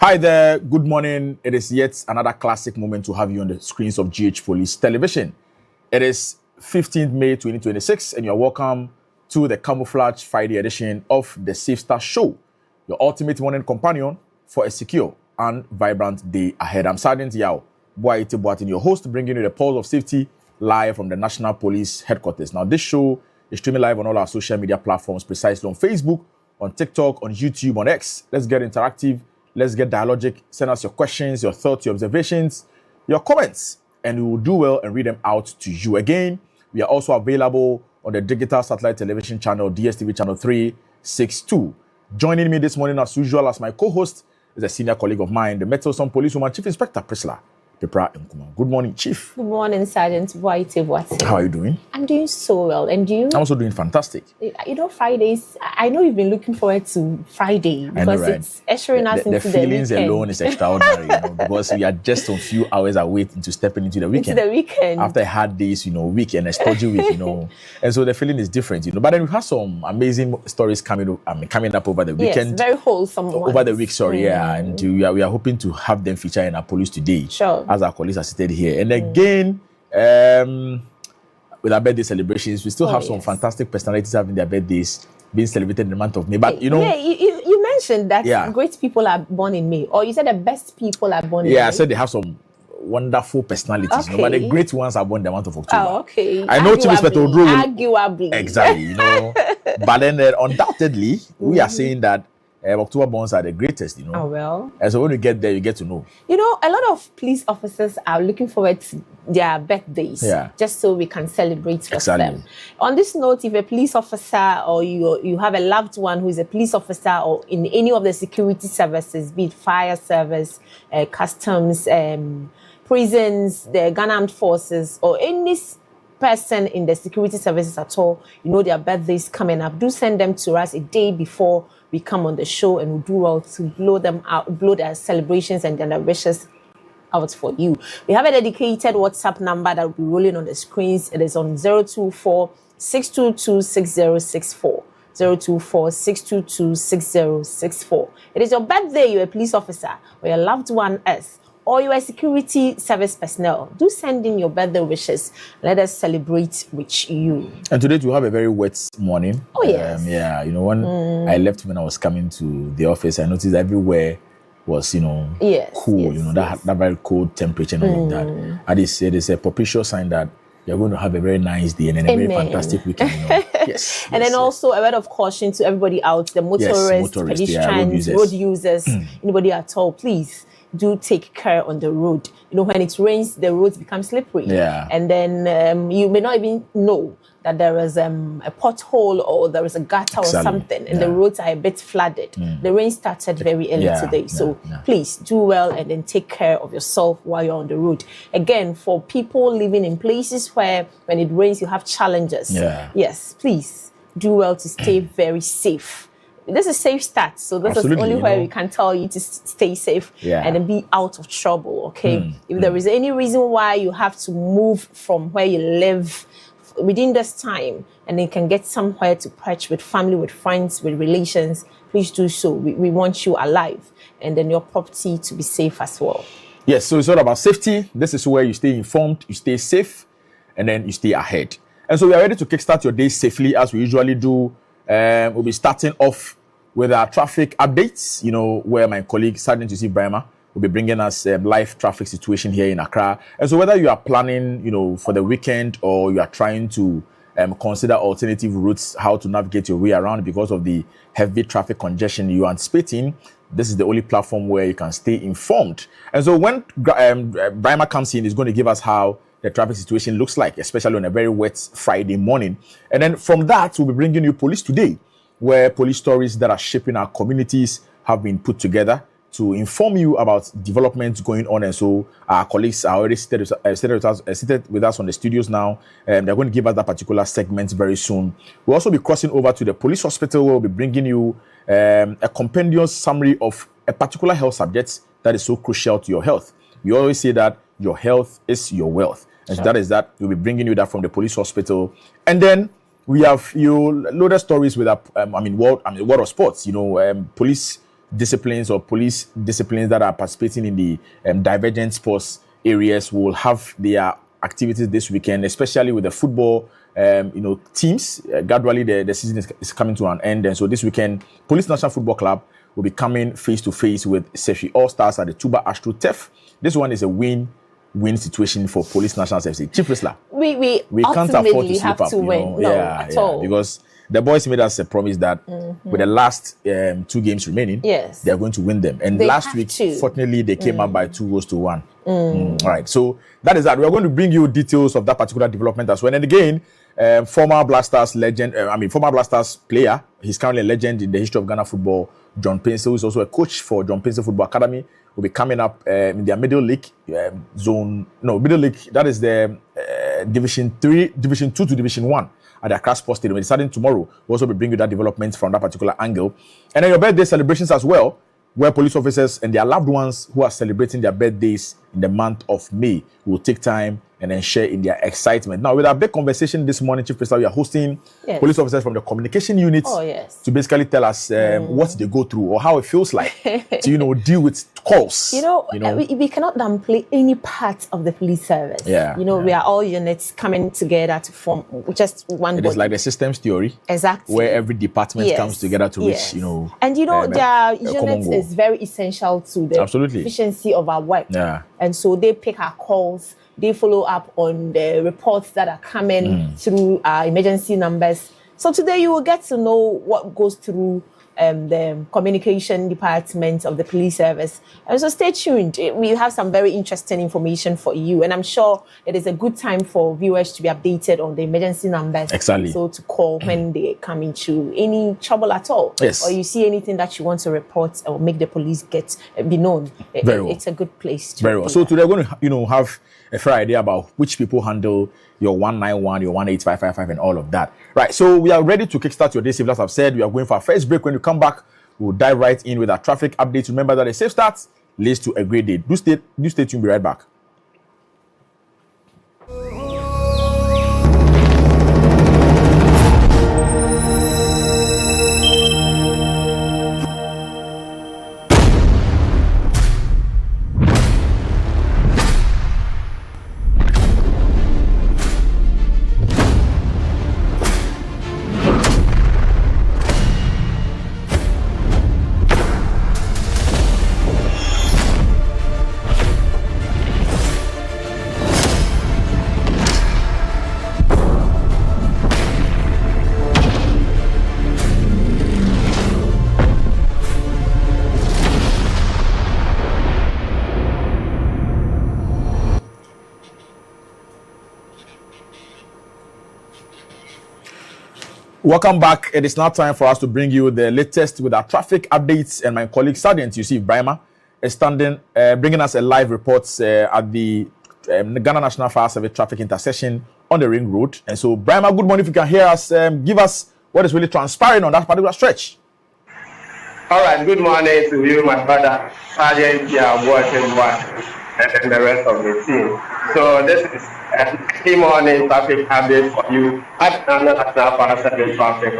Hi there, good morning. It is yet another classic moment to have you on the screens of GH Police Television. It is 15th May 2026, and you're welcome to the Camouflage Friday edition of the Safe Star Show, your ultimate morning companion for a secure and vibrant day ahead. I'm Sergeant Yao Boaite Boatin, your host, bringing you the pulse of safety live from the National Police Headquarters. Now, this show is streaming live on all our social media platforms, precisely on Facebook, on TikTok, on YouTube, on X. Let's get interactive. Let's get dialogic. Send us your questions, your thoughts, your observations, your comments, and we will do well and read them out to you. Again, we are also available on the digital satellite television channel, DSTV channel 362. Joining me this morning, as usual, as my co-host is a senior colleague of mine, the Metroson Policewoman Chief Inspector Priscilla Pepra Nkuma. Good morning, Chief. Good morning, Sergeant Boaite Boatin. How are you doing? I'm doing so well. And you? I'm also doing fantastic. You know, Fridays, I know you've been looking forward to Friday because it's ushering us into the weekend. The feelings alone is extraordinary, because we are just a few hours away into stepping into the weekend. Into the weekend. After a hard days, week and a stodgy week, And so the feeling is different, But then we've had some amazing stories coming up over the weekend. Yes, very wholesome ones. Over the week, yeah. And we are hoping to have them feature in our police today. Sure. As our colleagues are seated here. And again, with our birthday celebrations, we still have some fantastic personalities having their birthdays being celebrated in the month of May. But you mentioned that great people are born in May, or you said the best people are born in May. Yeah, I said they have some wonderful personalities, but the great ones are born in the month of October. Oh, okay. I know Chief Inspector Odro. Arguably. Exactly, But then undoubtedly, we are saying that October borns are the greatest, Oh, well. And so when you get there, you get to know. A lot of police officers are looking forward to their birthdays, just so we can celebrate with them. On this note, if a police officer or you have a loved one who is a police officer or in any of the security services, be it fire service, customs, prisons, the Ghana Armed Forces, or any person in the security services at all, their birthdays coming up, do send them to us a day before we come on the show, and we'll do well to blow their celebrations and their wishes out for you. We have a dedicated WhatsApp number that will be rolling on the screens. It is on 024-622-6064. 024-622-6064. It is your birthday, you're a police officer, or your loved one is, or you're a security service personnel. Do send in your birthday wishes. Let us celebrate with you. And today we have a very wet morning. Oh, yes. When I left, when I was coming to the office, I noticed everywhere was, cool, that very cold temperature and all of that. And it is a propitious sign that you're going to have a very nice day and a very fantastic weekend. Yes. And then also a word of caution to everybody out, the motorists, pedestrians, road users, anybody at all, please do take care on the road. When it rains, the roads become slippery. Yeah. And then you may not even know that there is a pothole or there is a gutter or something, and the roads are a bit flooded. The rain started very early today. So please do well and then take care of yourself while you're on the road. Again, for people living in places where when it rains, you have challenges. Yes, please do well to stay very safe. This is Safe Start, so this is only where we can tell you to stay safe and then be out of trouble, okay? If there is any reason why you have to move from where you live within this time and then can get somewhere to perch with family, with friends, with relations, please do so. We want you alive and then your property to be safe as well. Yes, so it's all about safety. This is where you stay informed, you stay safe, and then you stay ahead. And so we are ready to kickstart your day safely as we usually do. We'll be starting off with our traffic updates, where my colleague Sergeant Yusuf Brahma will be bringing us live traffic situation here in Accra. And so whether you are planning, for the weekend or you are trying to consider alternative routes, how to navigate your way around because of the heavy traffic congestion you are anticipating, this is the only platform where you can stay informed. And so when Brahma comes in, he's going to give us how the traffic situation looks like, especially on a very wet Friday morning. And then from that, we'll be bringing you Police Today, where police stories that are shaping our communities have been put together to inform you about developments going on. And so our colleagues are already seated with us on the studios now. And they're going to give us that particular segment very soon. We'll also be crossing over to the police hospital, where we'll be bringing you a compendious summary of a particular health subject that is so crucial to your health. We always say that your health is your wealth. And so that is that. We'll be bringing you that from the police hospital. And then we have loaded stories with world of sports. Police disciplines or police disciplines that are participating in the divergent sports areas will have their activities this weekend, especially with the football teams. Gradually the season is coming to an end, and so this weekend Police National Football Club will be coming face to face with Sefi All Stars at the Tuba Astro Turf. This one is a win situation for Police National FC. Chief Whistler, we can't afford to slip up, win. No, at all. Because the boys made us a promise that with the last 2 games remaining, yes, they are going to win them. And last week, fortunately, they came up by 2-1. All right, so that is that. We are going to bring you details of that particular development as well. And again, former Blasters legend, former Blasters player, he's currently a legend in the history of Ghana football, John Pencil, is also a coach for John Pencil Football Academy, will be coming up in their middle league middle league. That is the Division 2 to Division 1 at the Accra Sports Stadium. It's starting tomorrow. We'll also be bringing you that development from that particular angle. And then your birthday celebrations as well, where police officers and their loved ones who are celebrating their birthdays in the month of May will take time and then share in their excitement. Now, with our big conversation this morning, Chief Whistler, we are hosting police officers from the communication units to basically tell us what they go through or how it feels like to, deal with calls. We cannot downplay any part of the police service. We are all units coming together to form just one body. It is like the systems theory. Exactly. Where every department comes together to reach, And their unit is very essential to the efficiency of our work. Yeah. And so they pick our calls. They follow up on the reports that are coming through our emergency numbers. So today you will get to know what goes through the communication department of the police service. And so stay tuned. We have some very interesting information for you. And I'm sure it is a good time for viewers to be updated on the emergency numbers. Exactly. So to call when they come into any trouble at all. Yes. Or you see anything that you want to report or make the police be known. It's a good place to Very well. So today we're going to, have a fair idea about which people handle your 191, your 18555 and all of that. Right, so we are ready to kickstart your day safe. As I've said, we are going for our first break. When you come back, we'll dive right in with our traffic updates. Remember that a safe start leads to a great day. Do stay tuned, be right back. Welcome back. It is now time for us to bring you the latest with our traffic updates, and my colleague Sergeant Yusuf Brahima is standing, bringing us a live report at the Ghana National Fire Service traffic intersection on the Ring Road. And so, Brahima, good morning. If you can hear us, give us what is really transpiring on that particular stretch. All right. Good morning to you, my brother, Sergeant and the rest of the team. So this is a key morning traffic update for you at Ghana National Fire Service traffic.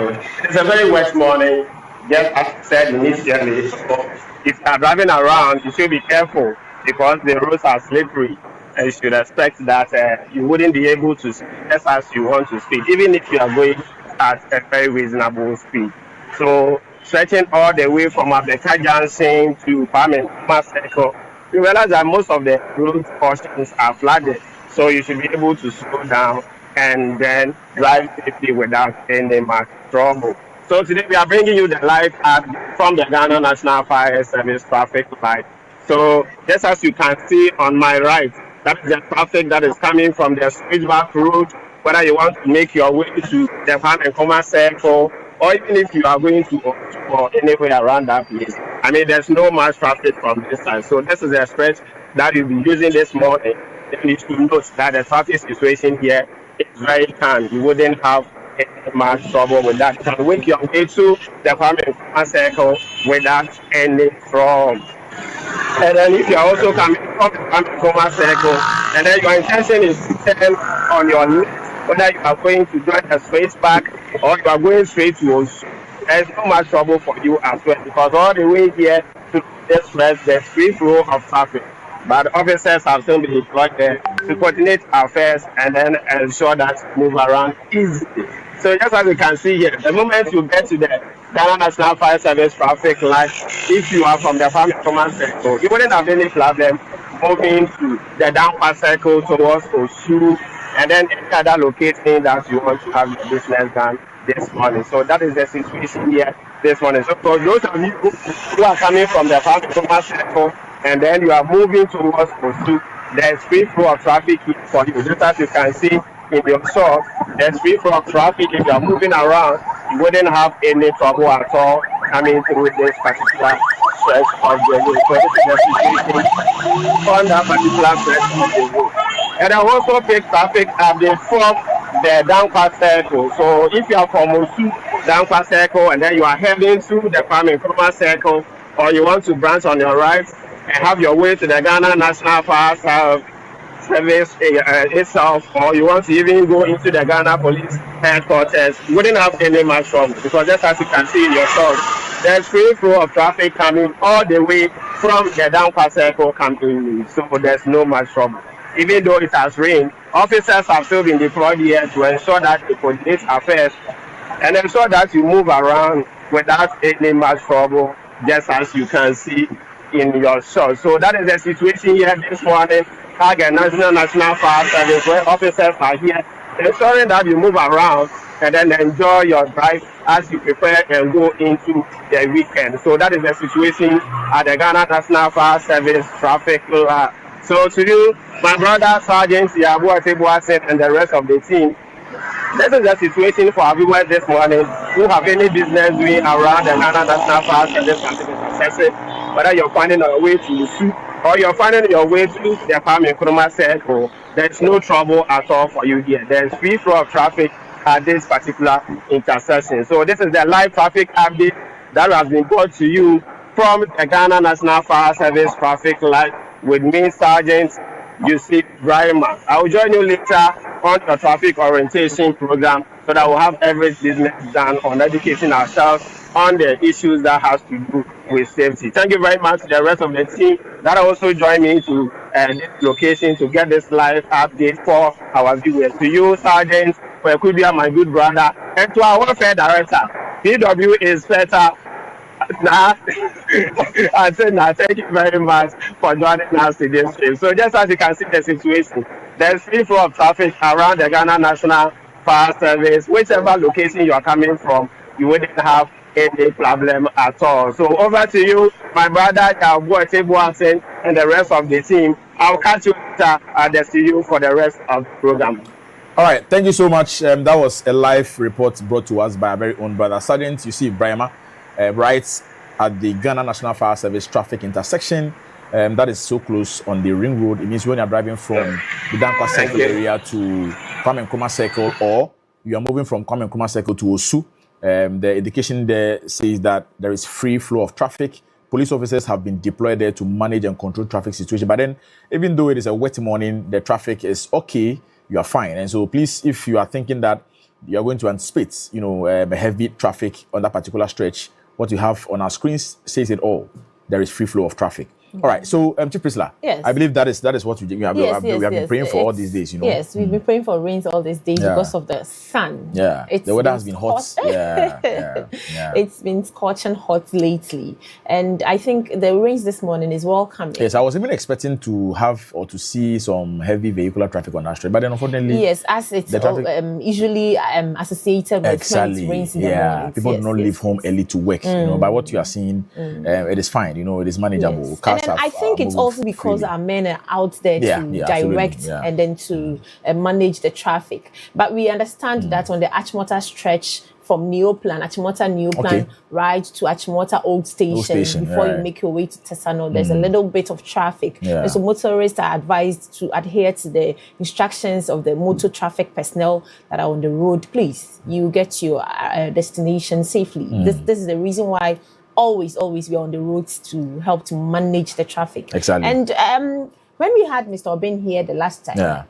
It's a very wet morning, just as I said initially. So if you are driving around, you should be careful because the roads are slippery. And you should expect that you wouldn't be able to speed just as you want to speed, even if you are going at a very reasonable speed. So stretching all the way from Abeka Junction to Pamela Circle, you realize that most of the road portions are flooded, so you should be able to slow down and then drive safely without any much trouble. So today we are bringing you the live ad from the Ghana National Fire Service traffic light. So just as you can see on my right, that is the traffic that is coming from the Switchback Road, whether you want to make your way to the Pamela Circle, or even if you are going to or anywhere around that place. I mean, there's no much traffic from this side. So this is a stretch that you'll be using this morning. Then you should note that the traffic situation here is very calm. You wouldn't have any much trouble with that. You can make your way to the Pamela Circle without any problem. And then if you are also coming from the Pamela Circle, and then your intention is to turn on your left, whether you are going to join the Switchback or you are going straight to us, there is no much trouble for you as well, because all the way here to this place, there's free flow of traffic. But officers have still been deployed there to coordinate affairs and then ensure that move around easily. So just as you can see here, the moment you get to the Ghana National Fire Service traffic light, if you are from the Farm Command Circle, you wouldn't have any problem moving to the Dankwa Circle towards Osu, and then any other location that you want to have your business done this morning. So that is the situation here this morning. So for those of you who are coming from the Farm Command Circle, and then you are moving towards Osu, there's free flow of traffic here for you. Just as you can see in your shop, there's free flow of traffic. If you are moving around, you wouldn't have any trouble at all coming through this particular stretch of the road. So this is the situation on that particular stretch of the road. And I also pick traffic at the from the Dankwa Circle. So if you are from Osu, Dankwa Circle, and then you are heading to the Farm Nkrumah Circle, or you want to branch on your right and have your way to the Ghana National Fire Service itself, or you want to even go into the Ghana Police Headquarters, you wouldn't have any much trouble, because just as you can see in your shop, there's free flow of traffic coming all the way from the Dankwa Circle coming, so there's no much trouble. Even though it has rained, officers have still been deployed here to ensure that they coordinate affairs and ensure that you move around without any much trouble, just as you can see in your shot. So that is the situation here this morning at the National Fire Service, where officers are here ensuring that you move around and then enjoy your drive as you prepare and go into the weekend. So that is the situation at the Ghana National Fire Service traffic. So to you, my brother Sergeant Yabu Atebuasen and the rest of the team, this is the situation for everyone this morning who have any business doing around the Ghana National Fire Service, whether you're finding your way to Osu or you're finding your way to the Farm Nkrumah Circle, there's no trouble at all for you here. There's free flow of traffic at this particular intersection. So this is the live traffic update that has been brought to you from the Ghana National Fire Service traffic light with me, Sergeant Yusuf Brahima. I will join you later on the traffic orientation program so that we'll have every business done on educating ourselves on the issues that has to do with safety. Thank you very much to the rest of the team that also joined me to this location to get this live update for our viewers. To you, Sergeant Kwekubia, my good brother, and to our welfare director, PW Inspector. I said, thank you very much for joining us today. So just as you can see the situation, there's free flow of traffic around the Ghana National Fire Service. Whichever location you are coming from, you wouldn't have any problem at all. So over to you, my brother Yabu Atebuasen and the rest of the team. I'll catch you later at the studio for the rest of the program. All right, thank you so much. That was a live report brought to us by our very own brother Sergeant Yusuf Brahima, right at the Ghana National Fire Service traffic intersection. That is so close on the ring road. It means when you're driving from the Dankwa Circle area to Kwame Nkrumah Circle, or you are moving from Kwame Nkrumah Circle to Osu, the indication there says that there is free flow of traffic. Police officers have been deployed there to manage and control traffic situation. But then, even though it is a wet morning, the traffic is okay. You are fine. And so, please, if you are thinking that you are going to anticipate, heavy traffic on that particular stretch, what you have on our screens says it all. There is free flow of traffic. Mm-hmm. All right, so Chief Priscilla, yes. I believe that is what we have been praying for all these days, Yes, we've been praying for rains all these days because of the sun. Yeah, the weather has been hot. Yeah. It's been scorching hot lately, and I think the rains this morning is welcome. Yes, I was even expecting to have or to see some heavy vehicular traffic on that street, but then unfortunately, yes, as it's usually associated with rains in the morning. People do not leave home early to work. By what you are seeing, it is fine. It is manageable. Yes. And I think it's also because our men are out there to direct and then to manage the traffic. But we understand that on the Achimota stretch from Neoplan, right to Achimota Old Station before you make your way to Tesano, there's a little bit of traffic. And so motorists are advised to adhere to the instructions of the motor traffic personnel that are on the road. Please, you get your destination safely. This is the reason why always we are on the roads to help to manage the traffic. Exactly. And when we had Mr. Obin here the last time,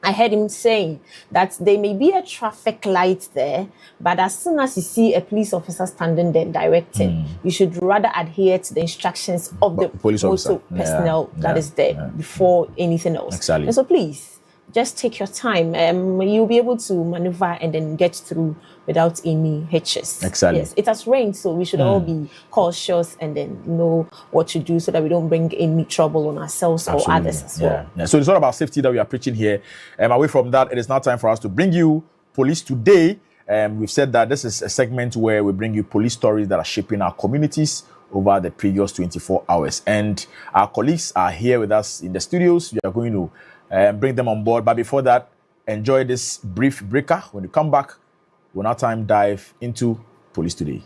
I heard him saying that there may be a traffic light there, but as soon as you see a police officer standing there directing, you should rather adhere to the instructions of the police officer personnel that is there before anything else. Exactly. And so please, just take your time. You'll be able to maneuver and then get through without any hitches. Exactly. Yes, it has rained, so we should all be cautious and then know what to do so that we don't bring any trouble on ourselves or others as well. Yeah. So it's all about safety that we are preaching here. Away from that, it is now time for us to bring you Police Today. We've said that this is a segment where we bring you police stories that are shaping our communities over the previous 24 hours. And our colleagues are here with us in the studios. We are going to bring them on board. But before that, enjoy this brief breaker. When you come back, we'll now dive into Police Today.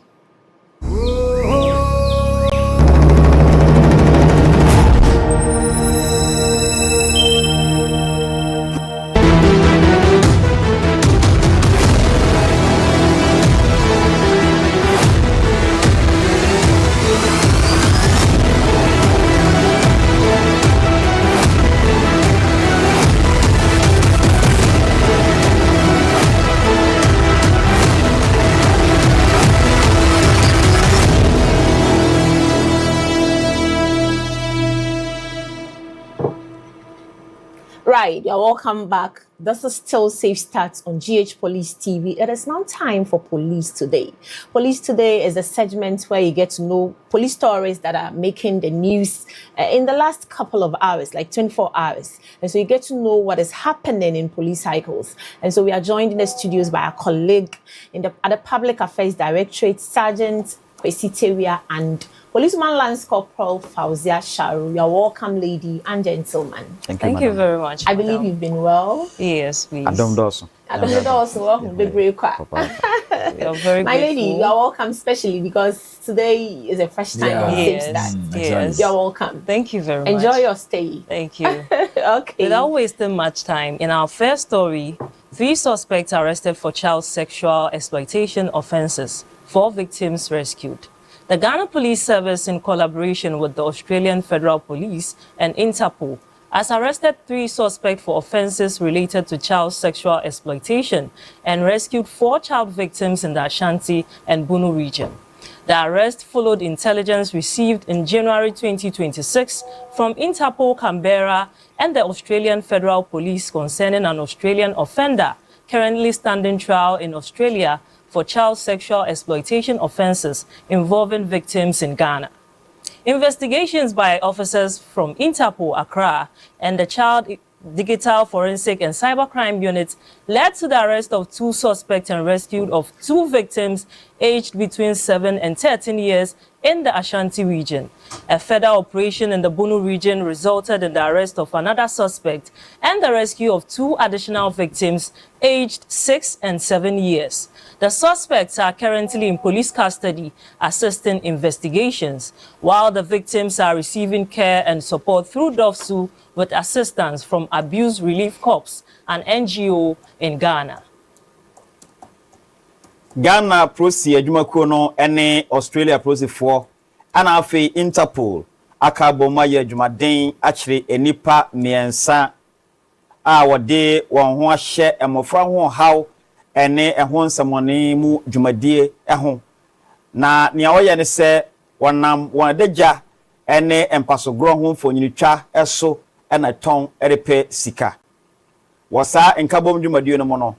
Right, you're welcome back. This is still Safe Starts on GH Police TV. It is now time for Police Today. Police Today is a segment where you get to know police stories that are making the news in the last couple of hours, like 24 hours. And so you get to know what is happening in police cycles. And so we are joined in the studios by our colleague at the Public Affairs Directorate, Sergeant Kwesi Tewia, and Policeman Lance Corporal Fauzia Sharu. You're welcome, lady and gentlemen. Thank you very much. I believe you've been well. Yes, please. You're very My lady, you're welcome, especially because today is a fresh time on Safe Start. Yes. You're welcome. Thank you very much. Enjoy your stay. Thank you. Okay. Without wasting much time, in our first story, 3 suspects arrested for child sexual exploitation offences, 4 victims rescued. The Ghana Police Service, in collaboration with the Australian Federal Police and Interpol, has arrested 3 suspects for offences related to child sexual exploitation and rescued 4 child victims in the Ashanti and Bunu region. The arrest followed intelligence received in January 2026 from Interpol Canberra and the Australian Federal Police concerning an Australian offender currently standing trial in Australia for child sexual exploitation offences involving victims in Ghana. Investigations by officers from Interpol Accra and the Child Digital Forensic and Cybercrime Unit led to the arrest of 2 suspects and rescue of 2 victims aged between 7 and 13 years in the Ashanti region. A further operation in the Bunu region resulted in the arrest of another suspect and the rescue of 2 additional victims aged 6 and 7 years. The suspects are currently in police custody, assisting investigations, while the victims are receiving care and support through DOFSU with assistance from Abuse Relief Corps, an NGO in Ghana. Ghana prosi adwumakuo no ene Australia prosi fo ana afi Interpol akabo ma ye adwumaden akire enipa miensa a wode won ho ahye emofra ho haw ene ehon samone mu dwumadie eho na nea oye ne se wonam wonadagya ene empasogro ho mfonyinitwa eso ena ton erepe sika wasa enkabom dwumadie no mo no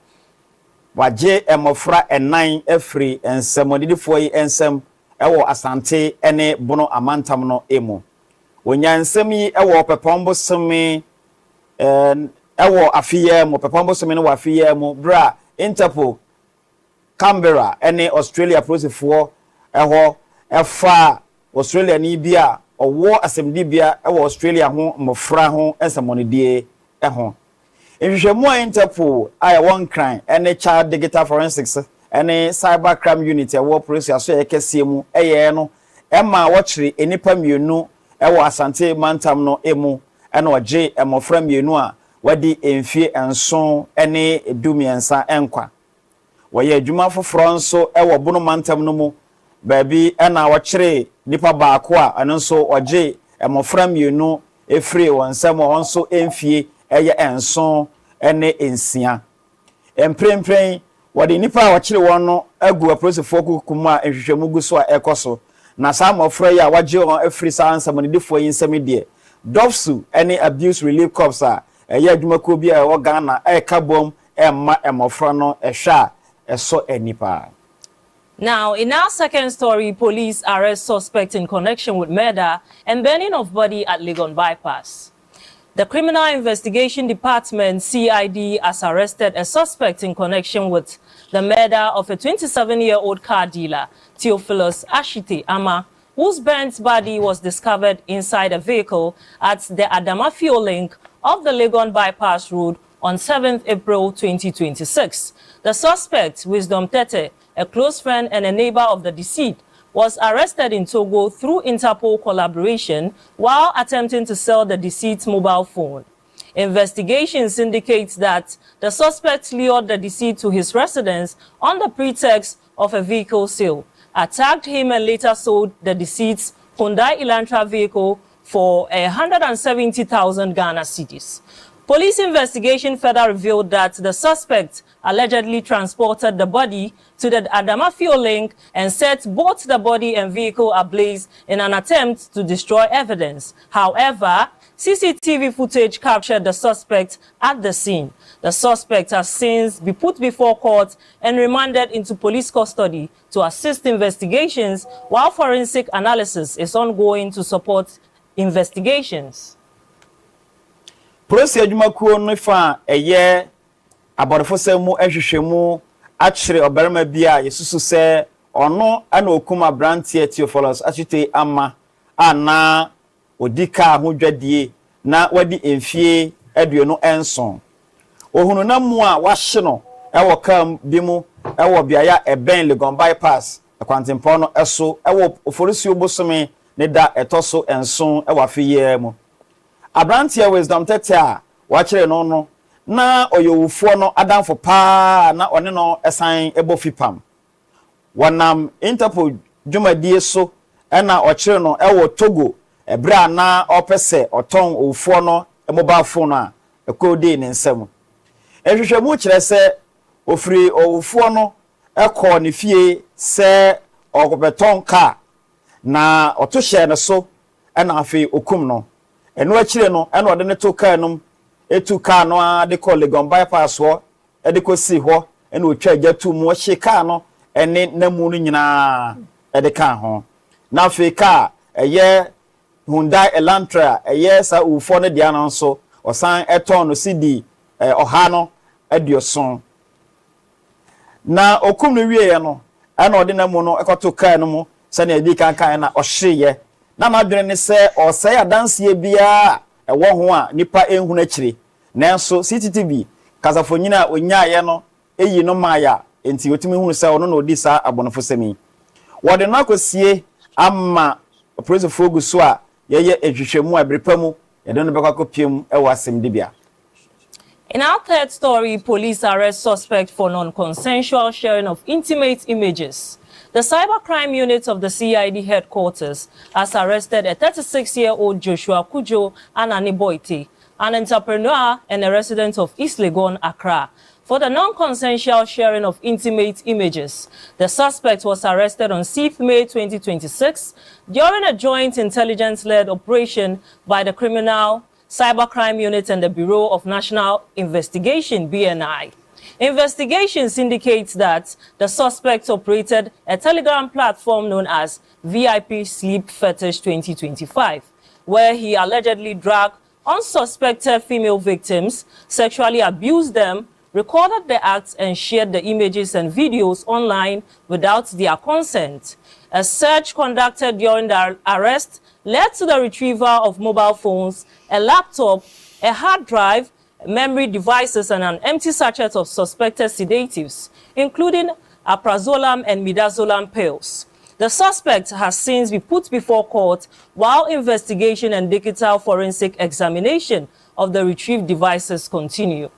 waje emofra enan afri ensamodidifo yi ensam ewo asante ene bono amantam no emu wonyansam yi ewo pepombo semi ewo afiye mo pepombo semi no wafiye mo bra Interpol Canberra ene Australia prosefo eho efa Australia ni bia owo asemdi bia ewo Australia ho mofra ho ensamonidie eho Nhwehwemu a Interpol aya one crime ene Child Digital Forensics ene Cybercrime Unit ewo police aso yekesie mu eye no ema wochire enipa mienu ewo asante mantam no emu ene oje emofra mienu a wadi emfie enson ene edumiensa enkwa woye adwuma foforo nso ewo bono mantam no mu baabi ena wochire nipa baako a anonso oje emofra mienu efre wonsam wonso emfie eye enson ene ensia emprempren wode nipa a wakire won no agu apolisifoɔ kokuma ehwehwemu gu so a ekoso na saa mofra ya wagye won afiri saa ansamonidefo yi nsɛm die Dofsu ene abuse relief corps a ɛyɛ adwumako bi a ɛwɔ Ghana ɛka bom ɛma emofra no ɛhwa ɛso enipa. Now, in our second story, police arrest suspect in connection with murder and burning of body at Legon Bypass. The Criminal Investigation Department, CID, has arrested a suspect in connection with the murder of a 27-year-old car dealer, Theophilus Ashite Ama, whose burnt body was discovered inside a vehicle at the Adamafio link of the Legon Bypass Road on 7th April 2026. The suspect, Wisdom Tete, a close friend and a neighbor of the deceased, was arrested in Togo through Interpol collaboration while attempting to sell the deceased's mobile phone. Investigations indicate that the suspect lured the deceased to his residence on the pretext of a vehicle sale, attacked him and later sold the deceased's Hyundai Elantra vehicle for 170,000 Ghana cedis. Police investigation further revealed that the suspect allegedly transported the body to the Adamafio link and set both the body and vehicle ablaze in an attempt to destroy evidence. However, CCTV footage captured the suspect at the scene. The suspect has since been put before court and remanded into police custody to assist investigations, while forensic analysis is ongoing to support investigations. Police adwumakuo no fa eye abodefosemu ehwehwemu akire obarima bi a yesusu se ono ana okuma brantie Theophilus Ashite Ama ana odika hodwadie na wadi emfie aduonu enson ohunu na mu a wahye no ewo kam bi mu ewo biaya eben Legon Bypass akwantempo no eso ewo oforisi obosome ne da etoso enson ewo afiye mu Abrantia Wisdom Tete a wakire no na oyowufo no adanfo pa na one no esan ebofipam wanam Interpol dwumadie so na okire no ewo Togo ebra na opese oton owufo no mobile phone a ekode ne nsem ehwehwemu kire se ofiri owufo no ekọ ne fie se ogobeton ka na otohye ne so na afi okum no eno akire no eno de ne to car num etu car no a de call Legon Bypass ho e de ko si ho eno otwa agatu mu hye car no ene namu no nyina e de car ho na afi car eye Hyundai Elantra eye sa ufo ne dia no so osan eton no CD oha no adioson na okum no wie no eno de namu no ekoto car no mu sane edi kan na ohyeye na madwene ne se osai adanse bia ewo ho a nipa ehunu akire nanso CCTV kasafonyina onyaye no eyi no maya enti otimi hunu se ono na odi sa abonofo semi wode na akosie ama praise fogu so a yeye ehwehwemu abrepamu yede no bekakopiem ewo asem dibia. In our third story, police arrest suspect for non-consensual sharing of intimate images. The cybercrime unit of the CID headquarters has arrested a 36-year-old Joshua Kujo Ananiboite, an entrepreneur and a resident of East Legon, Accra, for the non-consensual sharing of intimate images. The suspect was arrested on 6th May 2026 during a joint intelligence-led operation by the Criminal Cybercrime Unit and the Bureau of National Investigation, BNI. Investigations indicate that the suspect operated a Telegram platform known as VIP Sleep Fetish 2025, where he allegedly dragged unsuspected female victims, sexually abused them, recorded the acts and shared the images and videos online without their consent. A search conducted during the arrest led to the retrieval of mobile phones, a laptop, a hard drive, memory devices, and an empty sachet of suspected sedatives, including aprazolam and midazolam pills. The suspect has since been put before court while investigation and digital forensic examination of the retrieved devices continue.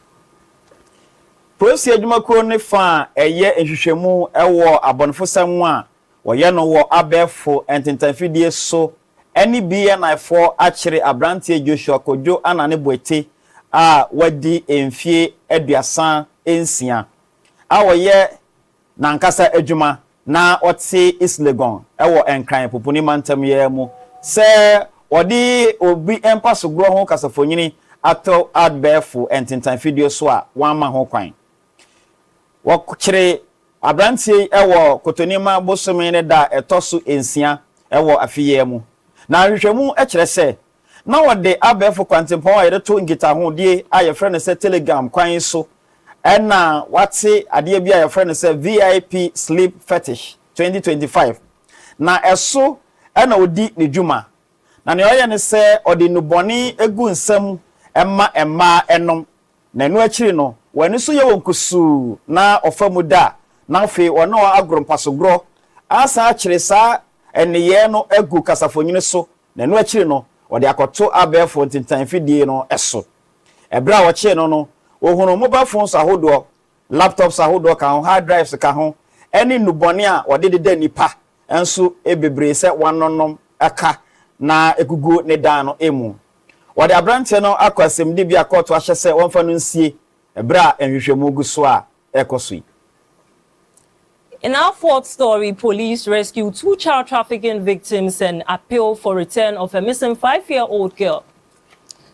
Police adwumakuo ne fa eye ehwehwemu ewo abonfosam a woye no wo abefo ententanfidie so eni BNI for akire abrantie Joshua Kojo Ananiboite a wadi emfie aduasa ensia a woye nankasa adwuma na ote Islegon ewo enkran poponi mantam ye mu se odi obi empaso gro ho kasafonyini ato adbefu entintan video so a wan ma ho kwan wokire abrantie ewo kotonima bosome ne da etoso ensia ewo afiye mu na hwehwemu ekire se na wode abefo kwantempon a yereto ngita ho die a ye frɛ se Telegram kwan so ena wate ade bia ye frɛ se VIP sleep fetish 2025 na eso ena odi ne dwuma na ne oye ne se odi nuboni egu nsam emma enom na enu akiri no wani so ye wonkusu na ofamu da na afi ono agorompasogro asa akire sa eneye no egu kasafonyini so na enu akiri no wode akoto abefo ntintan fidie no eso ebra wo che no ohunu mobile phones ahodo laptops ahodo ka ho hard drives ka ho eni nuboni a wode de nipa enso ebebre se wanonom aka na egugu ne dan no emu wode abrante no akwasem de bia court ahye se wonfa no nsie ebra enhwehwemu gu so a ekoso. In our fourth story, police rescue 2 child trafficking victims and appeal for return of a missing 5-year-old girl.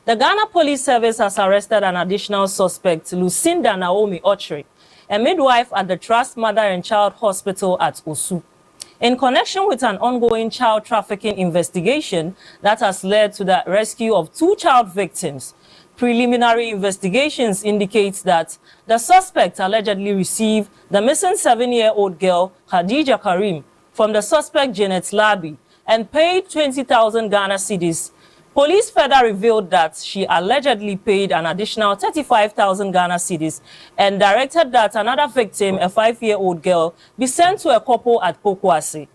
The Ghana Police Service has arrested an additional suspect, Lucinda Naomi Ochre, a midwife at the Trust Mother and Child Hospital at Osu, in connection with an ongoing child trafficking investigation that has led to the rescue of 2 child victims. Preliminary investigations indicate that the suspect allegedly received the missing 7-year-old girl, Khadija Karim, from the suspect Janet Labi and paid 20,000 Ghana cedis. Police further revealed that she allegedly paid an additional 35,000 Ghana cedis and directed that another victim, a 5-year-old girl, be sent to a couple at Pokwase.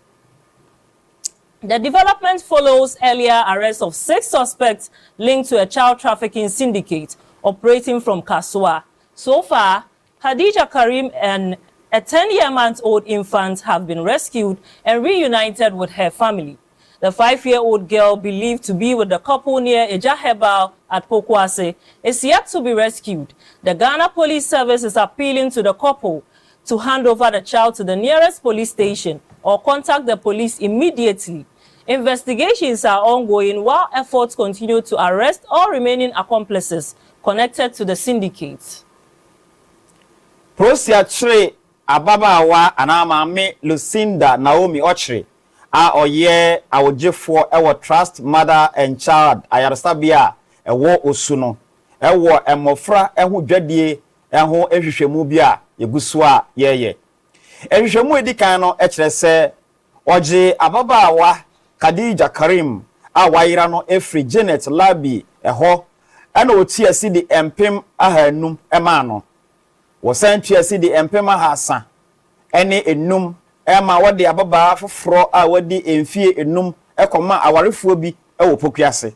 The development follows earlier arrest of 6 suspects linked to a child trafficking syndicate operating from Kasua. So far, Khadija Karim and a 10-year-old infant have been rescued and reunited with her family. The 5-year-old girl, believed to be with the couple near Ejahebal at Pokwase, is yet to be rescued. The Ghana Police Service is appealing to the couple to hand over the child to the nearest police station or contact the police immediately. Investigations are ongoing while efforts continue to arrest all remaining accomplices connected to the syndicate. Prosia Tre Ababawa Anamame Lucinda Naomi Ochre a oye awojefo ewo Trust Mother and Child ayarsabia ewo Osuno ewo emofra ehu dwadie ehu ehwehwemu bia yeguso a yeye ehwehwemu edikan no ekire se oje Ababawa Khadija Karim a wayira no efri Janet Labi eho ana oti asidi empem ahanum ema no wo santu asidi empem ahasa ene enum ema wode ababa foforo a wadi emfie enum ekoma awarefuo bi ewo Pokuase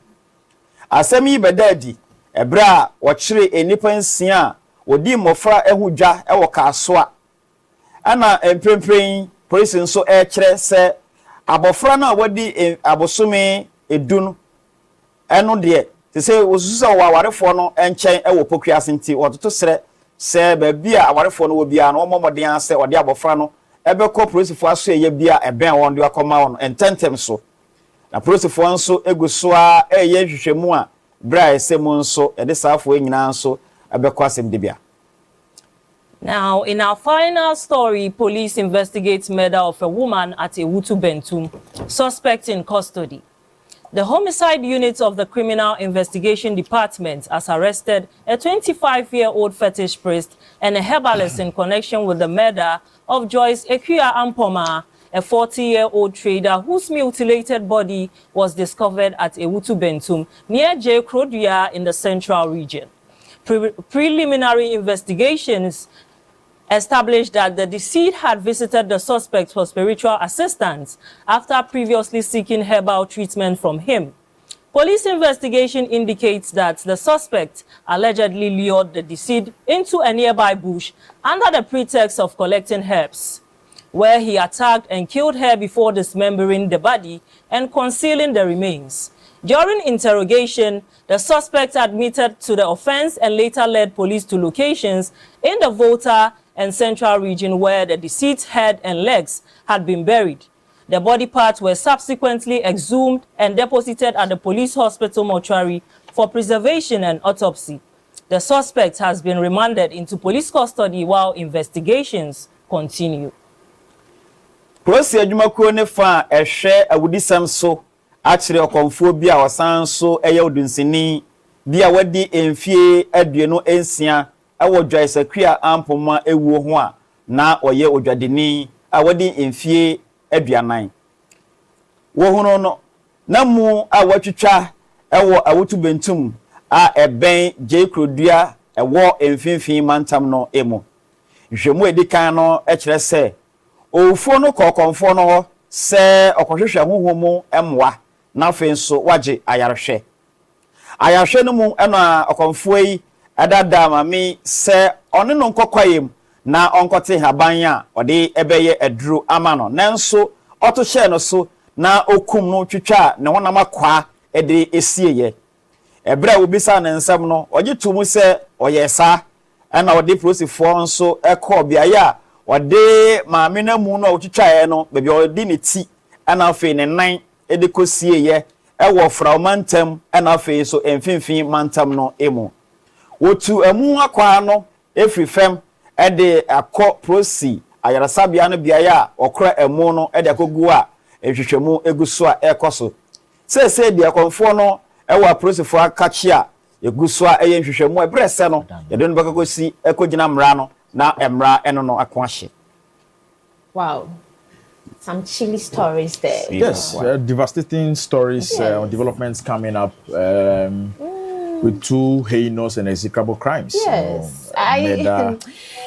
asemi bedadi ebra wo kire enipa nsia wodi mofra ehudwa ewo Kasoa ana empempren police nso kire se abofra na wadi abosome edun eno de te se osusu wa awarefo no enchen ewo Pokuase nti wototo sere se ba bia awarefo no wo bia no momoden ase ode abofra no ebeko prosifo aso eye bia eben won de akoma won ententem so na prosifo nso eguso a eye hwehwemu a bra esemu nso ede saafo enyina nso ebeko asem de bia. Now, in our final story, police investigate murder of a woman at Ewutu Bentum, suspect in custody. The homicide unit of the Criminal Investigation Department has arrested a 25-year-old fetish priest and a herbalist in connection with the murder of Joyce Ekuya Ampoma, a 40-year-old trader whose mutilated body was discovered at Ewutu Bentum near J. Krodia in the central region. Preliminary investigations established that the deceased had visited the suspect for spiritual assistance after previously seeking herbal treatment from him. Police investigation indicates that the suspect allegedly lured the deceased into a nearby bush under the pretext of collecting herbs, where he attacked and killed her before dismembering the body and concealing the remains. During interrogation, the suspect admitted to the offense and later led police to locations in the Volta and Central region where the deceased's head and legs had been buried. The body parts were subsequently exhumed and deposited at the police hospital mortuary for preservation and autopsy. The suspect has been remanded into police custody while investigations continue. Polisi adwumakuo ne fa ehwe awudisam so akire okonfo bi a wasan so eye odunsini bi a wadi emfie aduenu ensia ewo dwaisakua ampoma ewuo ho a na oye odwadeni a wadi emfie aduanan wo hono no na mu a watwitwa ewo awutu bentum a eben jekrodua ewo emfinfin mantam no emu hwemu edikan no ekire se Ofuo no kokonfo no se okohwehwe hohomu emwa na fe nso waje ayarhwe. Ayarhwe no mu ena okonfo yi adada mami se one no nkokwayem na onkote haban a ode ebeye aduru ama no. Nanso oto hye no so na okum no twitwa ne honam akwa ede esieye. Ebra obisa ne nsam no oje tumu se oyesa ena ode prosifo nso ekọ biaya wade maame na mu no otwitwae no bebi odi ne ti ana afi ne nan edekosie ye ewo fraumantem ana afi so emfinfin mantam no emu wotu emu akwa no efri fem ede akọ prosi ayarasabia no biaya okra emu no ede akogu a ehwehwemu eguso a ekoso sese de akonfo no ewo prosifo akachi a eguso a eye nhwehwemu ebrese no yede no bakakosi ekogina mra no na emra eno no akwahye. Wow. Some chilly stories there. Yes, devastating stories, developments coming up with two heinous and execrable crimes. Yes.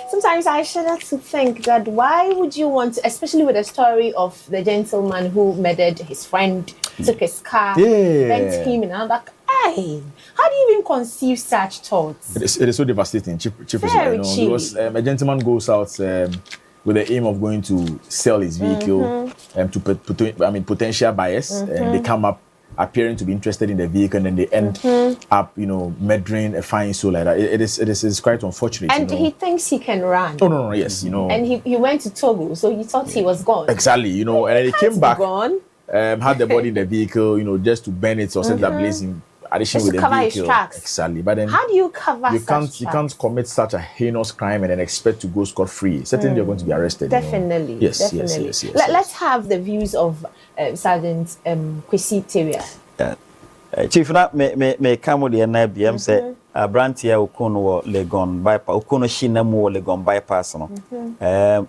Sometimes I shudder to think that why would you want to, especially with the story of the gentleman who murdered his friend, took his car, bent him, and I'm like, hey, how do you even conceive such thoughts? It is so devastating. Because a gentleman goes out with the aim of going to sell his vehicle to potential buyers, and they come up appearing to be interested in the vehicle, and then they end up, murdering a fine soul like that. It is quite unfortunate. And he thinks he can run. Oh no, yes, And he went to Togo, so he thought he was gone. Exactly, and then he came back, had the body in the vehicle, just to burn it or set that blaze in addition with the cover vehicle. His tracks. Exactly, but then how do you cover? You can't commit such a heinous crime and then expect to go scot-free. Certainly, you're going to be arrested. Definitely, Yes, definitely. Yes. Let's have the views of Sergeant Kwesi Teria. Chief na me kamo de na biem se Abrantia Okuno wo Legon bypass Okuno Shina mu wo Legon bypass no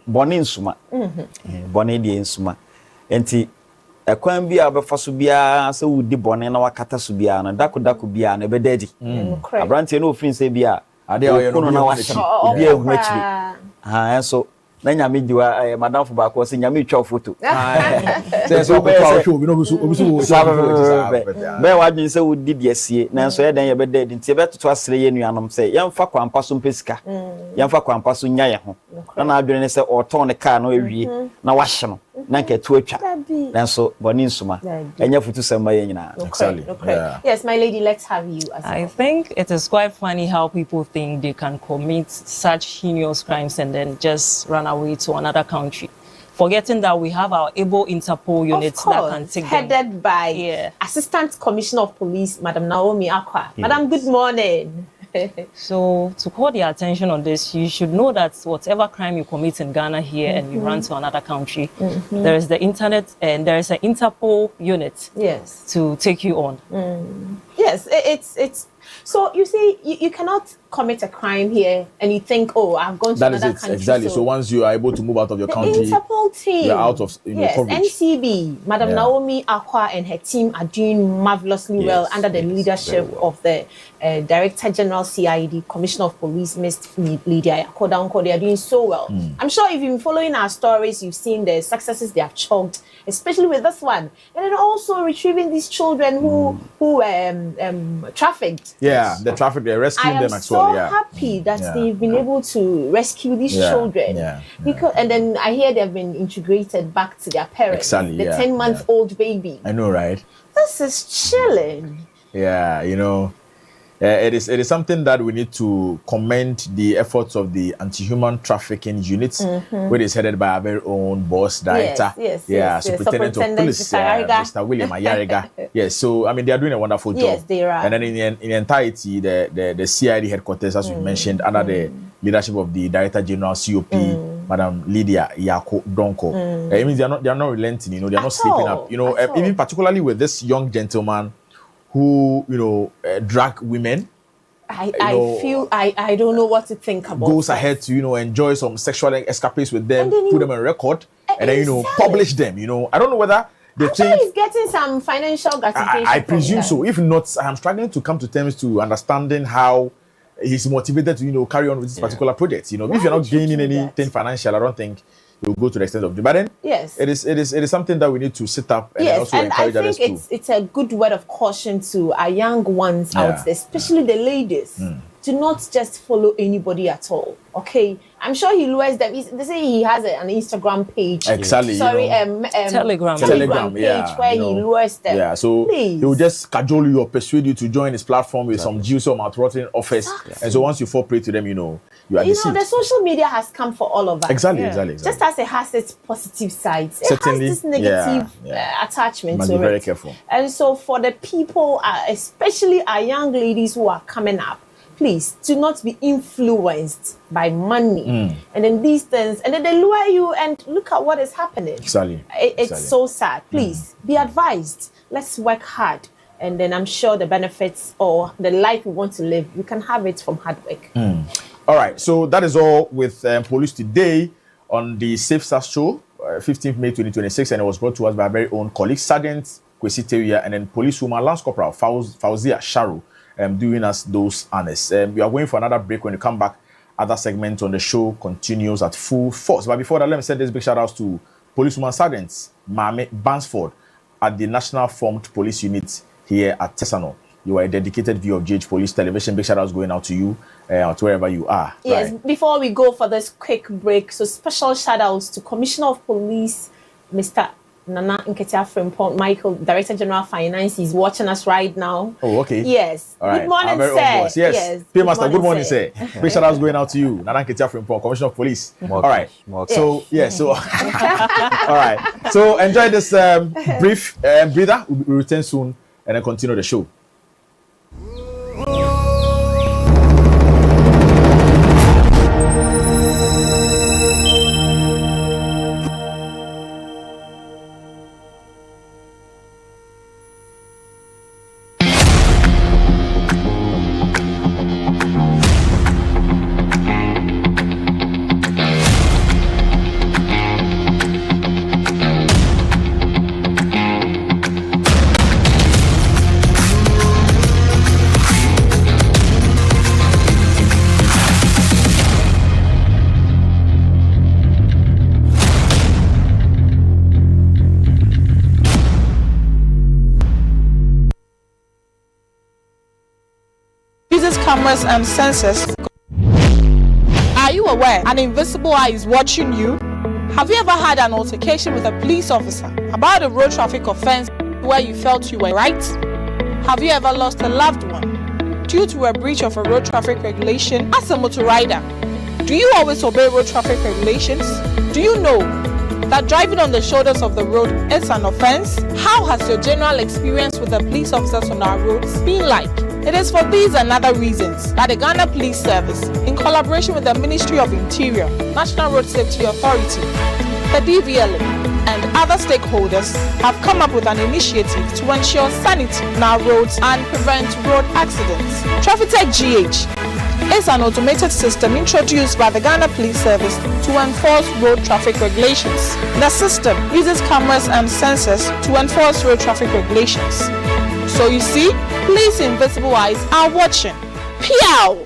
boni nsuma boni de nsuma enti ekwan bi a obefa so bia se wudi boni na wakata so bia na dako bia na bedadi Abrantia no ofin se bia ade Okuno na washi bia ehu achiri so na nyame diwa madam fo ba ko se nyame twa photo say so be show we no go so be wa dwen se wodi de asie na so ye den ye be de nti be toto asere ye nuanom se yemfa kwampa so mpesika yemfa kwampa so nya ye ho na adwene ne se oton ne car no awie na wahye no na nke to atwa na so boni nsuma enya futu sema ye nyina. Exactly. Yes, my lady, let's have you as I think it is quite funny how people think they can commit such heinous crimes and then just run away to another country, forgetting that we have our able Interpol units that can take them. Headed by Assistant Commissioner of Police, Madam Naomi Akwa. Yes. Madam, good morning. So to call the attention on this, you should know that whatever crime you commit in Ghana here and you run to another country, there is the internet and there is an Interpol unit to take you on. Yes, it's so you see, you cannot commit a crime here and you think, oh, I've gone to another country. Exactly. So once you are able to move out of your country, the Interpol team, you're out of coverage. NCB, Madam Naomi Akwa and her team are doing marvelously well under the leadership of the Director General CID, Commissioner of Police, Ms. Lydia Yakodanko. They are doing so well. I'm sure if you've been following our stories, you've seen the successes they have chalked, especially with this one. And then also retrieving these children who trafficked Yeah, the traffic, they're rescuing them as well. I am Yeah. so happy that they've been able to rescue these children. Because, and then I hear they've been integrated back to their parents. Exactly. The 10-month-old baby. I know, right? This is chilling. Yeah, you know, it is something that we need to commend the efforts of the anti-human trafficking unit, which is headed by our very own boss director. Yes. Superintendent of Police, Mr. William Ayariga. Yes, so I mean they are doing a wonderful job. Yes, they are. And then in the entirety, the CID headquarters, as we mentioned, under the leadership of the Director General COP, Madam Lydia Yako Donko. It means they are not relenting. You know, they are not sleeping up. You know, even particularly with this young gentleman who, you know, drag women. I don't know what to think about. Goes ahead to, you know, enjoy some sexual escapades with them, put them on record, and then, you know, publish them. You know, I don't know whether they think he's getting some financial gratification. I presume so. If not, I'm struggling to come to terms to understanding how he's motivated to, you know, carry on with this particular project. You know, if you're not gaining anything financial, I don't think you'll go to the extent of it. But then, it is something that we need to sit up and also encourage others to. It's a good word of caution to our young ones out there, especially the ladies. Do not just follow anybody at all. Okay, I'm sure he lures them. They say he has an Instagram page. Exactly. Sorry, Telegram page where he lures them. Yeah, so he will just cajole you or persuade you to join his platform with some juice or mouth-watering offers. And so once you fall prey to them, you know, you are deceived. You know, the social media has come for all of us. Exactly. Just as it has its positive sides, certainly, it has this negative attachment must to be very it. careful. And so for the people, especially our young ladies who are coming up, please do not be influenced by money and then these things, and then they lure you, and look at what is happening. Exactly. It's so sad. Please be advised. Let's work hard, and then I'm sure the benefits or the life we want to live, we can have it from hard work. All right, so that is all with police today on the Safe Start Show, 15th May 2026, and it was brought to us by our very own colleague Sergeant Kwesi Teria and then policewoman Lance Corporal Fauzia Sharu. Doing us those honors. We are going for another break. When you come back, other segments on the show continues at full force. But before that, let me send this big shout outs to Policewoman Sergeant Mame Bansford at the National Formed Police Unit here at Tesano. You are a dedicated viewer of GH Police Television. Big shout outs going out to you, to wherever you are. Yes, right. Before we go for this quick break, so special shout outs to Commissioner of Police, Mr. Nana Nketia Frimpong, Michael, Director General Finance, is watching us right now. Oh, okay. Yes. All right. Good morning, sir. Yes. Paymaster, good morning, sir. Big shout outs going out to you, Nana Nketia Frimpong, Commissioner of Police. All right. So, all right. So, enjoy this brief breather. We'll return soon and then continue the show. Cameras and sensors. Are you aware an invisible eye is watching you? Have you ever had an altercation with a police officer about a road traffic offense where you felt you were right? Have you ever lost a loved one due to a breach of a road traffic regulation as a motor rider? Do you always obey road traffic regulations? Do you know that driving on the shoulders of the road is an offense? How has your general experience with the police officers on our roads been like? It is for these and other reasons that the Ghana Police Service, in collaboration with the Ministry of Interior, National Road Safety Authority, the DVLA, and other stakeholders, have come up with an initiative to ensure sanity on our roads and prevent road accidents. TrafficTech GH is an automated system introduced by the Ghana Police Service to enforce road traffic regulations. The system uses cameras and sensors to enforce road traffic regulations. So you see, police invisible eyes are watching. Pew!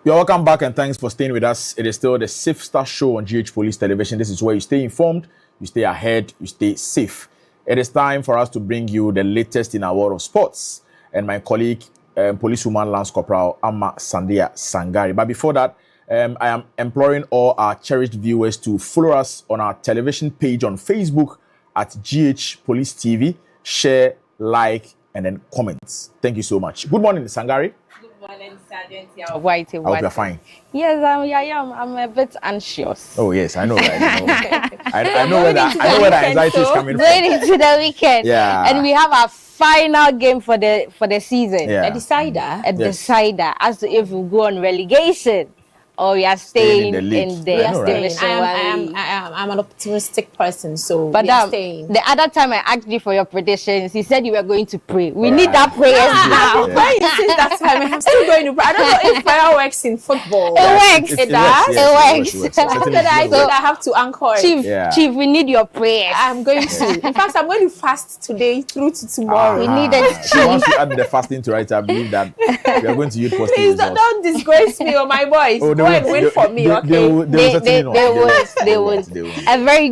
You're welcome back and thanks for staying with us. It is still the Safe Start Show on GH Police Television. This is where you stay informed, you stay ahead, you stay safe. It is time for us to bring you the latest in our world of sports. And my colleague, Policewoman Lance Corporal Amma Sandia Sangari. But before that, I am imploring all our cherished viewers to follow us on our television page on Facebook at GH Police TV. Share, like, and then comments. Thank you so much. Good morning, Sangari. Sergeant I hope you're fine. Yes, I am. I'm a bit anxious. Oh yes, I know. Right? I know where the anxiety is coming from. Going into the weekend, yeah. And we have our final game for the season. Yeah. A decider. A decider as to if we go on relegation or we are staying in the division. I'm an optimistic person, so but we are staying. The other time I asked you for your predictions, you said you were going to pray. We need that prayer now. I've been since that time. I'm still going to pray. I don't know if prayer works in football. It works. It does. It works. I think I have to anchor it. Chief, we need your prayers. I'm going to. In fact, I'm going to fast today through to tomorrow. We need it. So once you add the fasting to it, I believe that we are going to use positive Please results. don't disgrace me or my boys. Go and win for me, okay? They would. A very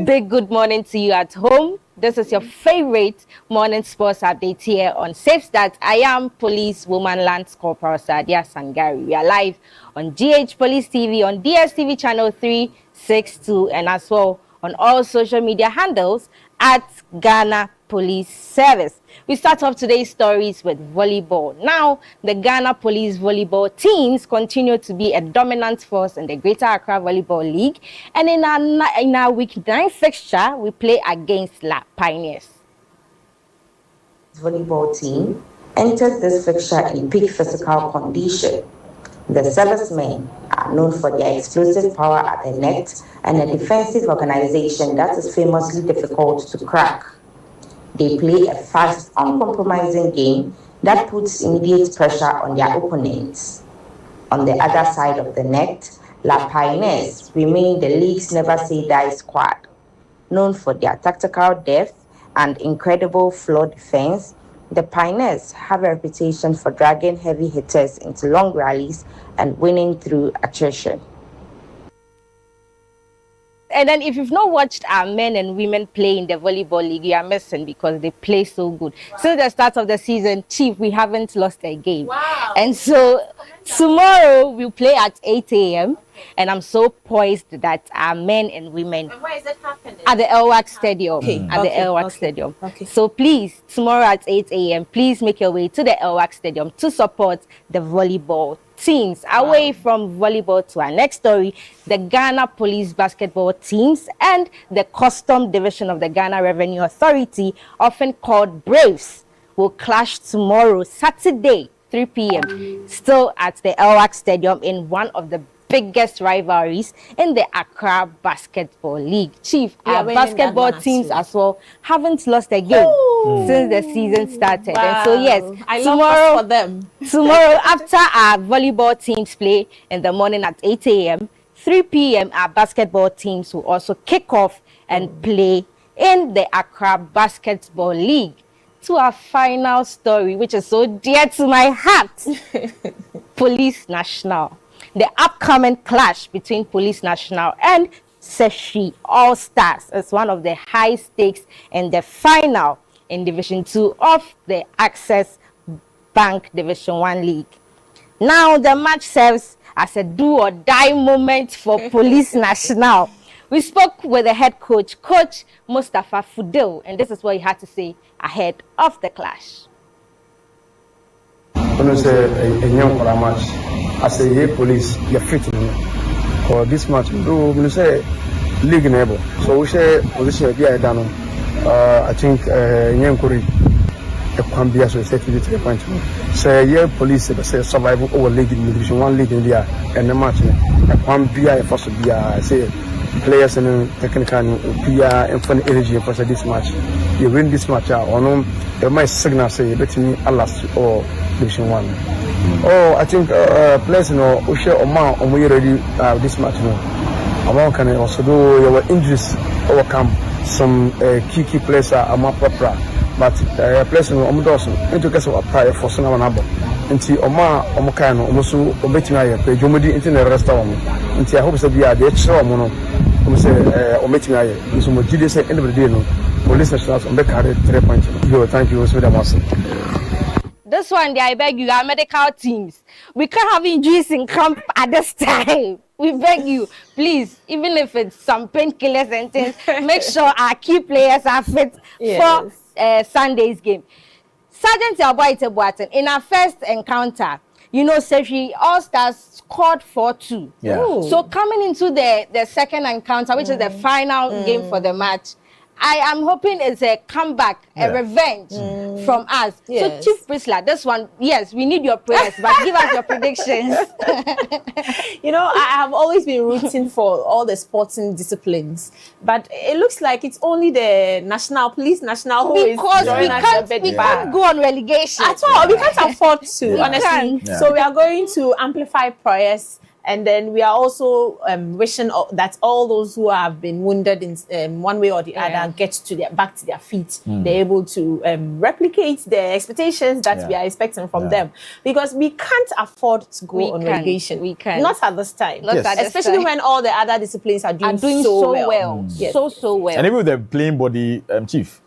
big good morning to you at home. This is your favorite morning sports update here on Safe Start. I am Policewoman Lance Corporal Sadia Sangari. We are live on GH Police TV, on DSTV channel 362, and as well on all social media handles at Ghana Police Service. We start off today's stories with volleyball. Now, the Ghana Police volleyball teams continue to be a dominant force in the Greater Accra Volleyball League. And in our week 9 fixture, we play against La Pioneers. Volleyball team entered this fixture in peak physical condition. The servicemen are known for their explosive power at the net and a defensive organization that is famously difficult to crack. They play a fast, uncompromising game that puts immediate pressure on their opponents. On the other side of the net, La Pioneers remain the league's never-say-die squad. Known for their tactical depth and incredible floor defense, the Pioneers have a reputation for dragging heavy hitters into long rallies and winning through attrition. And then if you've not watched our men and women play in the volleyball league, you are missing because they play so good. Since the start of the season, Chief, we haven't lost a game. Wow. And so tomorrow we'll play at 8 a.m. And I'm so poised that our men and women... And where is it happening? At the LWAC Stadium. Okay. At the LWAC Stadium. Okay. So please, tomorrow at 8 a.m., please make your way to the LWAC Stadium to support the volleyball teams. Away from volleyball to our next story, the Ghana Police basketball teams and the custom division of the Ghana Revenue Authority, often called Braves, will clash tomorrow, Saturday, 3 p.m., still at the LWAC Stadium in one of the biggest rivalries in the Accra Basketball League. Chief, our basketball teams as well haven't lost a game since the season started. Wow. And so yes, I love for them. Tomorrow after our volleyball teams play in the morning at 8 a.m., 3 p.m. our basketball teams will also kick off and play in the Accra Basketball League. To our final story, which is so dear to my heart, Police National. The upcoming clash between Police National and Seshi All Stars is one of the high stakes in the final in Division 2 of the Access Bank Division 1 League. Now the match serves as a do or die moment for Police National. We spoke with the head coach, Coach Mustafa Fudil, and this is what he had to say ahead of the clash. When say a young for a match, I say, yeah, police, you're fit for this match. We say league neighbor. So we say position here down. I think young Kuri can be associated to the point. Say yeah, police say survival over league in Division 1 league in there and the match. Can be a first be a say players and technical be a infinite energy for this match. You win this match or no, the my signal say between last or Division 1. Oh, I think players we share amount we ready this match amount can also do your injuries overcome some key players are more proper but place no omodoso into kese wa prayer for so na na abo nti omo kai no omo so obetimi aye pe jomodi nti na resta omo nti I hope say bia de kire omo no omo say obetimi aye nso mo gide say end of the day no police nationals on be carry 3 points. Yo, thank you so much. This one, I beg you, our medical teams. We can't have injuries in camp at this time. We beg you, please, even if it's some painkillers and things, make sure our key players are fit for Sunday's game. Sergeant Yaboite Boateng, in our first encounter, you know, Sefi All-Stars scored 4-2. Yeah. So coming into the second encounter, which is the final game for the match, I am hoping it's a comeback, a revenge from us. Yes. So Chief Priscilla, this one, yes, we need your prayers, but give us your predictions. You know, I have always been rooting for all the sporting disciplines, but it looks like it's only the police national who is joining us a bit we can't go on relegation at all. We can't afford to, honestly. can't. Yeah. So we are going to amplify prayers. And then we are also wishing that all those who have been wounded in one way or the other get back to their feet. They're able to replicate the expectations that we are expecting from them. Because we can't afford to go on relegation. We can't. Not at this time. Not at this Especially time. when all the other disciplines are doing so well. Yes. So well. And even with the playing body, Chief,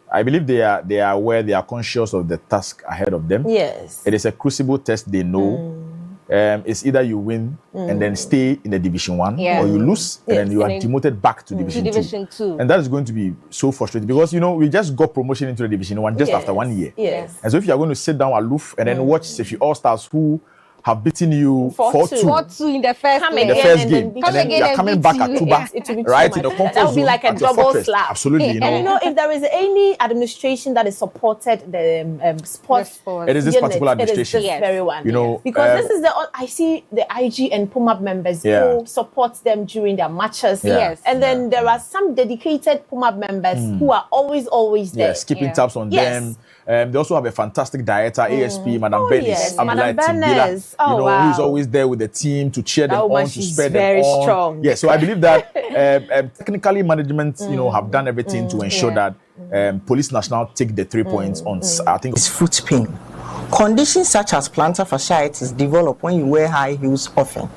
I believe they are aware, they are conscious of the task ahead of them. Yes. It is a crucible test. They know. It's either you win and then stay in the Division 1, or you lose and then you are demoted back to Division 2. And that is going to be so frustrating because, you know, we just got promotion into the Division 1 just after 1 year. Yes. And so if you are going to sit down aloof and then watch Sefi All-Stars who have beaten you 4-2 4-2 in the first in the first game, and then you are coming back at Tuba, It will be right, too in the much. comfort That would be zone like a at your double fortress. slap. Absolutely, you know. And you know, if there is any administration that is supported the sports, It is this unit, particular administration. It is this very one. You know, because this is I see the IG and Puma members who support them during their matches. Yes. And then there are some dedicated Puma members who are always there. Yes, keeping tabs on them. They also have a fantastic director, ASP, Madam Bernice. Yes, Abdullah Madam Timbila, Bernice. Oh, you know, wow. who is always there with the team to cheer them on, to she's spur them very on. strong. Yeah, so I believe that technically management, you know, have done everything to ensure that Police National take the 3 points on, I think. It's foot pain. Conditions such as plantar fasciitis develop when you wear high heels often.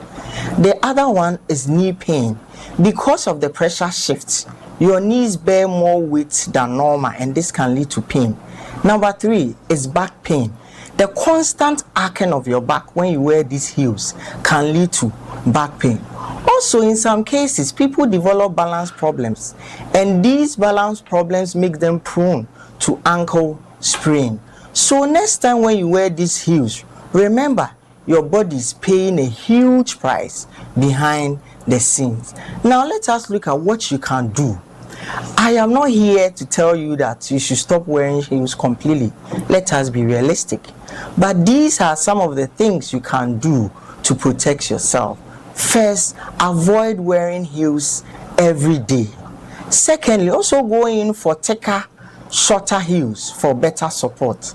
The other one is knee pain. Because of the pressure shifts, your knees bear more weight than normal and this can lead to pain. Number 3 is back pain. The constant arcing of your back when you wear these heels can lead to back pain. Also, in some cases, people develop balance problems, and these balance problems make them prone to ankle sprain. So next time when you wear these heels, remember your body is paying a huge price behind the scenes. Now let us look at what you can do. I am not here to tell you that you should stop wearing heels completely. Let us be realistic. But these are some of the things you can do to protect yourself. First, avoid wearing heels every day. Secondly, also go in for thicker, shorter heels for better support.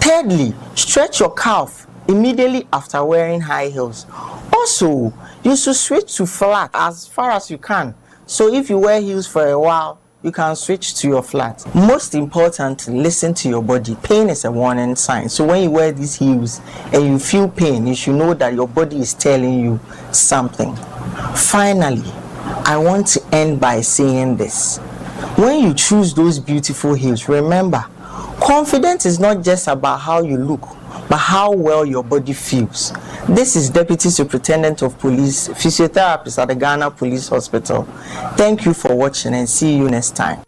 Thirdly, stretch your calf immediately after wearing high heels. Also, you should switch to flat as far as you can. So if you wear heels for a while, you can switch to your flat. Most importantly, listen to your body. Pain is a warning sign. So when you wear these heels and you feel pain, you should know that your body is telling you something. Finally, I want to end by saying this. When you choose those beautiful heels, remember, confidence is not just about how you look, but how well your body feels. This is Deputy Superintendent of Police, physiotherapist at the Ghana Police Hospital. Thank you for watching and see you next time.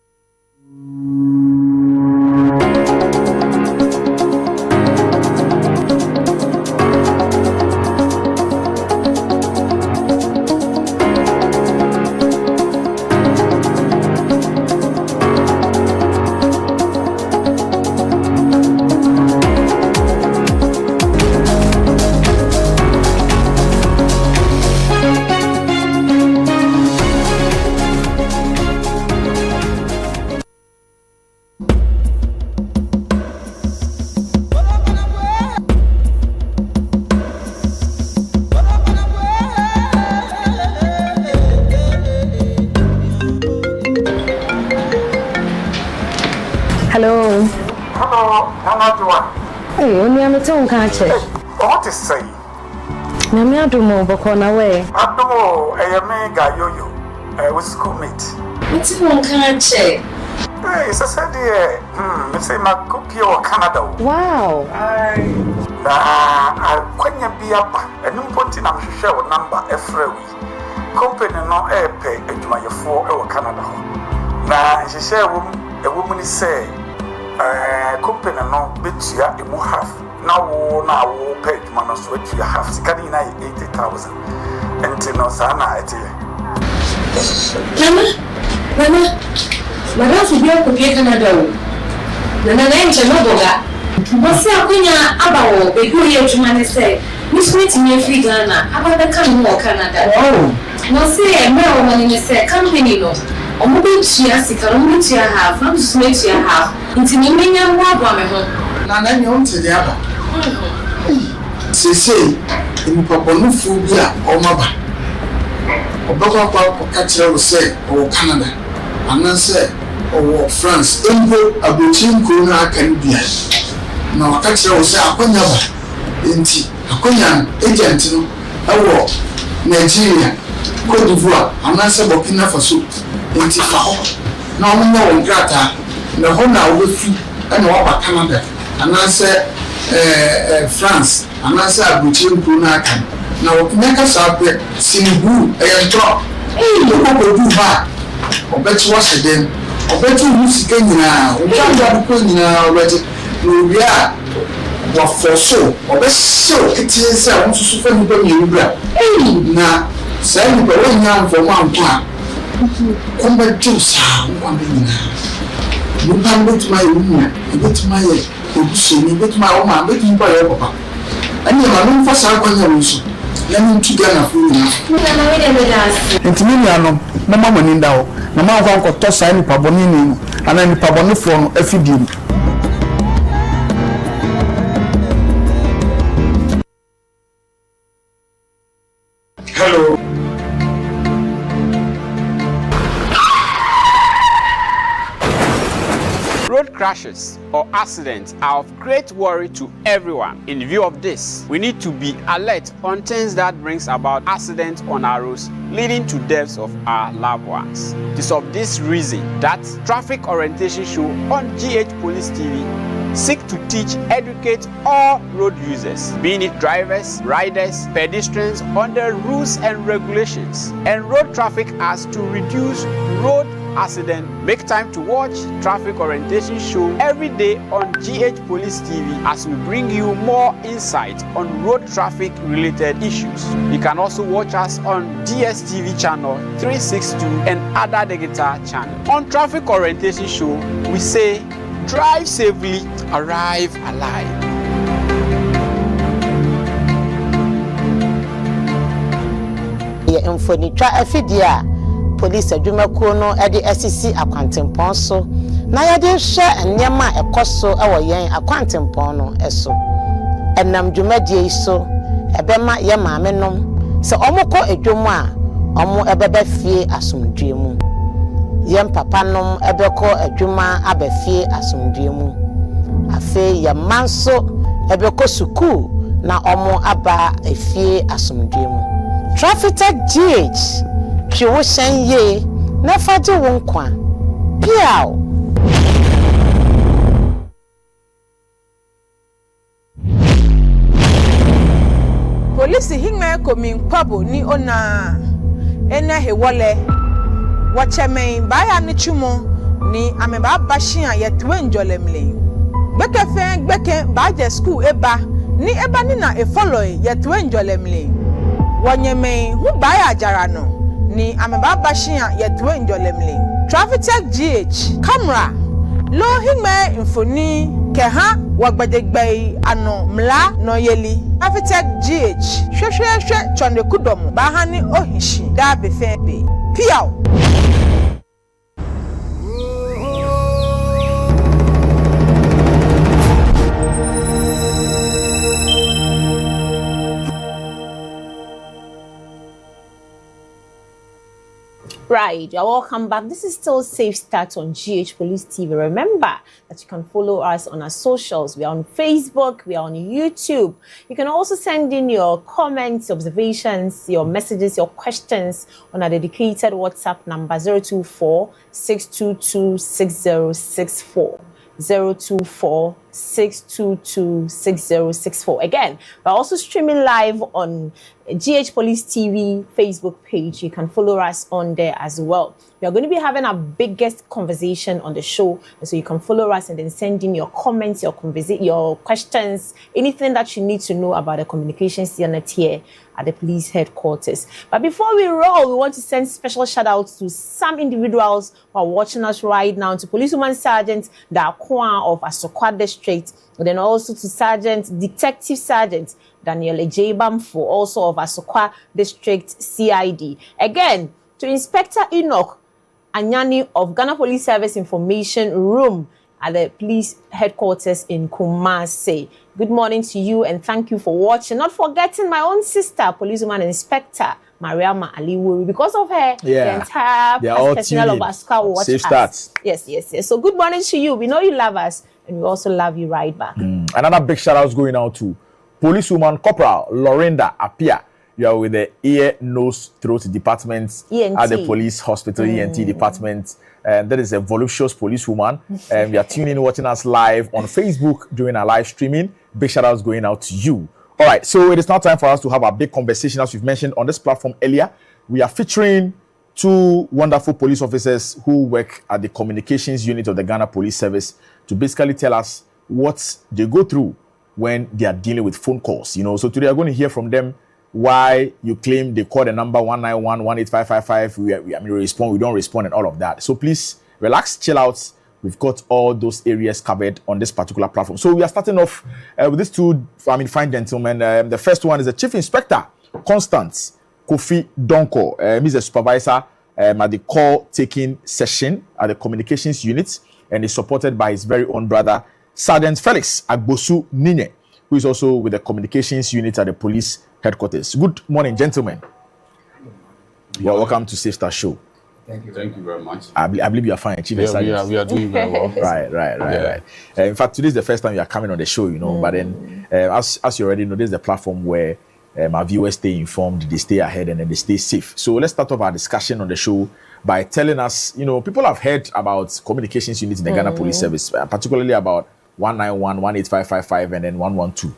not the one. Hey, only I'm a tongue catcher. What is say? Namia do more, but on away. I don't know, a mega yo-yo. I was schoolmate. What's one catcher? Hey, it's a sad year. It's a cookie or Canada. Wow. I couldn't be up and no point in a show number every week. Company no air pay into my 4 or Canada. Now, she said, a woman is say, company no bit ya in half. Now, will pay man switch you have scanning 80,000 and no sana at Mama, Madame Fubio could be Canada. Nana Boga. What's your opinion about a good year to man say? Miss Meeting me free Ghana, about the coming more Canada. Oh, no, say a male when you say company no. Or maybe she has a calamity to have, not to make you have. Into me, young woman. Nana, you want to the other. Say, in Papanuphobia or Maba. Or Papa Catcher will say, or Canada. And then say, or France, Embo, Abuchin, Kuna, Caribbean. Now, Catcher will say, Akonya, Inti, Akonyan, agent, Awo, Nigeria, Cote d'Ivoire, and answer Burkina Faso, Inti Fao. Now, we know Grata, the Hona with you, and over Canada, and answer France, and answer Abuchin, Kuna. Now, make us up with Sinibu, and drop. Hey, you go do back. Or bet you wash it then. Or bet you use again now. We can't have a queen now already. We are what for so. Or bet so it is I want to suffer when you grab. Hey, now, say you go on for 1 pound. Come back to sound 1 million. You can bet my woman, you bet my position, you bet my woman, bet you by your papa. And you are known for South. Let me to Ghana for you. No mama ninda o na ma kwa nkoto sai ni paboni ni ana ni paboni fo no afidiem. Hello. Road crashes or accidents are of great worry to everyone. In view of this, we need to be alert on things that brings about accidents on our roads, leading to deaths of our loved ones. It is of this reason that Traffic Orientation Show on GH Police TV seek to teach, educate all road users, being it drivers, riders, pedestrians, on the rules and regulations and road traffic as to reduce road accident. Make time to watch Traffic Orientation Show every day on GH Police TV as we bring you more insight on road traffic related issues. You can also watch us on DSTV channel 362 and other digital channels. On Traffic Orientation Show, we say drive safely, arrive alive. Police adwumakuo no e de SCC akwantempon so na ye de hwe nnyema ekoso e wo yen akwantempon no eso enam dwumadie so ebema ye maame nom se omukọ edwom a omo ebebe fie asomdwe mu ye papa nom ebekọ adwuma abafie asomdwe mu afe ye manso ebekọ suku na omo aba efie asomdwe mu Traffic GH she was saying ye, never do one kwa. Piao. Police hingme komi kwabo ni ona. Ena he wole. Wache main baya ni chumo ni ameba bashia yetwe njolemle. Beke fe beke baje school eba ni eba ni na e follow yetwe njolemle. Wanye main hu baya jarano. Ni ameba bashia yetwe njolemle. Traffic GH camera lo hingme infoni keha wagbadegbai ano mla no yeli. Traffic GH hwehwehwe chonde kudomo bahani ohishi da befebe piao. Right, you're welcome back. This is still Safe Start on GH Police TV. Remember that you can follow us on our socials. We are on Facebook, we are on YouTube. You can also send in your comments, observations, your messages, your questions on our dedicated WhatsApp number 024-622-6064. 024-622-6064. Again, we're also streaming live on GH Police TV Facebook page. You can follow us on there as well. We are going to be having our biggest conversation on the show, and so you can follow us and then send in your comments, your questions, anything that you need to know about the communications unit here at the police headquarters. But before we roll, we want to send special shout outs to some individuals who are watching us right now, to Policewoman Sergeant Dakwa of Asokwa District, and then also to Detective Sergeant Daniel Ejebamfo, also of Asokwa District CID. Again, to Inspector Enoch Anyani of Ghana Police Service Information Room at the police headquarters in Kumasi. Good morning to you and thank you for watching. Not forgetting my own sister, Policewoman Inspector Mariama Aliwuri. Because of her, the entire personnel of Asokwa will watch us. Yes. So good morning to you. We know you love us and we also love you right back. Another big shout out going out to Policewoman Corporal Lorinda Apia. You are with the ear, nose, throat department at the police hospital, ENT department. That is a voluptuous policewoman. You are tuning in, watching us live on Facebook during our live streaming. Big shout outs going out to you. All right, so it is now time for us to have a big conversation. As we've mentioned on this platform earlier, we are featuring two wonderful police officers who work at the communications unit of the Ghana Police Service to basically tell us what they go through when they are dealing with phone calls. You know, so today I'm going to hear from them why you claim they call the number 191-18555. We respond, we don't respond, and all of that. So please relax, chill out. We've got all those areas covered on this particular platform. So we are starting off with these two, fine gentlemen. The first one is the Chief Inspector, Constance Kofi Donko. He's a supervisor at the call taking session at the communications unit, and is supported by his very own brother, Sergeant Felix Agbosu Nine, who is also with the communications unit at the police headquarters. Good morning, gentlemen. Well, welcome to Safe Start Show. Thank you very much. I believe you are fine, Chief. We are doing very well. Right. In fact, today is the first time you are coming on the show, you know. But then, as you already know, this is the platform where our viewers stay informed, they stay ahead, and then they stay safe. So let's start off our discussion on the show by telling us, you know, people have heard about communications units in the Ghana Police Service, particularly about 191, 18555, and then 112.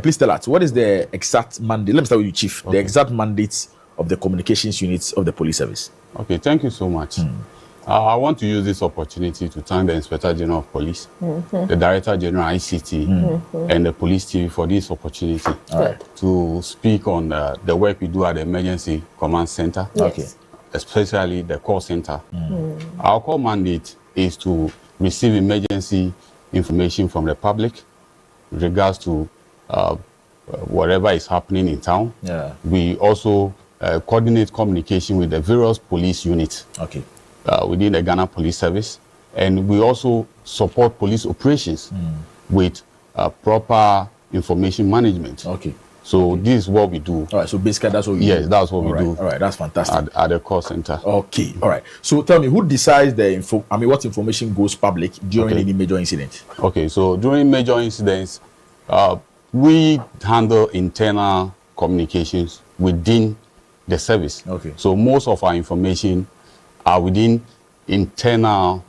Please tell us, what is the exact mandate? Let me start with you, Chief. Okay. The exact mandates of the communications units of the police service. Okay, thank you so much. I want to use this opportunity to thank the Inspector General of Police, the Director General ICT, and the Police TV for this opportunity to speak on the work we do at the Emergency Command Center, especially the call center. Our core mandate is to receive emergency information from the public with regards to whatever is happening in town. We also coordinate communication with the various police units within the Ghana Police Service, and we also support police operations with proper information management. So this is what we do. All right, so basically that's what we do. Yes, that's what we do. All right, that's fantastic. At the call center. Okay, all right. So tell me, who decides what information goes public during any major incident? Okay, so during major incidents, we handle internal communications within the service. So most of our information are within internal,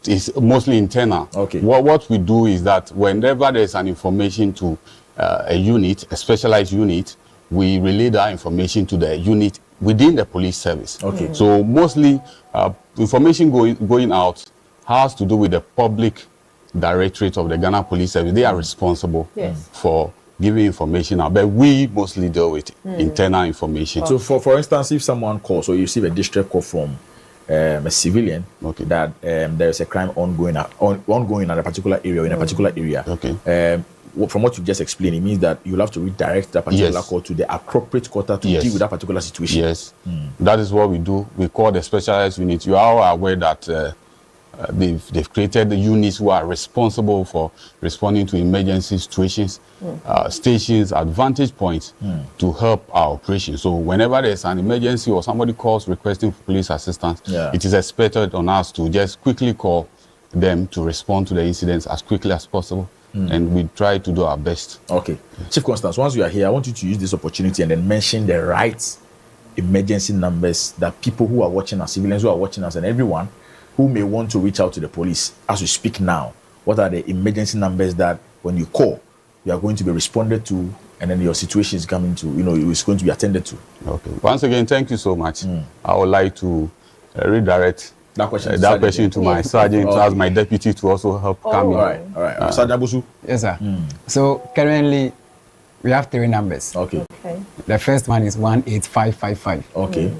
it's mostly internal. What we do is that whenever there's an information to a unit, a specialized unit, we relay that information to the unit within the police service. So mostly information going out has to do with the public directorate of the Ghana Police Service. They are responsible for giving information out, but we mostly deal with internal information. So for instance, if someone calls or you receive a distress call from a civilian that there is a crime ongoing at a particular area, in a particular area, from what you just explained, it means that you'll have to redirect that particular call to the appropriate quarter to deal with that particular situation. That is what we do. We call the specialized unit. You are aware that They've created the units who are responsible for responding to emergency situations, stations, advantage points to help our operation. So whenever there's an emergency or somebody calls requesting police assistance, it is expected on us to just quickly call them to respond to the incidents as quickly as possible. And we try to do our best. Okay. Chief Constance, once you are here, I want you to use this opportunity and then mention the right emergency numbers that people who are watching us, civilians who are watching us, and everyone who may want to reach out to the police as we speak now. What are the emergency numbers that when you call, you are going to be responded to, and then your situation is coming to, it's going to be attended to? Okay. Once again, thank you so much. I would like to redirect that question to my sergeant, as my deputy, to also help come in. All right. Sergeant Busu. Yes, sir. So currently, we have 3 numbers. Okay. The first one is 18555. Okay.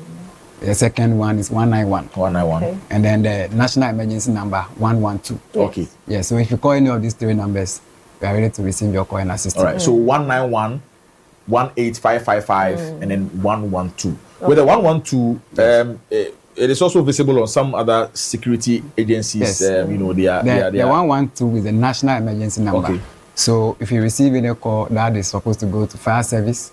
The second one is 191. 191. Okay. And then the national emergency number 112. Okay. Yeah. So if you call any of these 3 numbers, we are ready to receive your call and assist. All right. So 191, 18555, and then 112. With the 112, it is also visible on some other security agencies. Yes. The 112 is the national emergency number. Okay. So if you receive any call that is supposed to go to fire service,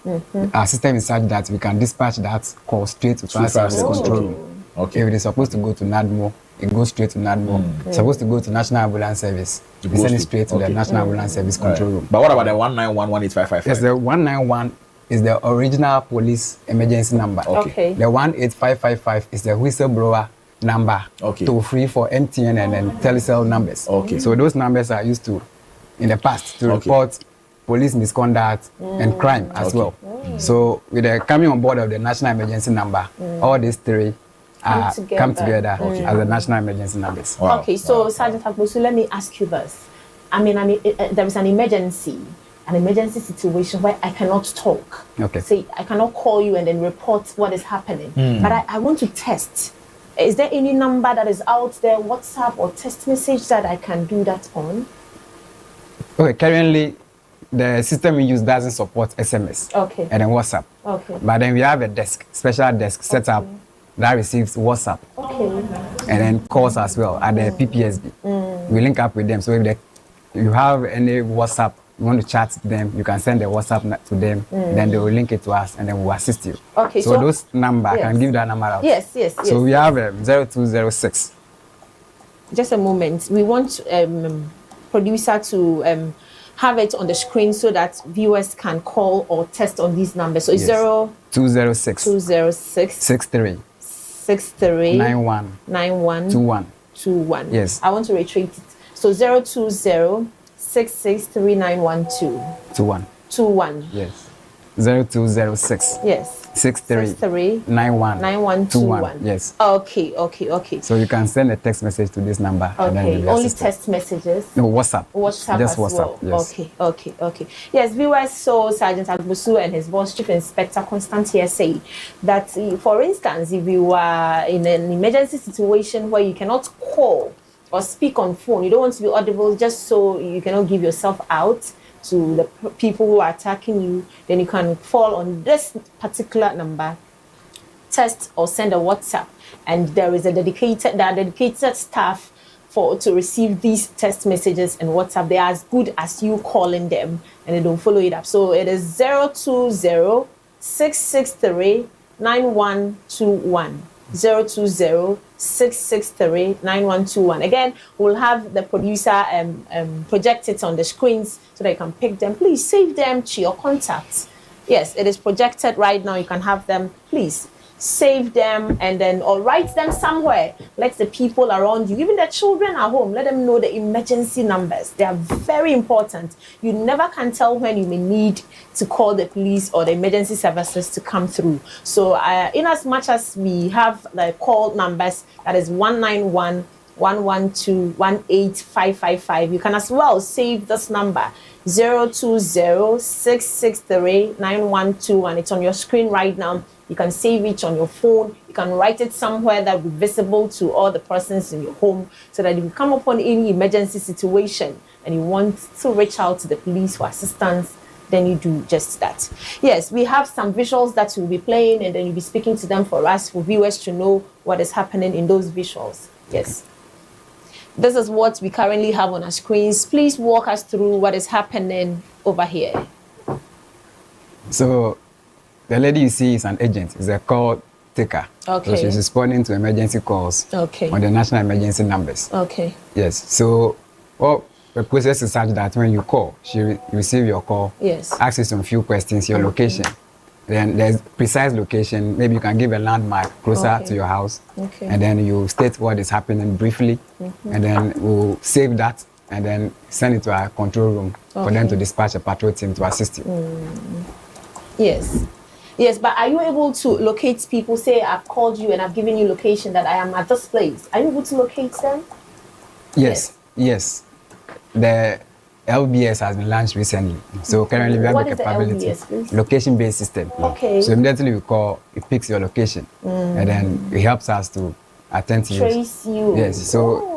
our system is such that we can dispatch that call straight to fire service control room. Okay. If it is supposed to go to NADMO, it goes straight to NADMO. It's supposed to go to National Ambulance Service. We send it straight to the National Ambulance Service control room. But what about the 191, 18555? Yes, the 191 is the original police emergency number. Okay. The 18555 is the whistleblower number. Okay. To free for MTN and then Telecel numbers. Okay. So those numbers are used to in the past to report police misconduct and crime as well. So with the coming on board of the national emergency number, all these 3 come together as the national emergency numbers. Wow. Okay, so Sergeant Akbosu, let me ask you this. I mean, there is an emergency situation where I cannot talk. Okay. Say, I cannot call you and then report what is happening. But I want to test. Is there any number that is out there, WhatsApp or text message that I can do that on? Okay, currently the system we use doesn't support SMS and then WhatsApp. Okay. But then we have a special desk set up that receives WhatsApp and then calls as well at the PPSB. We link up with them. So if you have any WhatsApp, you want to chat to them, you can send the WhatsApp to them, then they will link it to us and then we'll assist you. Okay. So those number, I can give that number out. Yes. So we have 0206. Just a moment. We want producer to have it on the screen so that viewers can call or text on these numbers. So it's 206 63 91 21. Yes. I want to retrieve it. So 020-663-912. 21. Yes. 0206. Yes. 63 91 9121. Yes. Okay. So you can send a text message to this number. Okay. And then Only text messages? No, WhatsApp. Just WhatsApp. Well. Yes. Okay. Yes, viewers saw Sergeant Akbosu and his boss, Chief Inspector Constant here say that, for instance, if you are in an emergency situation where you cannot call or speak on phone, you don't want to be audible just so you cannot give yourself out to the people who are attacking you, then you can call on this particular number, text or send a WhatsApp, and there is a dedicated staff to receive these text messages and WhatsApp. They are as good as you calling them, and they don't follow it up. So it is 020-663-9121. 020-663-9121. Again, we'll have the producer project it on the screens so that you can pick them. Please save them to your contacts. Yes, it is projected right now. You can have them. Please save them and then or write them somewhere. Let the people around you, even the children at home, let them know the emergency numbers. They are very important. You never can tell when you may need to call the police or the emergency services to come through. So in as much as we have the call numbers, that is 191 112 18555, you can as well save this number 020-663-9121. It's on your screen right now. You can save it on your phone. You can write it somewhere that will be visible to all the persons in your home so that if you come upon any emergency situation and you want to reach out to the police for assistance, then you do just that. Yes, we have some visuals that we'll be playing and then you'll be speaking to them for us, for viewers to know what is happening in those visuals. Yes. This is what we currently have on our screens. Please walk us through what is happening over here. So the lady you see is an agent. It's a call taker. Okay. So she's responding to emergency calls on the national emergency numbers. Okay. Yes. So the process is such that when you call, she receive your call, asks you some few questions, your location. Then there's precise location. Maybe you can give a landmark closer to your house. Okay. And then you state what is happening briefly. And then we'll save that and then send it to our control room for them to dispatch a patrol team to assist you. Yes. Yes, but are you able to locate people? Say I've called you and I've given you location that I am at this place. Are you able to locate them? Yes. The LBS has been launched recently. So currently we have the capability. Location-based system. Okay. So immediately we call, it picks your location. And then it helps us to attend to trace you. Yes. So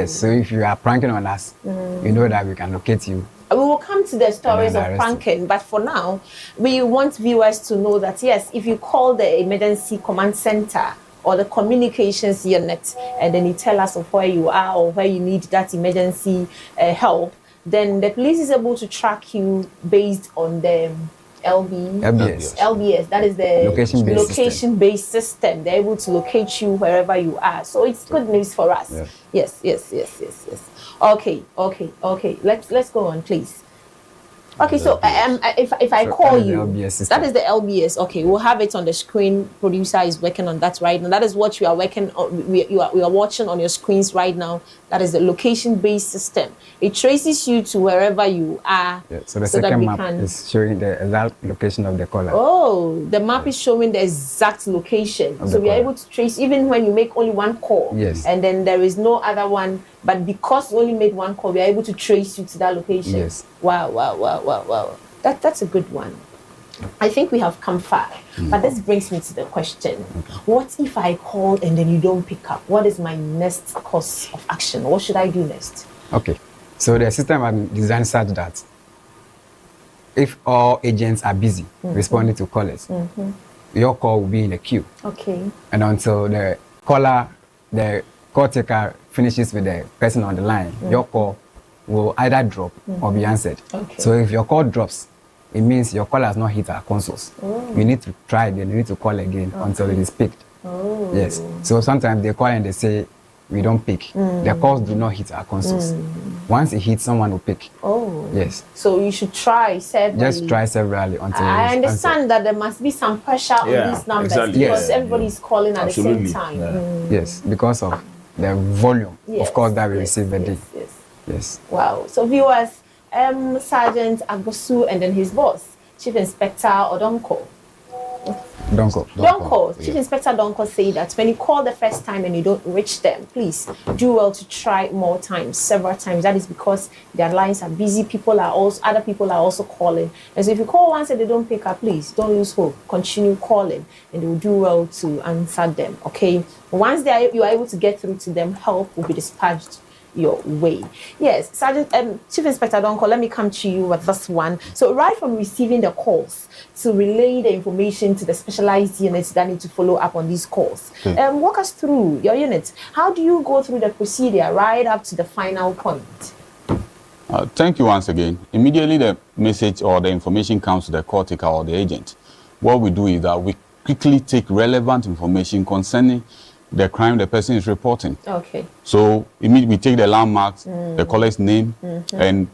so if you are pranking on us, we know that we can locate you. We will come to the stories of pranking, but for now, we want viewers to know that, yes, if you call the emergency command center or the communications unit, and then you tell us of where you are or where you need that emergency help, then the police is able to track you based on the LBS. That is the location-based system. They're able to locate you wherever you are. So it's good news for us. Yes. Okay. Let's go on, please. Okay, so if I call you, that is the LBS. Okay, we'll have it on the screen. Producer is working on that right now. That is what you are working on. We are watching on your screens right now. That is the location-based system. It traces you to wherever you are. So the second map is showing the exact location of the caller. Oh, the map is showing the exact location. So we are able to trace even when you make only one call. Yes. And then there is no other one. But because you only made one call, we are able to trace you to that location. Yes. Wow. That's a good one. I think we have come far. But this brings me to the question. What if I call and then you don't pick up? What is my next course of action? What should I do next? Okay. So the system has been designed such that if all agents are busy responding to callers, your call will be in a queue. Okay. And until the call taker finishes with the person on the line, your call will either drop or be answered. Okay. So if your call drops, it means your call has not hit our consoles. You need to try again, you need to call again until it is picked. Yes. So sometimes they call and they say, we don't pick. The calls do not hit our consoles. Once it hits, someone will pick. Yes. So you should try severally. Just try severally until I understand that there must be some pressure on these numbers because everybody is calling at the same time. Yes, because of the volume, of course, that we receive a day. Yes. Wow. So viewers, Sergeant Agbosu and then his boss, Chief Inspector Odonko. Chief Inspector Donko say that when you call the first time and you don't reach them, please do well to try more times, several times. That is because their lines are busy. Other people are also calling. And so if you call once and they don't pick up, please don't lose hope. Continue calling and they will do well to answer them. Okay. Once you are able to get through to them, help will be dispatched your way. Yes, Sergeant, Chief Inspector Donko, let me come to you with this one. So right from receiving the calls to relay the information to the specialized units that need to follow up on these calls, walk us through your unit. How do you go through the procedure right up to the final point? Thank you once again. Immediately the message or the information comes to the call taker or the agent. What we do is that we quickly take relevant information concerning the crime the person is reporting. Okay. So immediately we take the landmarks, the caller's name, and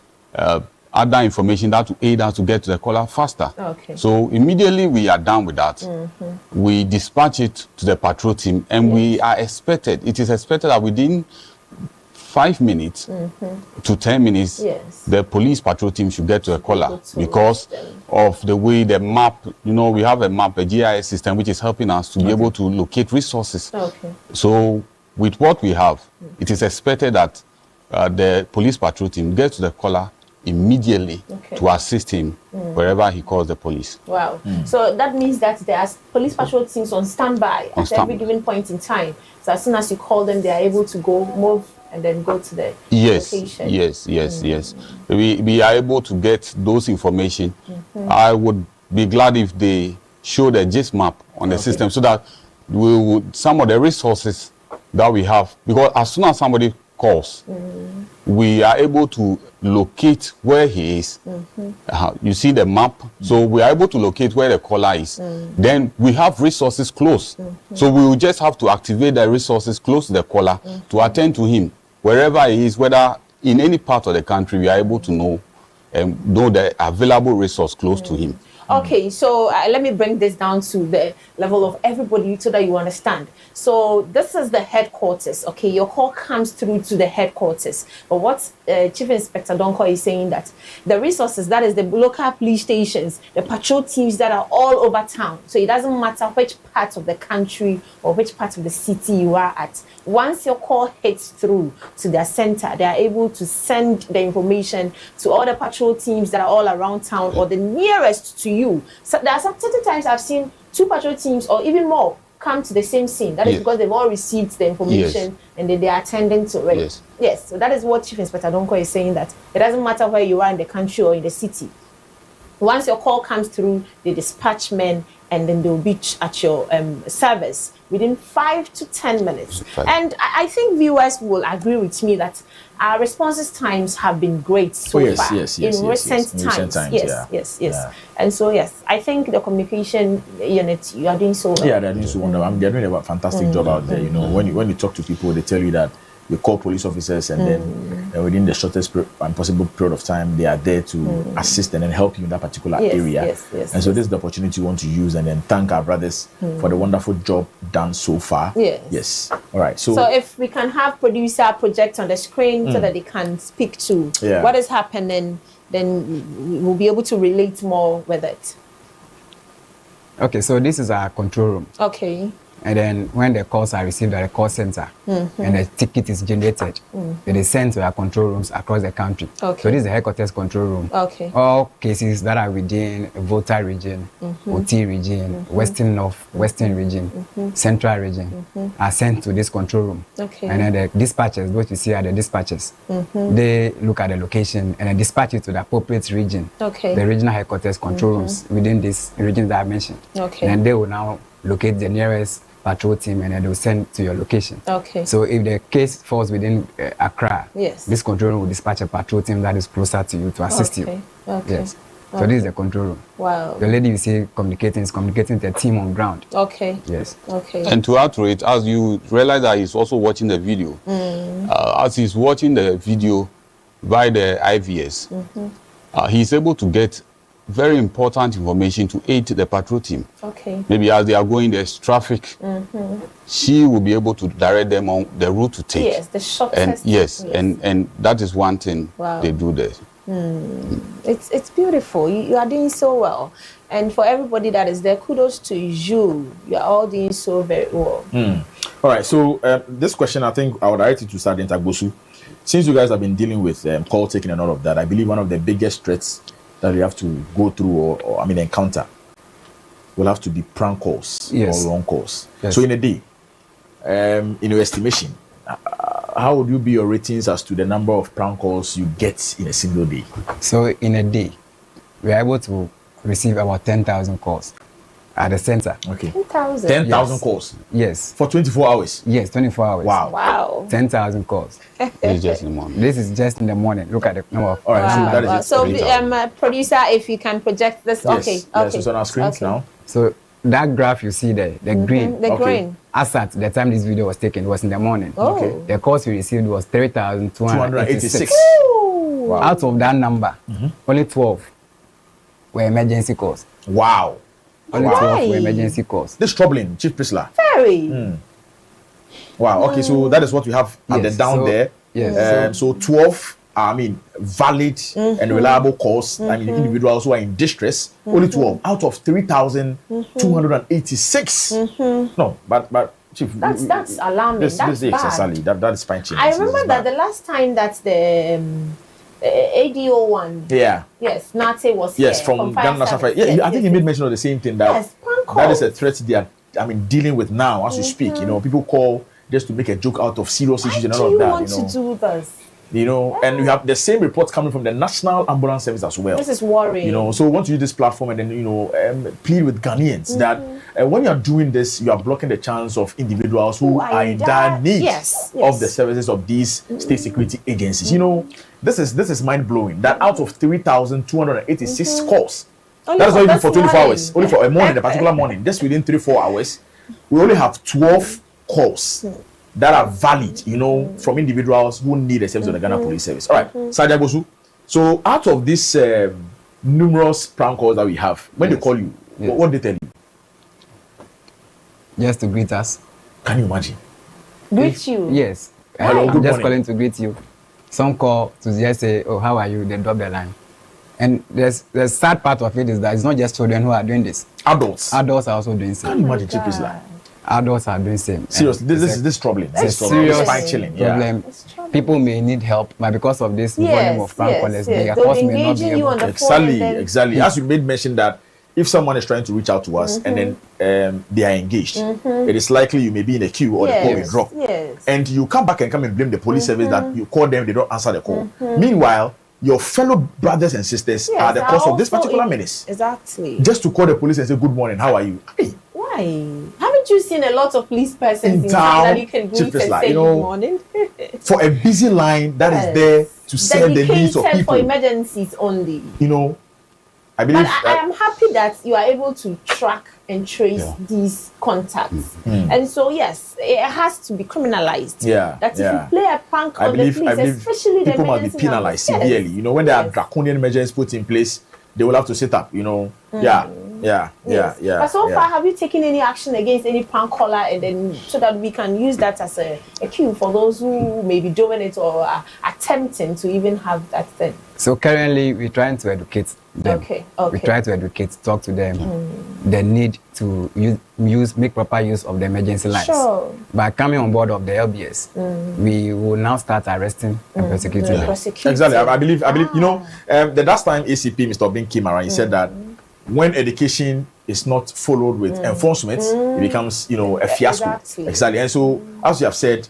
other information that will aid us to get to the caller faster. Okay. So immediately we are done with that. We dispatch it to the patrol team, and it is expected that within 5 minutes to 10 minutes, the police patrol team should get to the caller because of the way the map, we have a map, a GIS system, which is helping us to be able to locate resources. Okay. So with what we have, it is expected that the police patrol team gets to the caller immediately to assist him wherever he calls the police. Wow. So that means that there are police patrol teams on standby at every given point in time. So as soon as you call them, they are able to move and then go to the location. Yes. We are able to get those information. I would be glad if they show the GIS map on the system so that some of the resources that we have, because as soon as somebody calls, we are able to locate where he is. You see the map, so we are able to locate where the caller is. Then we have resources close, so we will just have to activate the resources close to the caller to attend to him wherever he is, whether in any part of the country. We are able to know the available resource close to him. Okay, so let me bring this down to the level of everybody so that you understand. So this is the headquarters, okay? Your call comes through to the headquarters. But what Chief Inspector Donko is saying that the resources, that is the local police stations, the patrol teams that are all over town. So it doesn't matter which part of the country or which part of the city you are at. Once your call hits through to their center, they are able to send the information to all the patrol teams that are all around town or the nearest to you. So there are certain times I've seen 2 patrol teams or even more come to the same scene. That is because they've all received the information and then they are attending to it. Yes, so that is what Chief Inspector Donko is saying, that it doesn't matter where you are in the country or in the city. Once your call comes through, they dispatch men and then they'll be at your service within 5 to 10 minutes. And I think viewers will agree with me that our responses times have been great so far in recent times. Yes. And so, yes, I think the communication unit, you are doing so well. Yeah, they're doing so wonderful. They're doing a fantastic job out there. You know, when you talk to people, they tell you that you call police officers and then within the shortest possible period of time, they are there to assist and then help you in that particular area. And so this is the opportunity you want to use and then thank our brothers for the wonderful job done so far. Yes. All right. So if we can have producer project on the screen so that they can speak to what is happening, then we'll be able to relate more with it. Okay, so this is our control room. Okay. And then when the calls are received at the call center and the ticket is generated, it is sent to our control rooms across the country. Okay. So this is the headquarters control room. Okay. All cases that are within Volta region, OT region, Western North, Western region, Central region are sent to this control room. Okay. And then the dispatchers, what you see are the dispatchers, they look at the location and then dispatch it to the appropriate region. Okay. The regional headquarters control rooms within these regions that I mentioned. Okay. And they will now locate the nearest patrol team and then they'll send to your location. Okay. So if the case falls within Accra, yes, this control room will dispatch a patrol team that is closer to you to assist you. Okay. Yes. So this is the control room. Wow. The lady you see communicating is communicating with the team on ground. Okay. Yes. Okay. And to add to it, as you realize that he's also watching the video, as he's watching the video by the IVS, he's able to get very important information to aid the patrol team. Okay. Maybe as they are going, there's traffic. She will be able to direct them on the route to take. Yes, the shortest. And and that is one thing they do there. It's beautiful. You are doing so well. And for everybody that is there, kudos to you. You are all doing so very well. All right. So this question, I think I would direct it to Sergeant Agbosu. Since you guys have been dealing with call taking and all of that, I believe one of the biggest threats that you have to go through or encounter will have to be prank calls or wrong calls. So in a day, in your estimation, how would you be your ratings as to the number of prank calls you get in a single day? So in a day, we are able to receive about 10,000 calls at the center. Okay. 10,000? 10,000 calls? Yes. For 24 hours? Yes, 24 hours. Wow. 10,000 calls. This is just in the morning. This is just in the morning. Look at the number of... All right, so producer, if you can project this. Yes. Okay. Yes, it's on our screens now. So that graph you see there, the green. The green. As at the time this video was taken, it was in the morning. Okay. The calls we received was 3,286. Wow. Out of that number, only 12 were emergency calls. Wow. Only 12 were emergency calls. This is troubling, Chief Priscilla. Very. Wow. Okay, so that is what we have at the down there. Yes. So 12, valid and reliable calls. Individuals who are in distress. Only 12 out of 3,286. No, but Chief, that's alarming. That's bad. That is fine. I remember that the last time that the ADO one. Yeah. Yes, Nate was here. Yes, from Ghana National Fire. Yeah, I think he made mention of the same thing that that is a threat they are dealing with now as we speak. You know, people call just to make a joke out of serious issues and all of that. Why do you want to do this? You know, and we have the same reports coming from the National Ambulance Service as well. This is worrying. You know, so we want to use this platform and then, you know, plead with Ghanaians that when you are doing this, you are blocking the chance of individuals who are in dire need of the services of these state security agencies. You know, this is mind-blowing that out of 3,286 calls, that is not even for 24 hours, only for a morning, a particular morning, just within 3-4 hours, we only have 12 calls that are valid, you know, from individuals who need the service of the Ghana Police Service. All right, Sadia Bosu. So out of these numerous prank calls that we have, when they call you, what they tell you? Just to greet us. Can you imagine? Greet you? Yes. Hello, I'm just calling to greet you. Some call to just say, oh, how are you? They drop the line. And the sad part of it is that it's not just children who are doing this. Adults. Adults are also doing same. Can you imagine Chippy's line? Adults are doing same. Seriously, this is troubling. It's a serious serious chilling. problem. People may need help, but because of this volume of prank callers, their They'll cost be may not be engaging you able on the to. phone and then- Exactly. As you made mention that if someone is trying to reach out to us and then they are engaged, it is likely you may be in a queue or the call may drop. And you come back and blame the police service that you call them, they don't answer the call. Meanwhile, your fellow brothers and sisters are the cause of this particular menace. Exactly. Just to call the police and say, good morning, how are you? Hey, Why? Haven't you seen a lot of police persons in town that you can greet and say you good know, morning? for a busy line that is there to serve the needs of Dedicated for people. emergencies only. You know, I believe But I am happy that you are able to track and trace these contacts. And so, yes, it has to be criminalized. That if you play a prank on the police, especially the people must be emergency penalized numbers, severely. You know, when there are draconian measures put in place, they will have to sit up, you know. But so far, have you taken any action against any prank caller, and then so that we can use that as a cue for those who may be doing it or are attempting to even have that thing? So currently, we're trying to educate them. We try to educate, talk to them. The need to make proper use of the emergency lines. Sure. By coming on board of the LBS, we will now start arresting and prosecuting them. Exactly. I believe. You know, the last time ACP Mr. Obin came around, he said that when education is not followed with enforcement, it becomes, you know, a fiasco. Exactly. And so, as you have said,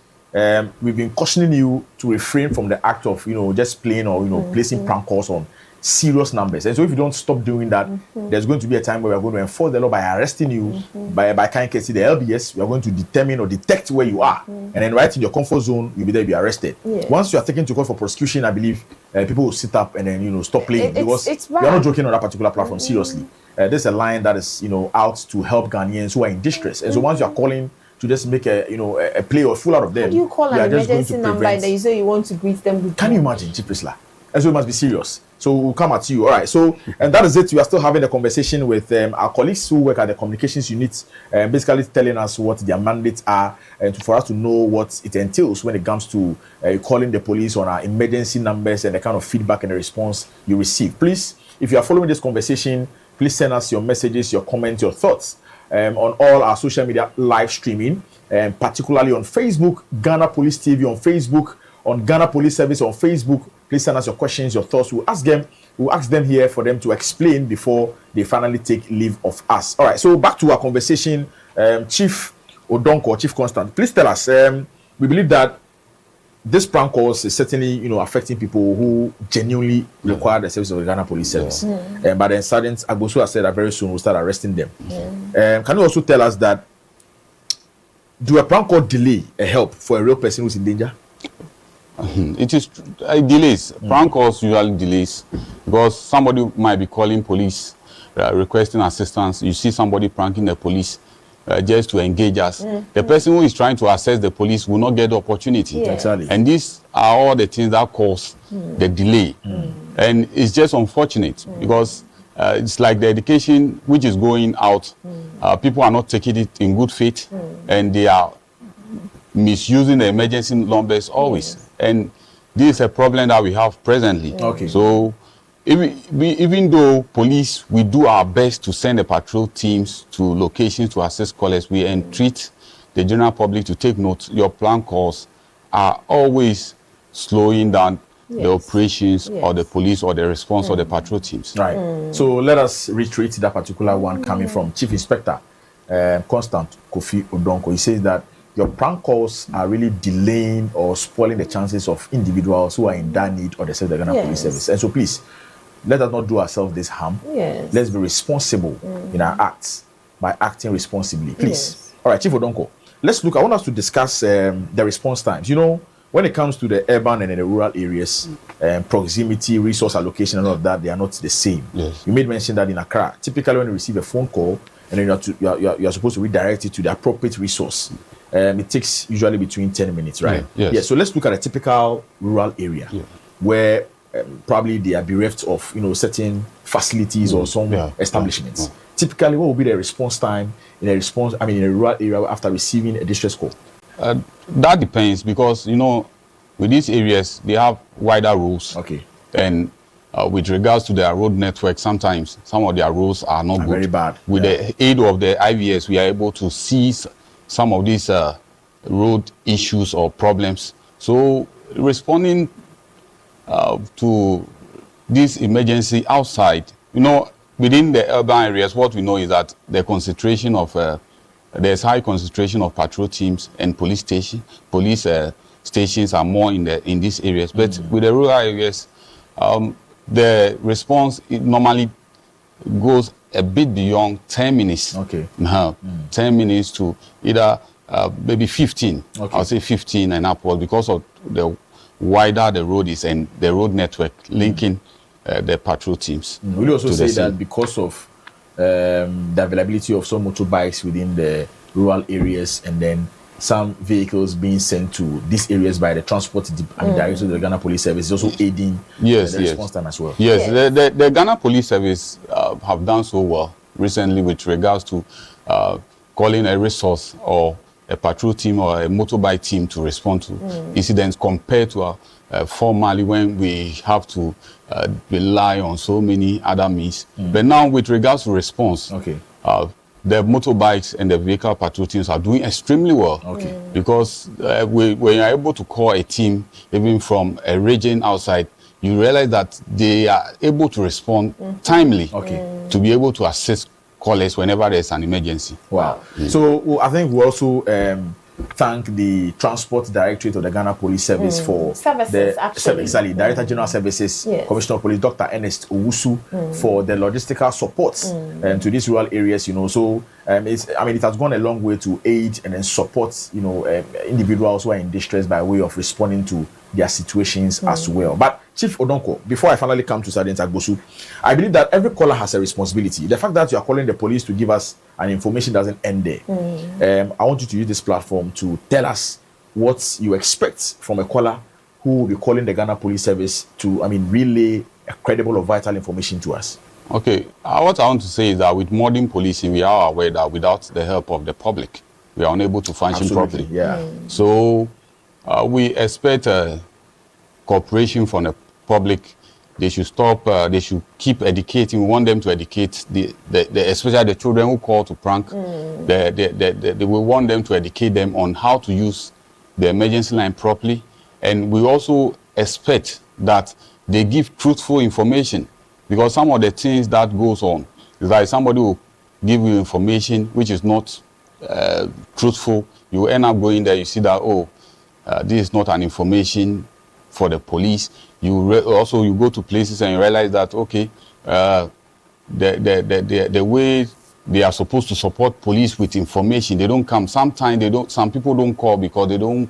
we've been cautioning you to refrain from the act of, you know, just playing or, you know, placing prank calls on serious numbers. And so if you don't stop doing that, there's going to be a time where we're going to enforce the law by arresting you, by kind case the LBS, we are going to determine or detect where you are. And then right in your comfort zone, you'll be there to be arrested. Once you are taken to court for prosecution, I believe people will sit up and then, you know, stop playing. Because we are not joking on that particular platform, seriously. There's a line that is, you know, out to help Ghanaians who are in distress. And so once you are calling to just make a, you know, a play or fool out of them, How do you call an emergency number and you say you want to greet them with Can you imagine, Chief Prisla? And so it must be serious. So we'll come at you. All right. So, and that is it. We are still having a conversation with our colleagues who work at the communications unit, basically telling us what their mandates are and for us to know what it entails when it comes to calling the police on our emergency numbers and the kind of feedback and the response you receive. Please, if you are following this conversation, please send us your messages, your comments, your thoughts on all our social media live streaming, particularly on Facebook, Ghana Police TV on Facebook, on Ghana Police Service on Facebook. Please send us your questions, your thoughts. We'll ask them here for them to explain before they finally take leave of us. All right, so back to our conversation. Chief Odonko, Chief Constant, please tell us, we believe that this prank calls is certainly, you know, affecting people who genuinely require the service of the Ghana Police Service. But then Sergeant Agbosu has said that very soon we'll start arresting them. Can you also tell us that do a prank call delay a help for a real person who's in danger? It is delays. Prank calls usually delays because somebody might be calling police, requesting assistance. You see somebody pranking the police just to engage us. The person who is trying to access the police will not get the opportunity. Exactly. And these are all the things that cause the delay. And it's just unfortunate because it's like the education which is going out. People are not taking it in good faith and they are misusing the emergency numbers always. And this is a problem that we have presently. So even though police, we do our best to send the patrol teams to locations to assist callers, we entreat the general public to take note. Your prank calls are always slowing down the operations or the police or the response of the patrol teams. Right. So let us reiterate that particular one coming from Chief Inspector Constant Kofi Odonko. He says that your prank calls are really delaying or spoiling the chances of individuals who are in that need or the Ghana Police Service. And so please, let us not do ourselves this harm. Yes. Let's be responsible in our acts by acting responsibly. Please. Yes. All right, Chief Odonko, I want us to discuss the response times. You know, when it comes to the urban and the rural areas, proximity, resource allocation, and all of that, they are not the same. Yes. You made mention that in Accra, typically when you receive a phone call, and then you are supposed to redirect it to the appropriate resource. It takes usually between 10 minutes, right? Yes. Yeah. So let's look at a typical rural area where probably they are bereft of certain facilities or some establishments. Typically, what will be the response time in a rural area after receiving a distress call? That depends, because with these areas they have wider roads. Okay. And with regards to their road network, sometimes some of their roads are not good. Very bad. With the aid of the IVS, we are able to seize some of these road issues or problems. So responding to this emergency outside, within the urban areas, what we know is that the concentration of there's high concentration of patrol teams and police stations are more in these areas. But with the rural areas, the response normally goes a bit beyond 10 minutes. Okay. 10 minutes to either maybe 15. Okay. I'll say 15 and upward, because of the wider the road is and the road network linking the patrol teams. Will you also say that because of the availability of some motorbikes within the rural areas, and then some vehicles being sent to these areas by the transport directly to the Ghana Police Service is also aiding the response time as well? Yes, the Ghana Police Service have done so well recently with regards to calling a resource or a patrol team or a motorbike team to respond to incidents, compared to formerly when we have to rely on so many other means. But now with regards to response, the motorbikes and the vehicle patrol teams are doing extremely well. Because when you're able to call a team even from a region outside, you realize that they are able to respond timely to be able to assist callers whenever there's an emergency. Wow. So I think we also thank the Transport Directorate of the Ghana Police Service for Services, Director General Services, Commissioner of Police, Dr. Ernest Owusu, for the logistical support to these rural areas. So it has gone a long way to aid and then support individuals who are in distress by way of responding to their situations as well. But Chief Odonko, before I finally come to Sergeant Agbosu, I believe that every caller has a responsibility. The fact that you are calling the police to give us an information doesn't end there. I want you to use this platform to tell us what you expect from a caller who will be calling the Ghana Police Service to, relay a credible or vital information to us. Okay, what I want to say is that with modern policing, we are aware that without the help of the public, we are unable to function properly. So we expect cooperation from the public. They should stop. They should keep educating. We want them to educate especially the children who call to prank. We want them to educate them on how to use the emergency line properly, and we also expect that they give truthful information, because some of the things that goes on is that somebody will give you information which is not truthful. You end up going there, you see that this is not an information for the police. You go to places and you realize that the way they are supposed to support police with information, they don't come. Sometimes some people don't call because they don't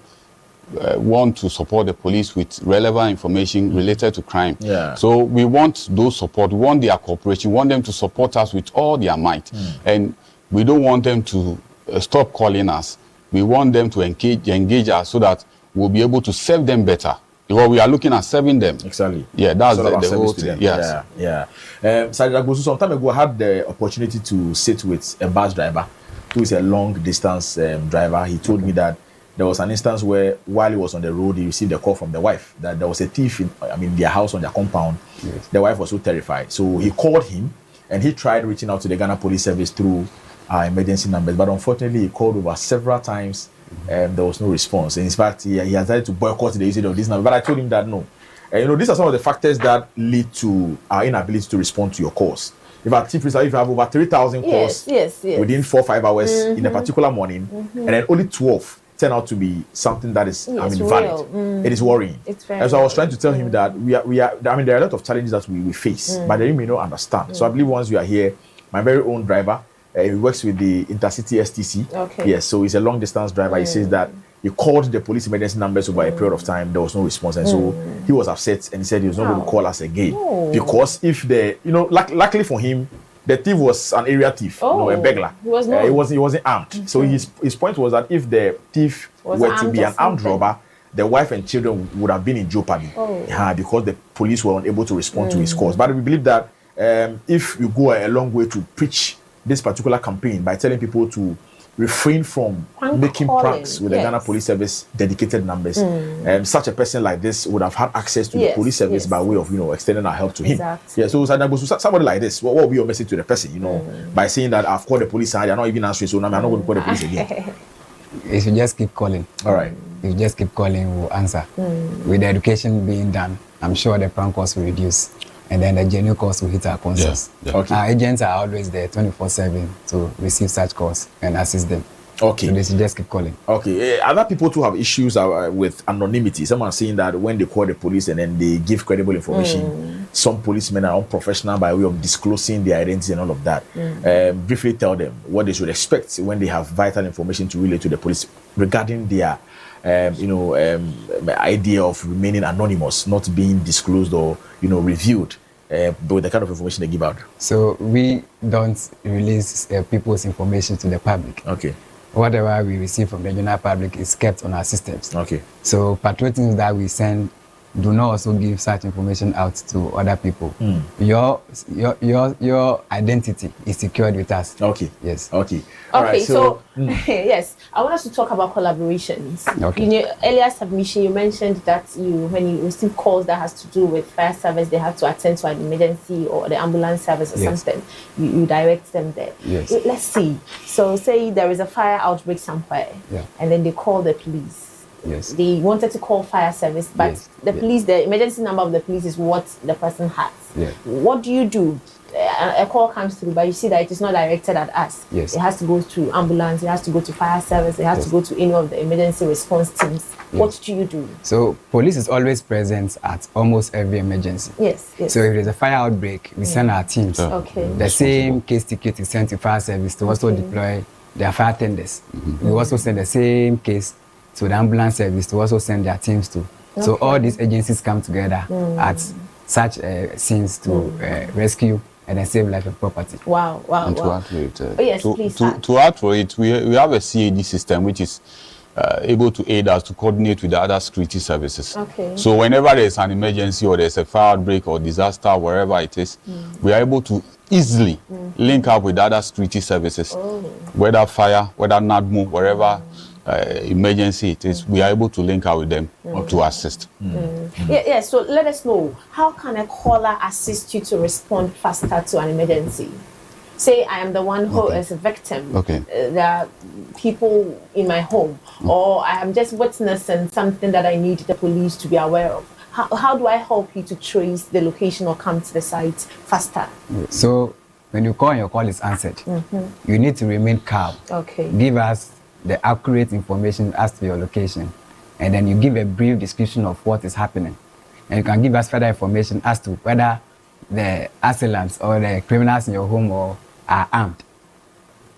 want to support the police with relevant information related to crime. So we want those support. We want their cooperation. We want them to support us with all their might, and we don't want them to stop calling us. We want them to engage us so that we'll be able to serve them better, because we are looking at serving them. Exactly. Yeah, that's the whole thing. Yes. Sergeant Agbosu, some time ago I had the opportunity to sit with a bus driver who is a long distance driver. He told me that there was an instance where, while he was on the road, he received a call from the wife that there was a thief in their house, on their compound. The wife was so terrified. So he called him and he tried reaching out to the Ghana Police Service through our emergency numbers. But unfortunately, he called over several times and there was no response. And in fact, he has decided to boycott the usage of this number. But I told him that no. These are some of the factors that lead to our inability to respond to your calls. If you have over 3,000 calls within 4 or 5 hours in a particular morning, and then only 12 turn out to be something that is, valid. It is worrying. It's very and so I was trying to tell him that we are. I mean, there are a lot of challenges that we face, but they may not understand. So I believe once you are here, my very own driver, he works with the Intercity STC. Okay. Yes, so he's a long distance driver. He says that he called the police emergency numbers over a period of time. There was no response, and so he was upset and he said he was not going to call us again because if luckily for him, the thief was an area thief, a beggar. He wasn't armed. So his point was that if the thief were to be an armed robber, the wife and children would have been in jeopardy because the police were unable to respond to his calls. But we believe that if you go a long way to preach this particular campaign by telling people to refrain from making pranks with the Ghana Police Service dedicated numbers, such a person like this would have had access to the police service by way of extending our help to him. Exactly. So somebody like this, what will be your message to the person? By saying that I've called the police and they're not even answering, so now I'm not going to call the police again. If you just keep calling, all right. If you just keep calling, we'll answer. With the education being done, I'm sure the prank calls will reduce. And then the genuine calls will hit our concerns. Okay. Our agents are always there 24/7 to receive such calls and assist them. Okay. So they should just keep calling. Okay. Other people too have issues with anonymity. Someone saying that when they call the police and then they give credible information, some policemen are unprofessional by way of disclosing their identity and all of that. Briefly tell them what they should expect when they have vital information to relay to the police regarding their idea of remaining anonymous, not being disclosed or reviewed with the kind of information they give out. So we don't release people's information to the public. Okay. Whatever we receive from the general public is kept on our systems. Okay. So patrol teams that we send do not also give such information out to other people. Your identity is secured with us. Okay. Yes. Okay. All right. So yes, I want us to talk about collaborations. Okay. In your earlier submission, you mentioned that when you receive calls that has to do with fire service, they have to attend to an emergency or the ambulance service or something. You direct them there. Yes. Let's see. So say there is a fire outbreak somewhere, and then they call the police. Yes. They wanted to call fire service, but the police, the emergency number of the police is what the person has. Yeah. What do you do? A call comes through, but you see that it is not directed at us. Yes. It has to go to ambulance, it has to go to fire service, it has to go to any of the emergency response teams. What do you do? So police is always present at almost every emergency. Yes. So if there's a fire outbreak, we send our teams. Okay. The same case ticket is sent to fire service to also deploy their fire tenders. We also send the same case to the ambulance service to also send their teams to. So all these agencies come together at such scenes to rescue and then save life and property. Wow. And to add to it, yes, please. To add to it, we have a CAD system which is able to aid us to coordinate with the other security services. Okay. So whenever there's an emergency or there's a fire outbreak or disaster, wherever it is, we are able to easily link up with other security services, whether fire, whether NADMO, wherever emergency it is, we are able to link up with them to assist. Yeah, so let us know, how can a caller assist you to respond faster to an emergency? Say I am the one who is a victim. There are people in my home, or I am just witnessing something that I need the police to be aware of. How do I help you to trace the location or come to the site faster? So when you call and your call is answered, you need to remain calm. Okay. Give us the accurate information as to your location, and then you give a brief description of what is happening, and you can give us further information as to whether the assailants or the criminals in your home are armed.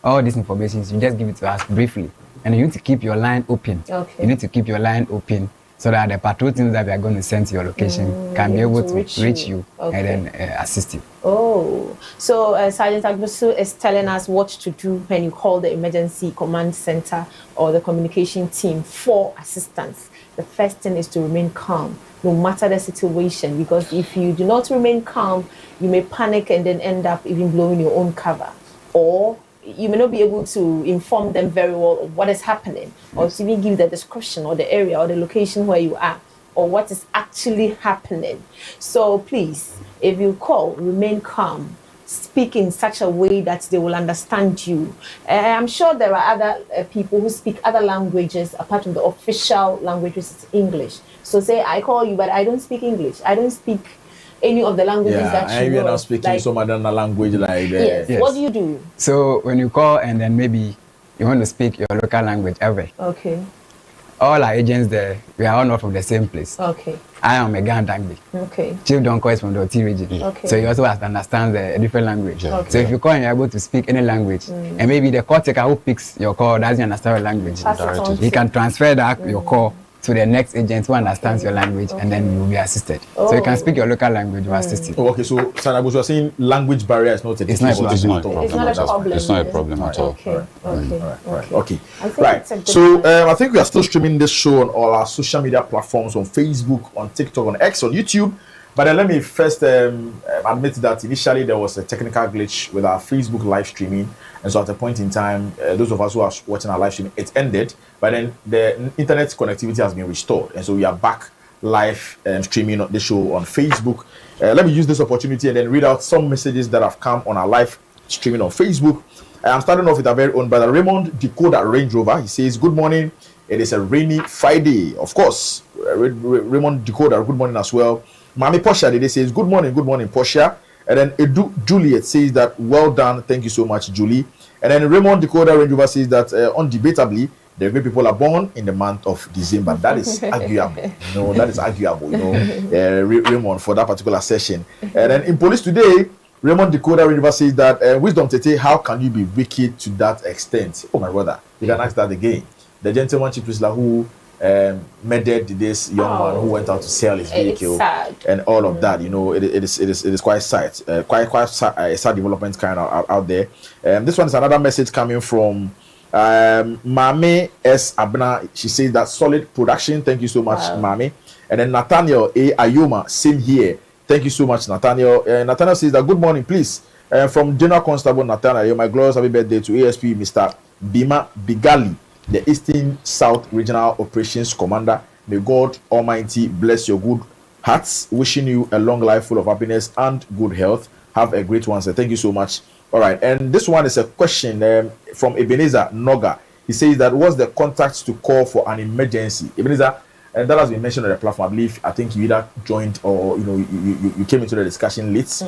All these information, you just give it to us briefly, and you need to keep your line open. You need to keep your line open so that the patrol teams that we are going to send to your location can be able to reach you and then assist you. Oh, so Sergeant Agbusu is telling us what to do when you call the emergency command center or the communication team for assistance. The first thing is to remain calm, no matter the situation, because if you do not remain calm, you may panic and then end up even blowing your own cover, or you may not be able to inform them very well of what is happening, or to even give the description or the area or the location where you are, or what is actually happening. So please, if you call, remain calm. Speak in such a way that they will understand you. I'm sure there are other people who speak other languages apart from the official language, which is English. So say I call you, but I don't speak English. I don't speak any of the languages that you know. You're not speaking some other language like that. Yes. What do you do? So when you call and then maybe you want to speak your local language, Ewe. Okay. all our agents there, we are all not from the same place. Okay. I am a Ghana Dangbi. Okay. Chief Donko is from the Oti region. Okay. So he also has to understand the different language. Okay. So if you call and you're able to speak any language, and maybe the call taker who picks your call doesn't understand your language, he can transfer that your call to the next agent who understands your language, and then you will be assisted. So you can speak your local language, we'll assist you. Oh, okay, so Sanabus, you are saying language barrier is not a It's not a problem. It's not a problem at all. Okay. Okay. Right. So I think we are still streaming this show on all our social media platforms, on Facebook, on TikTok, on X, on YouTube. But then let me first admit that initially there was a technical glitch with our Facebook live streaming. And so at a point in time, those of us who are watching our live stream, it ended. But then the internet connectivity has been restored. And so we are back live streaming the show on Facebook. Let me use this opportunity and then read out some messages that have come on our live streaming on Facebook. I'm starting off with our very own brother Raymond Decoder Range Rover. He says, good morning. It is a rainy Friday. Of course, Raymond Decoder, good morning as well. Mami Portia today says, good morning, Portia. And then Edu Juliet says that, well done, thank you so much, Julie. And then Raymond Decoder Range Rover says that, undebatably, the way people are born in the month of December. That is arguable. That is arguable, Raymond, for that particular session. And then in police today, Raymond Decoder Range Rover says that, Wisdom Tete, how can you be wicked to that extent? Oh, my brother, you can ask that again. The gentleman Chief Priscilla who murdered this young man who went out to sell his vehicle and all of that. It is quite sad, quite sad development kind of out there. This one is another message coming from Mame S. Abna. She says that solid production. Thank you so much, Mame. And then Nathaniel A. Ayuma, same here. Thank you so much, Nathaniel. Nathaniel says that good morning, please. From General Constable Nathaniel, my glorious happy birthday to ASP Mr. Bima Bigali, the Eastern South Regional Operations Commander. May God Almighty bless your good hearts. Wishing you a long life full of happiness and good health. Have a great one, sir. Thank you so much. All right, and this one is a question from Ebenezer Noga. He says that what's the contact to call for an emergency? Ebenezer, and that has been mentioned on the platform. I believe I think you either joined or you came into the discussion late.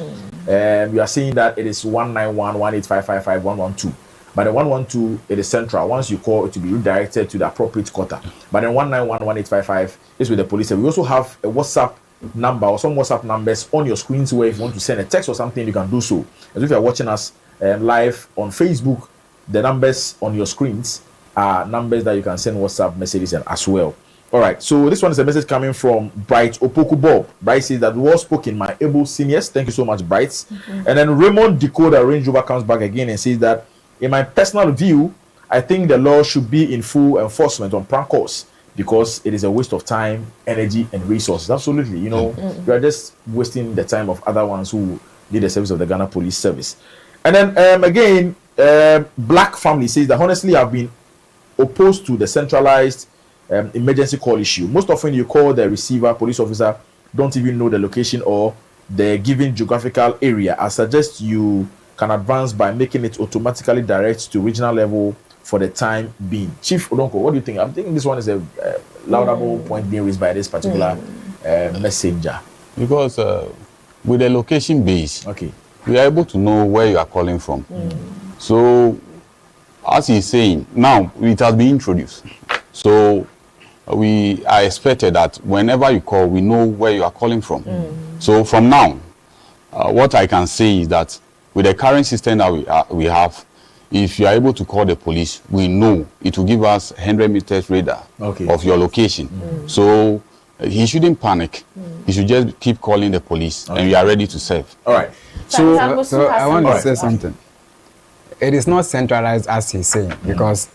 You are saying that it is 191-18555-112. But the 112, it is central. Once you call, it will be redirected to the appropriate quarter. But then 191-1855 is with the police. We also have a WhatsApp number or some WhatsApp numbers on your screens where if you want to send a text or something, you can do so. As if you are watching us live on Facebook, the numbers on your screens are numbers that you can send WhatsApp messages as well. All right, so this one is a message coming from Bright Opoku Bob. Bright says that well spoken, my able seniors. Thank you so much, Bright. And then Raymond Decoder Range Rover comes back again and says that, in my personal view, I think the law should be in full enforcement on prank calls because it is a waste of time, energy, and resources. Absolutely, you are just wasting the time of other ones who need the service of the Ghana Police Service. And then again, Black Family says that honestly, I've been opposed to the centralized emergency call issue. Most often, you call the receiver, police officer, don't even know the location or the given geographical area. I suggest you can advance by making it automatically direct to regional level for the time being. Chief Odonko, what do you think? I'm thinking this one is a laudable point being raised by this particular messenger. Because with the location base, we are able to know where you are calling from. So, as he's saying, now it has been introduced. So, we are expected that whenever you call, we know where you are calling from. So, from now, what I can say is that with the current system that we have, if you are able to call the police, we know it will give us 100 meters radar of your location. So he shouldn't panic. He should just keep calling the police and we are ready to serve. All right. So I want to say something. It is not centralized as he's saying because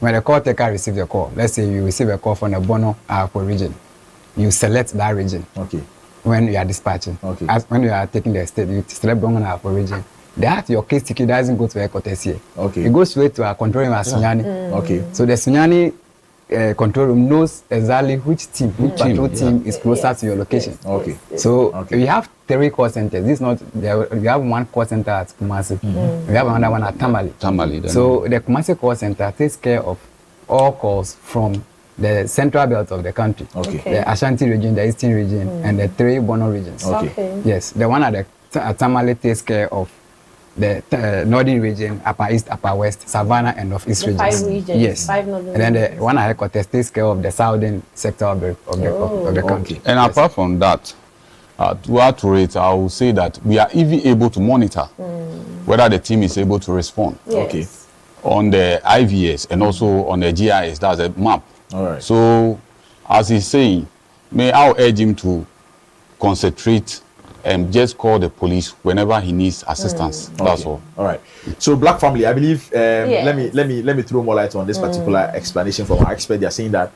when the call taker receives a call, let's say you receive a call from the Bono Arco region, you select that region. When you are dispatching. As when you are taking the state, you select Bono Arco region. That your case ticket doesn't go to headquarters here. It goes straight to our control room at Sunyani. So the Sunyani control room knows exactly which patrol team is closer to your location. So we have 3 call centers. This is not we have 1 call center at Kumasi. We have another one at Tamale. So the Kumasi call center takes care of all calls from the central belt of the country. The Ashanti region, the Eastern region, and the 3 Bono regions. Yes, the one at Tamale takes care of the northern region, upper east, upper west, Savannah, and northeast regions. 5 regions. Yes. 5 northern And then the regions. one headquarters takes care of the southern sector of the country. And apart from that, to add to it, I will say that we are even able to monitor whether the team is able to respond. Yes. Okay. On the IVS and also on the GIS, that's a map. All right. So, as he's saying, may I urge him to concentrate and just call the police whenever he needs assistance. That's all. All right. So, Black family, I believe. Let me throw more light on this particular explanation from our expert. They are saying that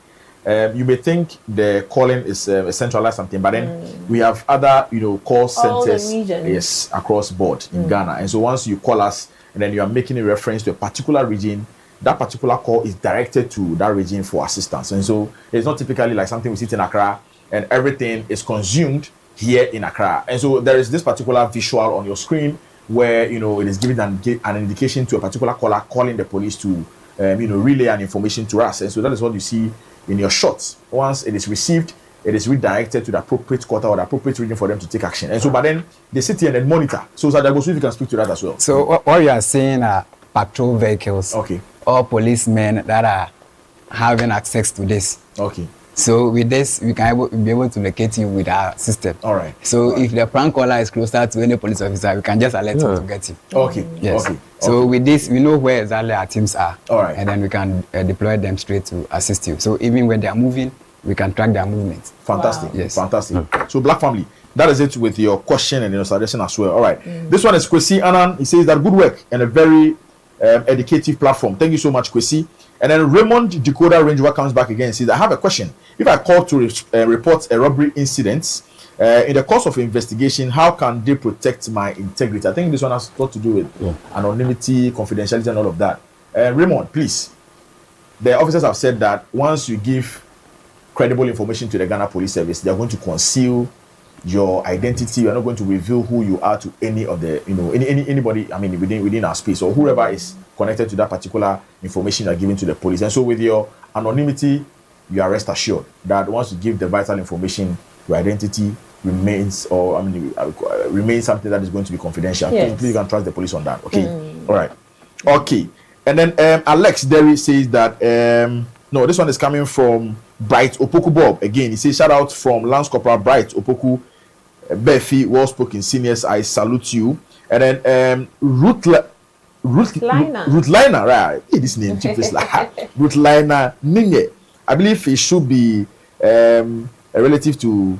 you may think the calling is a centralized something, but then we have other, call centers, yes, across board in Ghana. And so once you call us and then you are making a reference to a particular region, that particular call is directed to that region for assistance. And so it's not typically like something we sit in Accra and everything is consumed here in Accra. And so there is this particular visual on your screen where, it is giving an indication to a particular caller calling the police to, relay an information to us. And so that is what you see in your shots. Once it is received, it is redirected to the appropriate quarter or the appropriate region for them to take action. And so, but then they sit here and then monitor. So, if you can speak to that as well. So, what you are saying are patrol vehicles. Okay. Or policemen that are having access to this. Okay. So with this, we can be able to locate you with our system. All right. So if the prank caller is closer to any police officer, we can just alert him to get him. Okay. Yes. Okay. So with this, we know where exactly our teams are. All right. And then we can deploy them straight to assist you. So even when they are moving, we can track their movements. Fantastic. Wow. Yes. Fantastic. So Black family, that is it with your question and your suggestion as well. All right. This one is Kwesi Anan. He says that good work and a very educative platform. Thank you so much, Kwesi. And then Raymond Decoder Ranger comes back again and says, I have a question. If I call to report a robbery incident, in the course of investigation, how can they protect my integrity? I think this one has got to do with anonymity, confidentiality, and all of that. Raymond, please. The officers have said that once you give credible information to the Ghana Police Service, they are going to conceal your identity. You are not going to reveal who you are to any of the, anybody, within our space or whoever is connected to that particular information you are giving to the police. And so with your anonymity, you are rest assured that once you give the vital information, your identity remains remains something that is going to be confidential. Yes. Please, you can trust the police on that. Okay. All right. Okay. And then Alex Derry says that no, this one is coming from Bright Opoku Bob. Again, he says shout out from Lance Corporal Bright Opoku Befi, well spoken seniors. I salute you. And then Ruth Liner, right? Hey, this name cheap is like Ruth Liner Ninge. I believe it should be a relative to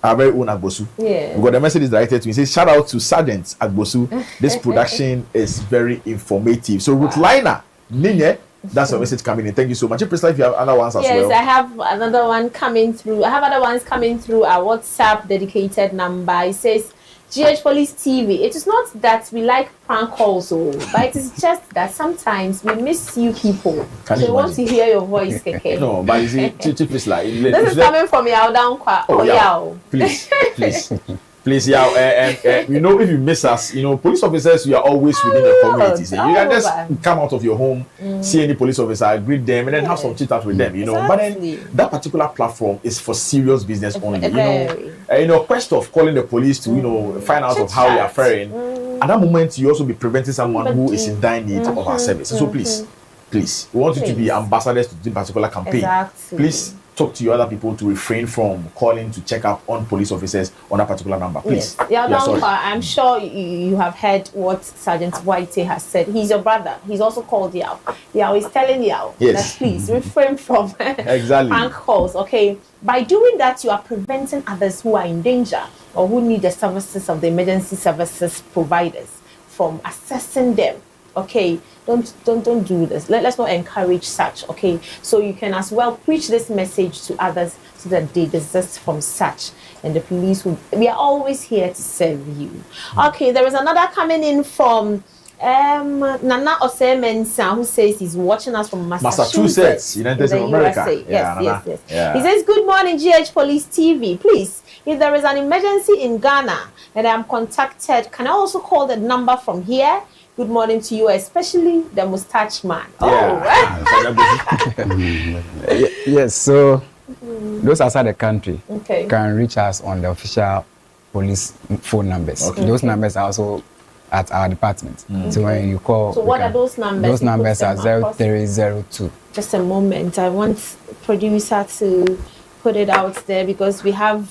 our very own Agbosu. Yeah. Because the message is directed to me. It says shout out to Sergeant Agbosu. This production is very informative. So Ruth Liner Ninge, that's your message coming in. Thank you so much. Priscilla, if you have other ones as well. Yes, I have another one coming through. I have other ones coming through our WhatsApp dedicated number. It says, GH Police TV. It is not that we like prank calls, but it is just that sometimes we miss you people. We want to hear your voice, Keke. No, but you see, Priscilla. This is coming from Yao Dankwa. Oh, Yao. Please, Yao. If you miss us, police officers, you are always within the communities. You can just come out of your home, see any police officer, greet them, and then have some chit chat with them. Exactly. But then that particular platform is for serious business only. Quest of calling the police to find out of how you are faring. At that moment, you also be preventing someone who is in dire need of our service. So please, we want you to be ambassadors to this particular campaign. Exactly. Please talk to your other people to refrain from calling to check up on police officers on that particular number. Please. Yes. I'm sure you have heard what Sergeant Whitey has said. He's your brother. He's also called Yao. Yao is telling Yao that please refrain from prank calls. Okay. By doing that, you are preventing others who are in danger or who need the services of the emergency services providers from accessing them. Okay, don't do this. Let's not encourage such. Okay, so you can as well preach this message to others so that they desist from such, and the police we are always here to serve you. Okay, there is another coming in from Nana Osemensa, who says he's watching us from Massachusetts, United States of America. Yes. He says, good morning, GH Police TV. Please, if there is an emergency in Ghana and I'm contacted, can I also call the number from here? Good morning to you, especially the mustache man. Yes, so those outside the country can reach us on the official police phone numbers. Those numbers are also at our department. So when you call, so what are those numbers? Those numbers are 0302. Just a moment. I want producer to put it out there because we have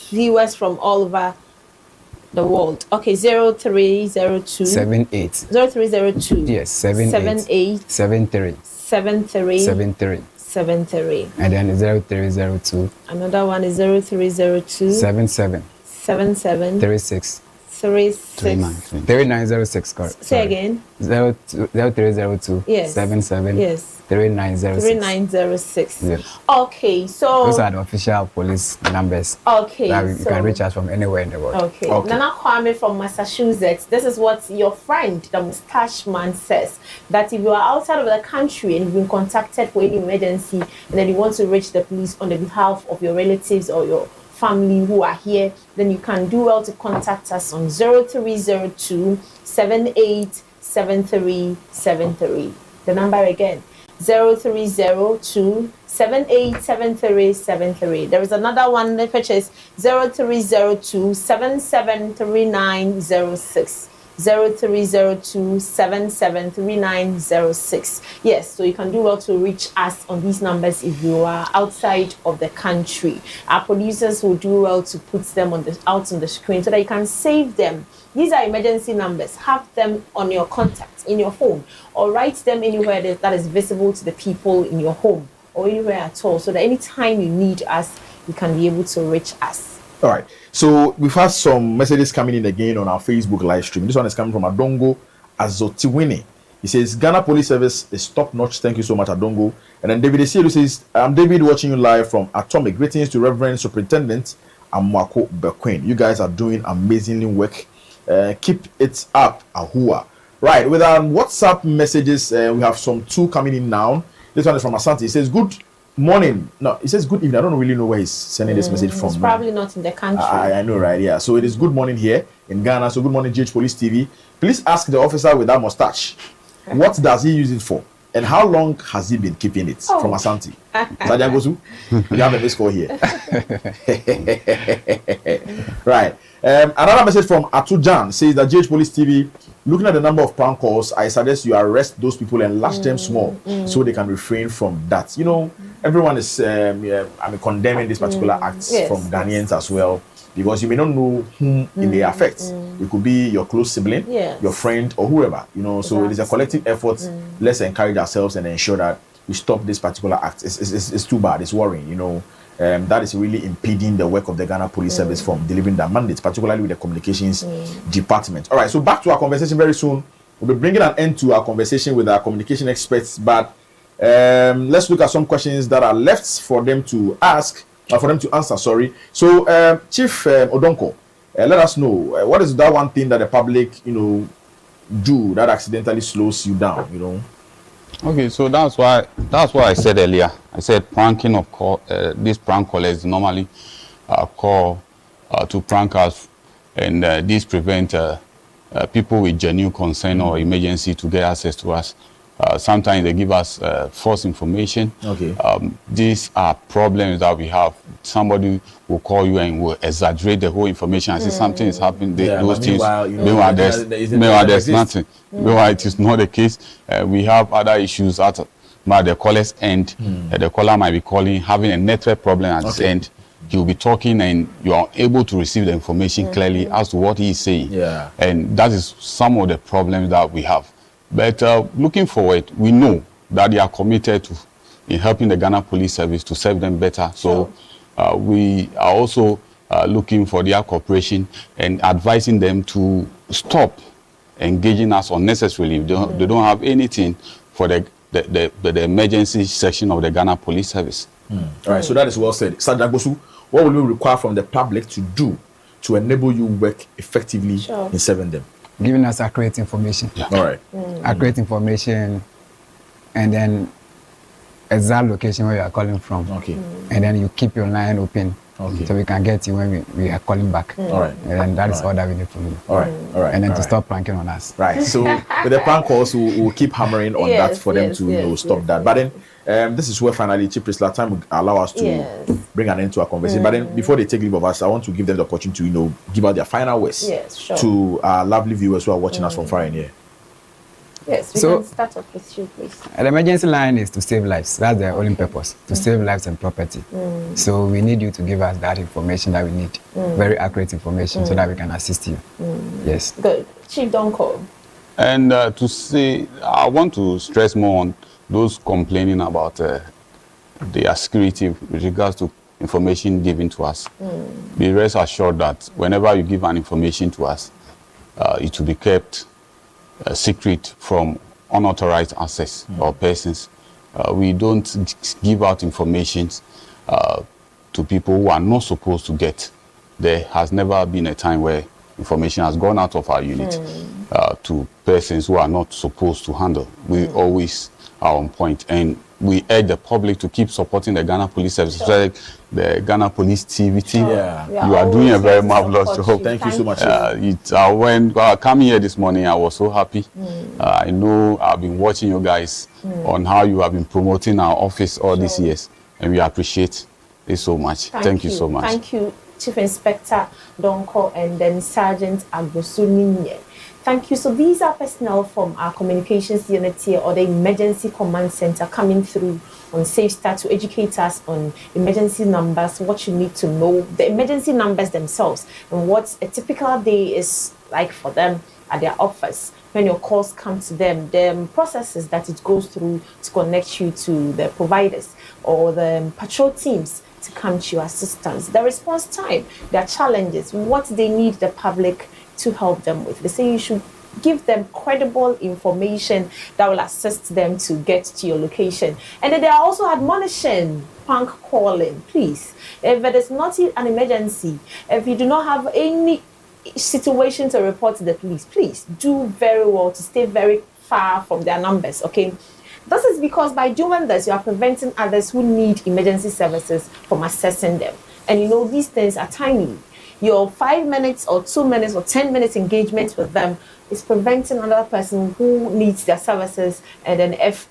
viewers from all over the world. Okay, 0302 78 0302. Yes, 78 73 73 73 73. And then 0302. Another one is 0302 77 36 3906. Correct. Say again. 0302 yes. 77 yes. 3906. 3906. Yes. Okay, so those are the official police numbers. Okay, that you can reach us from anywhere in the world. Okay. Nana Kwame from Massachusetts. This is what your friend, the mustache man, says. That if you are outside of the country and you've been contacted for any emergency and then you want to reach the police on the behalf of your relatives or your family who are here, then you can do well to contact us on 0302 787373. The number again, 0302 787373. There is another one which is 0302 773906. 0302 773906. Yes, so you can do well to reach us on these numbers if you are outside of the country. Our producers will do well to put them out on the screen so that you can save them. These are emergency numbers. Have them on your contacts in your phone or write them anywhere that is visible to the people in your home or anywhere at all so that anytime you need us, you can be able to reach us. All right. So we've had some messages coming in again on our Facebook live stream. This one is coming from Adongo Azotiwini. He says, Ghana Police Service is top notch. Thank you so much, Adongo. And then David Esielu says, I'm David watching you live from Atomic. Greetings to Reverend Superintendent Amwako Bequin. You guys are doing amazingly work. Keep it up, Ahua. Right. With our WhatsApp messages, we have some two coming in now. This one is from Asante. He says, good morning. No, it says good evening. I don't really know where he's sending this message from. It's probably not in the country. I know, right? Yeah. So it is good morning here in Ghana. So good morning, GH Police TV. Please ask the officer with that mustache, what does he use it for? And how long has he been keeping it? From Asante. Sadia Gosu, you have a missed call here. Right. Another message from Atujan says that GH Police TV, looking at the number of prank calls, I suggest you arrest those people and lash them small so they can refrain from that. You know, everyone is condemning this particular acts from Ghanaians as well, because you may not know whom it may affect. It could be your close sibling, your friend, or whoever. You know, so it is a collective effort. Let's encourage ourselves and ensure that we stop this particular act. It's too bad. It's worrying. You know. That is really impeding the work of the Ghana Police Service from delivering their mandates, particularly with the communications department. All right, so back to our conversation very soon. We'll be bringing an end to our conversation with our communication experts, but let's look at some questions that are left for them to ask, for them to answer, sorry. So, Chief Odonko, let us know, what is that one thing that the public, do that accidentally slows you down, Okay, so that's what I said earlier. I said pranking of these prank callers normally call to prank us, and this prevent people with genuine concern or emergency to get access to us. Sometimes they give us false information. Okay. These are problems that we have. Somebody will call you and will exaggerate the whole information and say something is happening. Those things. Meanwhile, there's nothing. Meanwhile, it is not the case. We have other issues at the caller's end. The caller might be calling, having a network problem at his end. He will be talking and you are able to receive the information clearly as to what he is saying. Yeah. And that is some of the problems that we have. But looking forward, we know that they are committed in helping the Ghana Police Service to serve them better. So we are also looking for their cooperation and advising them to stop engaging us unnecessarily. They don't have anything for the emergency section of the Ghana Police Service. All right, so that is well said. Sadia Gosu, what will you require from the public to do to enable you work effectively in serving them? Giving us accurate information. Yeah. All right. Accurate information, and then exact location where you are calling from. Okay. And then you keep your line open Okay. So we can get you when we are calling back. All right. And then that is all that we need from you. All right. All right. And then all to right. stop pranking on us. Right. So with the prank calls, we'll keep hammering on that for them to stop that. But then this is where finally Chief Priscilla time will allow us to bring an end to our conversation. But then before they take leave of us, I want to give them the opportunity to give out their final words to our lovely viewers who are watching us from far and near. Yes, we can start off with you, please. An emergency line is to save lives. That's the only purpose, to save lives and property. So we need you to give us that information that we need, very accurate information, so that we can assist you. Yes. Good. Chief Donko. And to say, I want to stress more on those complaining about their security with regards to information given to us. Be rest assured that whenever you give an information to us, it will be kept secret from unauthorized access or persons. We don't give out information to people who are not supposed to get. There has never been a time where information has gone out of our unit to persons who are not supposed to handle. We always are on point, and we urge the public to keep supporting the Ghana Police Service, like the Ghana Police TV team. You are doing a very marvelous job. Thank you so much. When coming here this morning, I was so happy. I know I've been watching you guys on how you have been promoting our office all these years, and we appreciate it so much. Thank you so much. Thank you, Chief Inspector Donko and then Sergeant Agbosuninye. Thank you. So these are personnel from our communications unit here, or the emergency command center, coming through on Safe Start to educate us on emergency numbers, what you need to know, the emergency numbers themselves, and what a typical day is like for them at their office. When your calls come to them, the processes that it goes through to connect you to the providers or the patrol teams to come to your assistance, the response time, their challenges, what they need the public to help them with. They say you should give them credible information that will assist them to get to your location. And then they are also admonishing prank calling. Please, if it is not an emergency, if you do not have any situation to report to the police, please do very well to stay very far from their numbers, okay? This is because by doing this, you are preventing others who need emergency services from accessing them. And you know, these things are timely. Your 5 minutes or 2 minutes or 10 minutes engagement with them is preventing another person who needs their services, and then if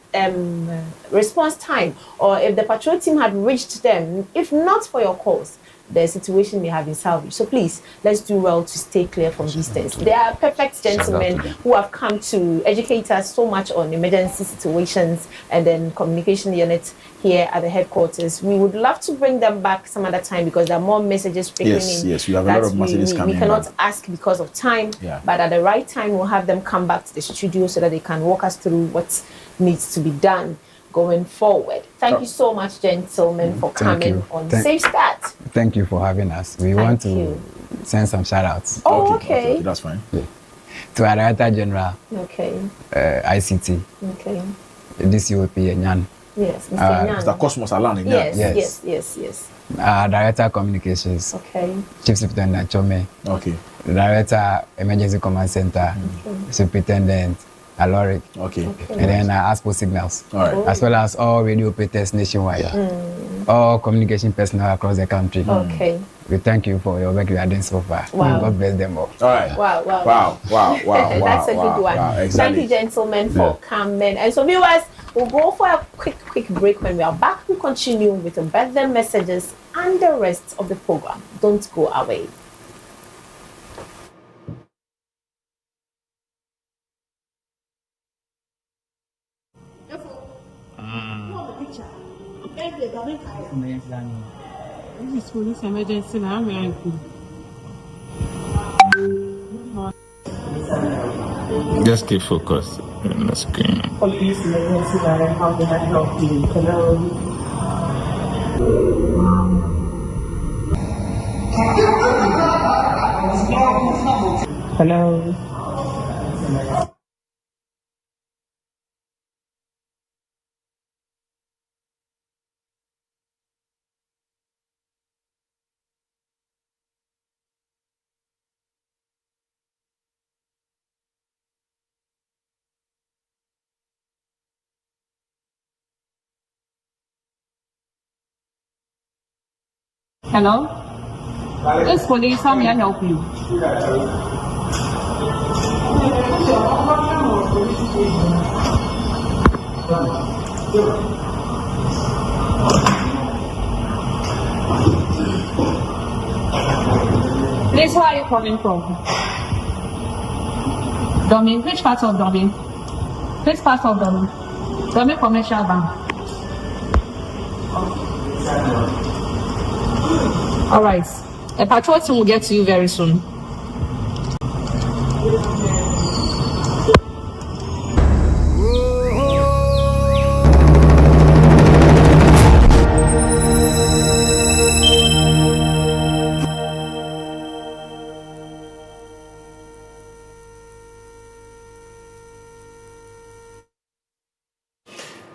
response time, or if the patrol team had reached them, if not for your calls, the situation may have been salvaged. So please, let's do well to stay clear from these things. They are perfect gentlemen who have come to educate us so much on emergency situations and then communication units here at the headquarters. We would love to bring them back some other time because there are more messages trickling in. Yes, we have a lot of messages coming in. We cannot ask because of time, but at the right time, we'll have them come back to the studio so that they can walk us through what needs to be done going forward. Thank you so much, gentlemen, for coming on Safe Start. Thank you for having us. We want to send some shout outs. Oh, okay. That's fine. Yeah. To our Director General, ICT, DCOP, Nyan. Yes, Mr. Nyan. Mr. Cosmos Alan. Yes. Director of Communications, Chief Superintendent Chome. Director Emergency Command Center, Superintendent Aloric, and then ASPO Signals, as well as all radio operators nationwide, all communication personnel across the country. We thank you for your work you are doing so far. God bless them all. All right. Wow. That's a good one. Exactly. Thank you, gentlemen, for coming. And so, viewers, we'll go for a quick break. When we are back, we continue with the birthday messages and the rest of the program. Don't go away. This is police emergency now. Just keep focused on the screen. Police emergency now. How can I help you? Hello. Hello? This police, how may I help you? Please, where are you calling from? Domin, which part of Domin? Which part of Domin? Domin Commercial Bank. All right. A patrol team will get to you very soon.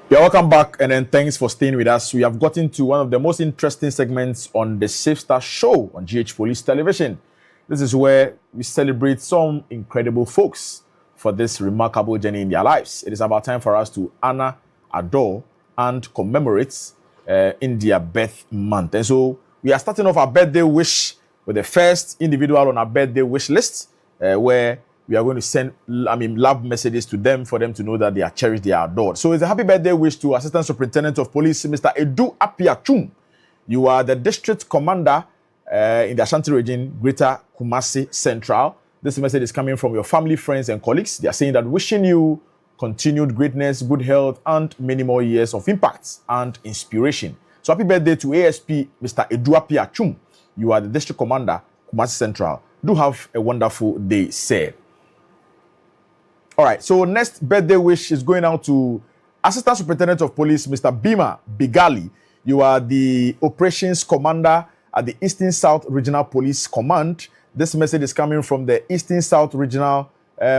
Yeah, welcome back, and then thanks for staying with us. We have gotten to one of the most interesting segments on the Safe Start show on GH Police Television. This is where we celebrate some incredible folks for this remarkable journey in their lives. It is about time for us to honor, adore, and commemorate in their birth month. And so we are starting off our birthday wish with the first individual on our birthday wish list, where we are going to send, love messages to them for them to know that they are cherished, they are adored. So it's a happy birthday wish to Assistant Superintendent of Police, Mr. Edu Apiachum. You are the district commander in the Ashanti region, Greater Kumasi Central. This message is coming from your family, friends, and colleagues. They are saying that wishing you continued greatness, good health, and many more years of impact and inspiration. So happy birthday to ASP, Mr. Edu Apiachum. You are the district commander, Kumasi Central. Do have a wonderful day, sir. All right, so next birthday wish is going out to Assistant Superintendent of Police, Mr. Bima Bigali. You are the Operations Commander at the Eastern South Regional Police Command. This message is coming from the Eastern South Regional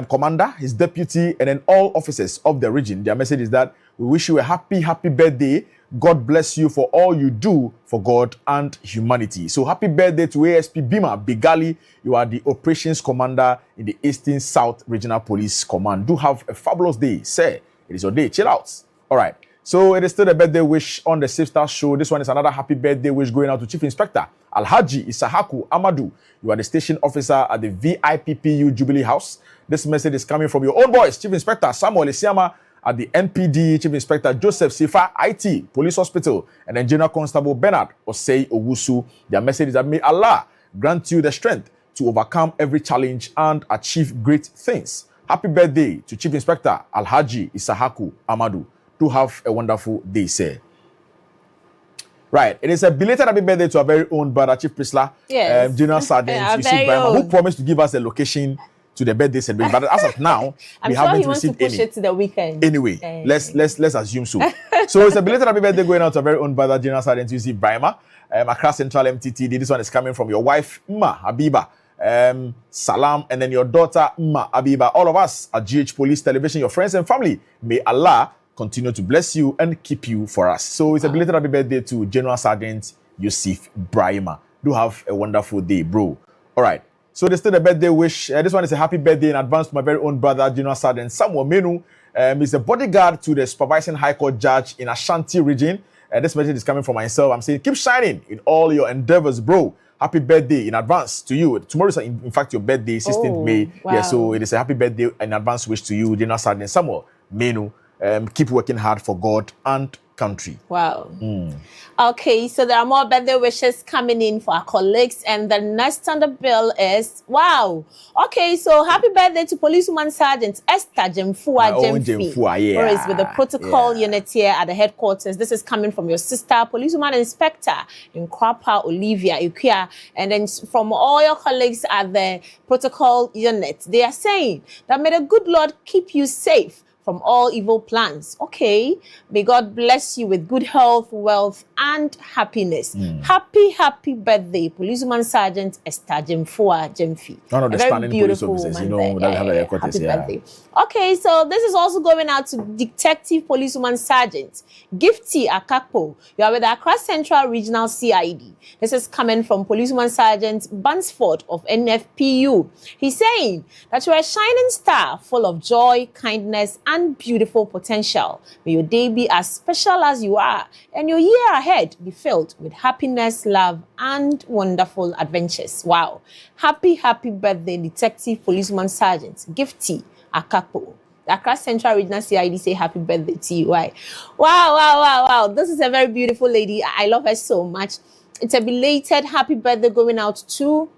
Commander, his deputy, and then all officers of the region. Their message is that we wish you a happy, happy birthday. God bless you for all you do for God and humanity. So happy birthday to ASP Bima Bigali. You are the Operations Commander in the Eastern South Regional Police Command. Do have a fabulous day, sir. It is your day. Chill out. All right. So it is still a birthday wish on the Safe Start show. This one is another happy birthday wish going out to Chief Inspector Alhaji Isahaku Amadu. You are the station officer at the VIPPU Jubilee House. This message is coming from your own voice, Chief Inspector Samuel Isiama, at the NPD, Chief Inspector Joseph Sifa IT Police Hospital, and then General Constable Bernard Osei Owusu. Their message is that may Allah grant you the strength to overcome every challenge and achieve great things. Happy birthday to Chief Inspector Alhaji Isahaku Amadu. Do have a wonderful day, sir. Right, it is a belated happy birthday to our very own brother, Chief Prisla, yes. General Sergeant Yusuf Brahma, who promised to give us a location to the birthday celebration. But as of now, we haven't received any. I'm sure he wants to push it to the weekend. Anyway, let's assume so. So it's a belated happy birthday going out to our very own brother, General Sergeant Yusuf Brahma, Accra Central MTTD. This one is coming from your wife, Ma Habiba. Salam, and then your daughter, Ma Habiba. All of us at GH Police Television, your friends and family, may Allah continue to bless you and keep you for us. So it's a belated happy birthday to General Sergeant Yusuf Brahma. Do have a wonderful day, bro. All right. So there's still a birthday wish. This one is a happy birthday in advance to my very own brother, General Sergeant Samuel Menu. He's a bodyguard to the supervising High Court judge in Ashanti region. This message is coming from myself. I'm saying, keep shining in all your endeavors, bro. Happy birthday in advance to you. Tomorrow is, in fact, your birthday, 16th May. Wow. Yeah, so it is a happy birthday in advance wish to you, General Sergeant Samuel Menu. Keep working hard for God and country. Wow. Okay, so there are more birthday wishes coming in for our colleagues, and the next on the bill is wow. Okay, so happy birthday to Policewoman Sergeant Esther Jemfua Jemfi, who is with the protocol unit here at the headquarters. This is coming from your sister, Policewoman Inspector in Kwapa Olivia Ikuya, and then from all your colleagues at the protocol unit. They are saying that may the good Lord keep you safe from all evil plans. Okay, may God bless you with good health, wealth, and happiness. Happy birthday, Policewoman Sergeant Esther Jemfua Jemfi. One of the standing police officers, you know, that have a happy birthday. Okay, so this is also going out to Detective Policewoman Sergeant Gifty Akakpo. You are with the Accra Central Regional CID. This is coming from Policewoman Sergeant Bansford of NFPU. He's saying that you're a shining star full of joy, kindness, and beautiful potential. May your day be as special as you are, and your year ahead be filled with happiness, love, and wonderful adventures. Wow. Happy birthday, Detective Policeman Sergeant Gifty Akapo. The Accra Central Regional CID say happy birthday to you. Why? Wow. This is a very beautiful lady. I love her so much. It's a belated happy birthday going out to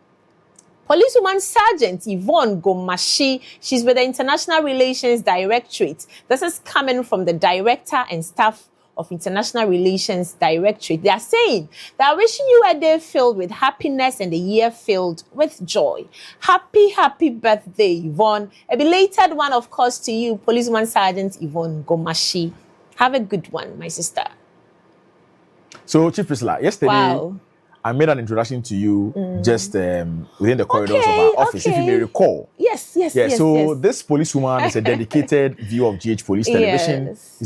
Policewoman Sergeant Yvonne Gomashi. She's with the International Relations Directorate. This is coming from the Director and Staff of International Relations Directorate. They are saying they are wishing you a day filled with happiness and a year filled with joy. Happy birthday, Yvonne. A belated one, of course, to you, Policewoman Sergeant Yvonne Gomashi. Have a good one, my sister. So, Chief Priscilla, yesterday, I made an introduction to you just within the corridors of our office, if you may recall. Yes. This policewoman is a dedicated viewer of GH Police Television. Yes.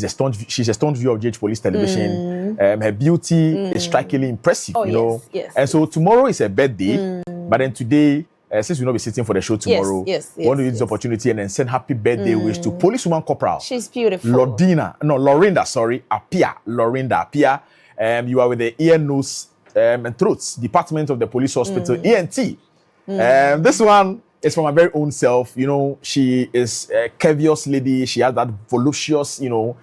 She's a staunch viewer of GH Police Television. Her beauty is strikingly impressive, you know. Yes. And so tomorrow is her birthday, but then today, since we'll not be sitting for the show tomorrow, we want to use this opportunity and then send happy birthday wish to Policewoman Corporal. She's beautiful. Lorinda Apia. You are with the ear, nose, and throats department of the police hospital, ENT. This one is from my very own self. You know, she is a curvious lady. She has that voluptuous, you know,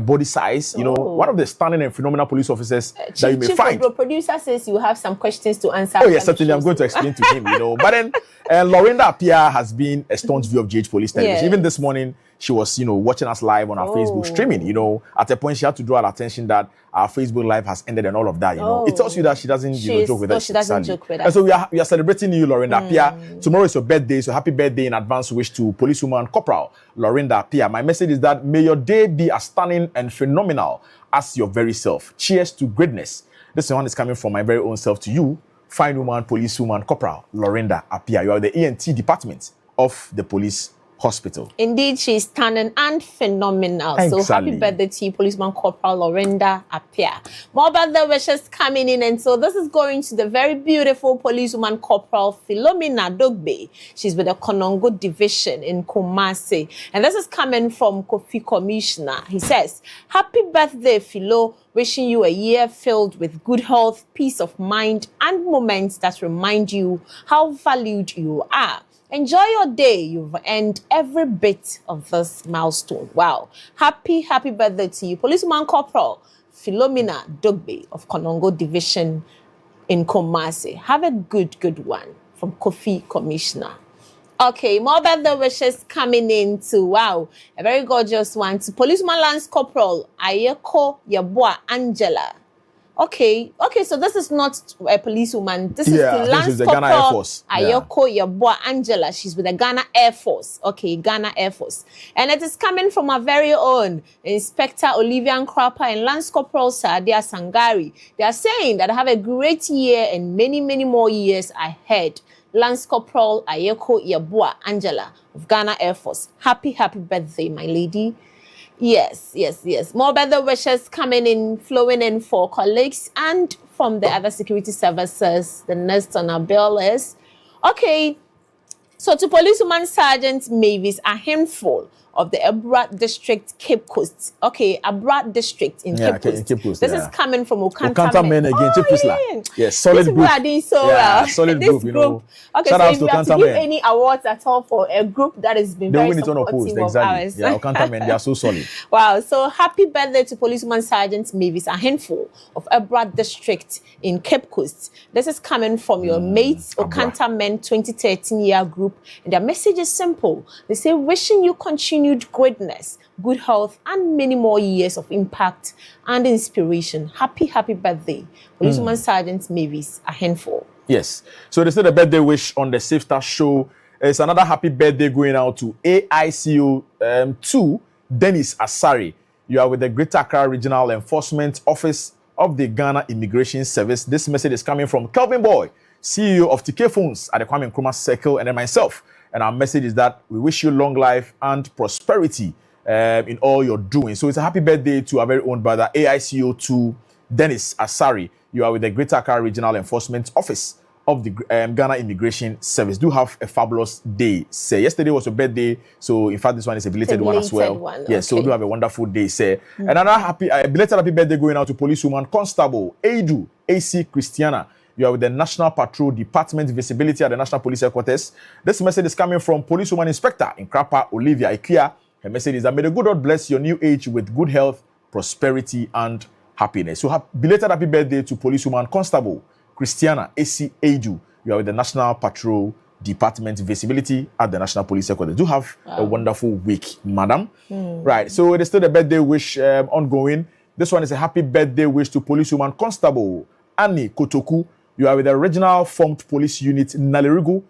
body size. You know, one of the stunning and phenomenal police officers that you may find. The producer says you have some questions to answer. Oh yes, certainly. I'm going to explain to him. You know, but then Lorinda Apia has been a staunch viewer of GH Police Television. Yes. Even this morning, she was, you know, watching us live on our Facebook streaming. You know, at a point she had to draw our attention that our Facebook live has ended and all of that. You know, it tells you that she doesn't joke with us. She doesn't joke with us. And so we are celebrating you, Lorinda Apia. Tomorrow is your birthday, so happy birthday in advance wish to Policewoman Corporal Lorinda Apia. My message is that may your day be as stunning and phenomenal as your very self. Cheers to greatness. This one is coming from my very own self to you, fine woman, Policewoman Corporal Lorinda Apia. You are the ENT department of the police hospital. Indeed, she's stunning and phenomenal. So happy birthday to you, Policeman Corporal Lorinda Apia. More birthday wishes coming in, and so this is going to the very beautiful Policewoman Corporal Philomena Dogbe. She's with the Konongo Division in Kumasi, and this is coming from Kofi Commissioner. He says, happy birthday, Philo. Wishing you a year filled with good health, peace of mind, and moments that remind you how valued you are. Enjoy your day. You've earned every bit of this milestone. Wow. Happy birthday to you. Policeman Corporal Philomena Dogbe of Konongo Division in Kumasi. Have a good one from Kofi Commissioner. Okay, more birthday wishes coming in to, wow, a very gorgeous one to Policeman Lance Corporal Ayeko Yeboah Angela. Okay, so this is not a policewoman. This is the Lance Corporal Ayeko Yeboah Angela. She's with the Ghana Air Force. Okay, Ghana Air Force. And it is coming from our very own Inspector Olivia Nkrapa and Lance Corporal Sadia Sangari. They are saying that I have a great year and many more years ahead. Lance Corporal Ayeko Yeboah Angela of Ghana Air Force. Happy birthday, my lady. Yes. More birthday wishes coming in, flowing in for colleagues and from the other security services. The next on our bill is, okay, so to Policewoman Sergeant Mavis, a handful of the Abra District, Cape Coast. Okay, Abra District in Cape Coast. This is coming from Okanta Men again. Yes, solid group. People are doing so well. Solid group, you know. Okay, so if you have to give any awards at all for a group that has been very supportive of ours. Yeah, Okanta Men, they are so solid. Wow, so happy birthday to Policewoman Sergeant Mavis, a handful of Abra District in Cape Coast. This is coming from your mates, Okanta Men 2013 year group. And their message is simple. They say, wishing you continued greatness, good health, and many more years of impact and inspiration. Happy birthday, Policewoman Sergeant Mavis, a handful. Yes. So they said a birthday wish on the Safe Start show. It's another happy birthday going out to AICO 2, Dennis Asari. You are with the Greater Accra Regional Enforcement Office of the Ghana Immigration Service. This message is coming from Kelvin Boy, CEO of TK Phones at the Kwame Nkrumah Circle, and then myself. And our message is that we wish you long life and prosperity in all you're doing. So it's a happy birthday to our very own brother, AICO 2, Dennis Asari. You are with the Greater Accra Regional Enforcement Office of the Ghana Immigration Service. Do have a fabulous day, sir. Yesterday was your birthday, so in fact this one is a belated one as well. Yes, so do have a wonderful day, sir. Another belated happy birthday going out to policewoman Constable Edu AC Christiana. You are with the National Patrol Department Visibility at the National Police Headquarters. This message is coming from Policewoman Inspector in Krapa, Olivia Ikea. Her message is that may the good Lord bless your new age with good health, prosperity, and happiness. So belated happy birthday to Policewoman Constable Christiana AC Edu. You are with the National Patrol Department Visibility at the National Police Headquarters. Do have a wonderful week, madam. Right, so it is still a birthday wish ongoing. This one is a happy birthday wish to Policewoman Constable Annie Kotoku. You are with the original formed police unit Nalerigu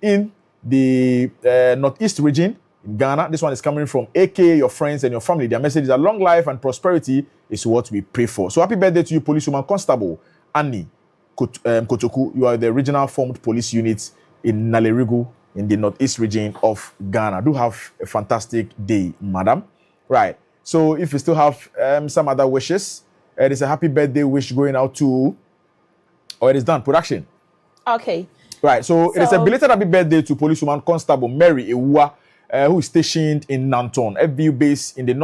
in the Northeast region in Ghana. This one is coming from AK, your friends and your family. Their message is that long life and prosperity is what we pray for. So happy birthday to you, Policewoman Constable Annie Kotoku. You are the original formed police unit in Nalerigu in the Northeast region of Ghana. Do have a fantastic day, madam. Right. So if you still have some other wishes, it is a happy birthday wish going out to, or it is done, production. Okay. Right. So it is a belated happy birthday to Policewoman Constable Mary Ewua, who is stationed in Nanton, FBU base in the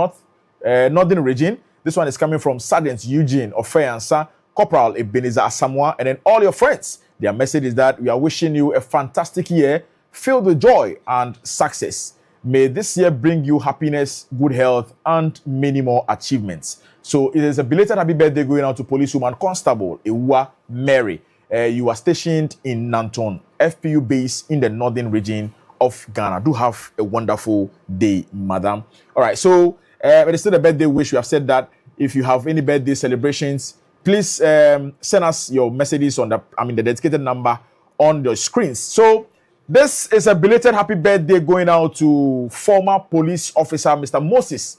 northern region. This one is coming from Sergeant Eugene Ofeansa, Corporal Ebenezer Asamoah, and then all your friends. Their message is that we are wishing you a fantastic year filled with joy and success. May this year bring you happiness, good health, and many more achievements. So it is a belated happy birthday going out to Policewoman Constable Ewua Mary. You are stationed in Nanton, FPU base in the northern region of Ghana. Do have a wonderful day, madam. All right, so it is still a birthday wish. We have said that if you have any birthday celebrations, please send us your messages on the dedicated number on your screens. So this is a belated happy birthday going out to former police officer Mr. Moses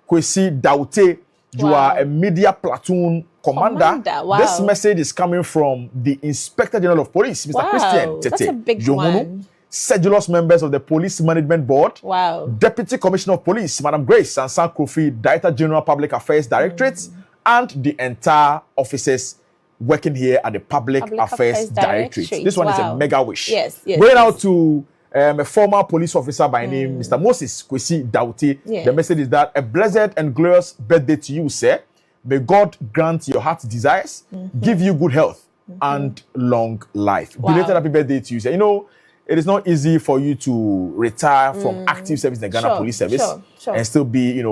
Kwesi Daute. You are a media platoon commander. Wow. This message is coming from the Inspector General of Police, Mr. Christian Tete. That's a big one. Sedulous members of the Police Management Board. Wow. Deputy Commissioner of Police, Madam Grace Sansan Kofi, Director General Public Affairs Directorate, and the entire officers working here at the Public Affairs Directorate. This one is a mega wish. Yes. Going out to a former police officer by name Mr. Moses Kwesi Daute. The message is that a blessed and glorious birthday to you, sir. May God grant your heart's desires, give you good health and long life. Belated happy birthday to you, sir. You know, it is not easy for you to retire from active service in the Ghana Police Service and still be,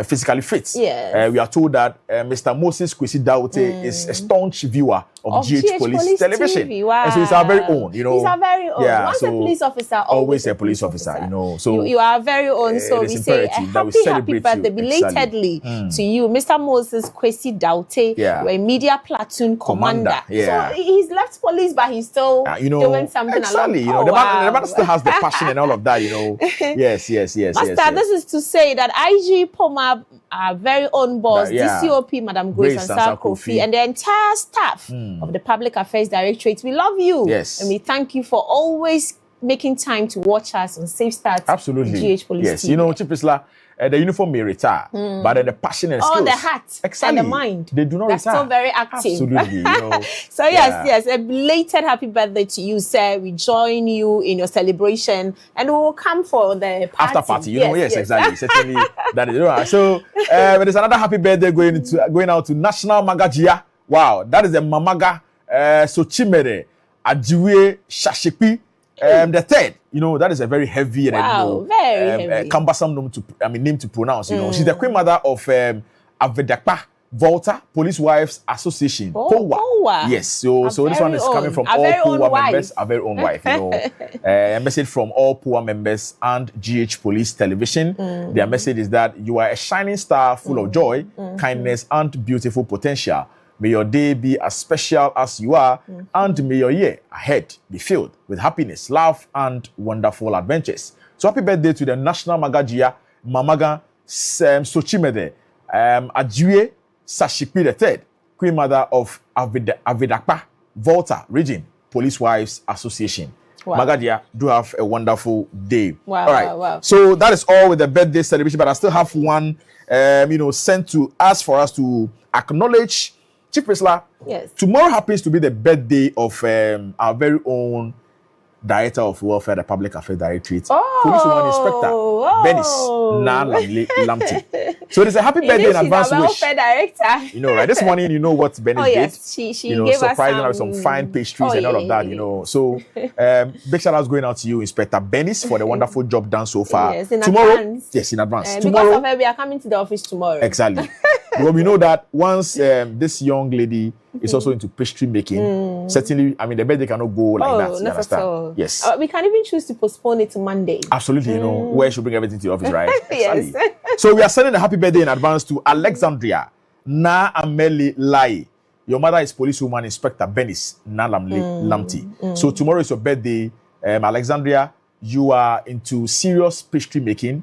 physically fit. We are told that Mr. Moses Kwesi Daute is a staunch viewer of GH Police Television. Wow. And so he's our very own, He's our very own. Once a police officer, always a police officer. So you are very own. So we say a happy birthday belatedly to you, Mr. Moses Kwesi Daute. You're a media platoon commander. So he's left police, but he's still doing something along. The man still has the passion and all of that, Yes. Master, this is to say that IG Poma, our very own boss, DCOP, Madam Grace Sansan Kofi, and the entire staff of the Public Affairs Directorate, we love you. Yes. And we thank you for always making time to watch us on Safe Start. Absolutely. GH Police yes, TV. Chief Isla, the uniform may retire, but then the passion and skills. The heart and the mind. They do not They're retire. still very active. Absolutely. So yes, a belated happy birthday to you, sir. We join you in your celebration and we will come for the party. After party, yes, exactly. Certainly, that is right. So there's another happy birthday going out to National Magajia. Wow, that is the Mamaga Sochimere Ajiwe Shashipi. The third, that is a very heavy and very heavy. Cumbersome name to pronounce. She's the queen mother of Avedakpa Volta Police Wives Association. POWA. Yes, so this one is coming from all POWA members, our very own wife. A message from all POWA members and GH Police Television. Their message is that you are a shining star full of joy, kindness, and beautiful potential. May your day be as special as you are, and may your year ahead be filled with happiness, love, and wonderful adventures. So happy birthday to the National Magajia Mamaga Sochimede Ajiwe Sashipi III, Queen Mother of Avedakpa Volta Region Police Wives Association. Magadia, do have a wonderful day. All right. Wow. So that is all with the birthday celebration, but I still have one, sent to us for us to acknowledge Chief Priscilla, yes. Tomorrow happens to be the birthday of our very own Director of Welfare, the Public Affairs Directorate, Policewoman Inspector Bernice Lamte. So there's a happy birthday in advance wish. Welfare Director. You know, right? This morning, you know what Bernice did. Yes, she gave surprising us some fine pastries and all of that. You know, so big shout outs going out to you, Inspector Bernice, for the wonderful job done so far. Yes, in tomorrow, advance. yes, in advance. Because of her, we are coming to the office tomorrow. Exactly. Because we know that once this young lady is also into pastry making, certainly, I mean, the birthday cannot go like that. You understand? Yes. We can even choose to postpone it to Monday. Absolutely, you know, where she bring everything to the office, right? Yes. Exactly. So we are sending a happy birthday in advance to Alexandria Na Ameli Lai. Your mother is Policewoman Inspector Bernice Na Lamte. So tomorrow is your birthday, Alexandria. You are into serious pastry making.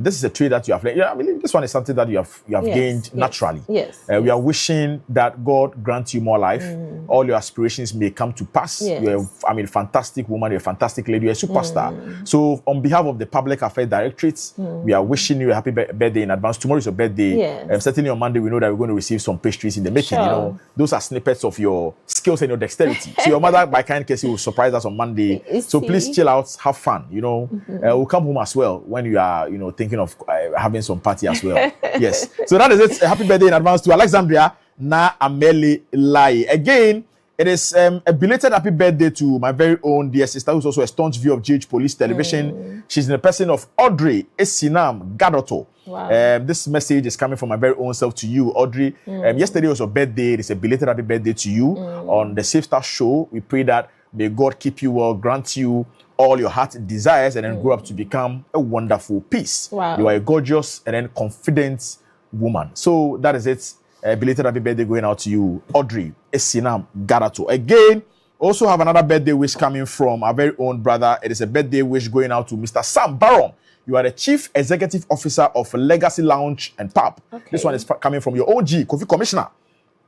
This is a trade that you have learned. Yeah, I mean, this one is something that you have gained naturally. Yes. We are wishing that God grant you more life. All your aspirations may come to pass. Yes. You're a fantastic woman. You're a fantastic lady. You're a superstar. So on behalf of the Public Affairs Directorate, we are wishing you a happy birthday in advance. Tomorrow is your birthday. Yes. Certainly on Monday, we know that we're going to receive some pastries in the making. Sure. You know, those are snippets of your skills and your dexterity. So your mother, by kind case, will surprise us on Monday. So please chill out, have fun. You know, we'll come home as well when you are, you know, thinking of having some party as well. Yes. So that is it. A happy birthday in advance to Alexandria Na Ameli Lai. Again, it is a belated happy birthday to my very own dear sister, who's also a staunch viewer of GH Police Television. She's in the person of Audrey Esinam Gadoto. Wow. This message is coming from my very own self to you, Audrey. Yesterday was your birthday. It's a belated happy birthday to you on the Safe Start Show. We pray that may God keep you well, grant you all your heart desires, and then grow up to become a wonderful piece. Wow. You are a gorgeous and then confident woman. So that is it. Belated happy birthday going out to you, Audrey Esinam Garato. Again, also have another birthday wish coming from our very own brother. It is a birthday wish going out to Mr. Sam Baron. You are the Chief Executive Officer of Legacy Lounge and Pub. Okay. This one is coming from your OG, Kofi Commissioner.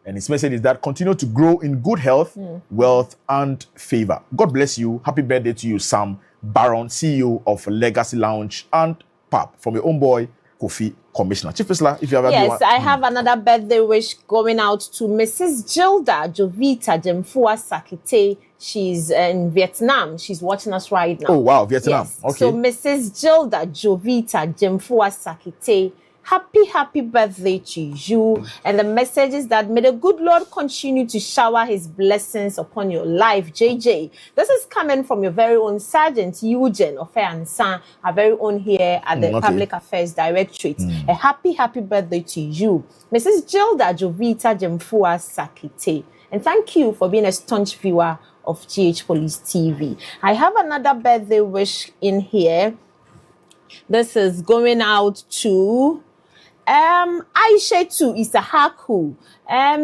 And his message is that continue to grow in good health, wealth, and favor. God bless you. Happy birthday to you, Sam Baron, CEO of Legacy Lounge and Pub, from your own boy, Kofi Commissioner. Chief Priscilla, if you have Yes, I have another birthday wish going out to Mrs. Gilda Jovita Jemfua Sakite. She's in Vietnam. She's watching us right now. Oh, wow, Vietnam. Yes. Okay. So Mrs. Gilda Jovita Jemfua Sakite, happy birthday to you. And the message is that may the good Lord continue to shower his blessings upon your life, JJ. This is coming from your very own Sergeant Eugene Ofeansan, our very own here at the Public Affairs Directorate. A happy birthday to you, Mrs. Gilda Jovita Jemfua Sakite. And thank you for being a staunch viewer of GH Police TV. I have another birthday wish in here. This is going out to Aisha Isahaku.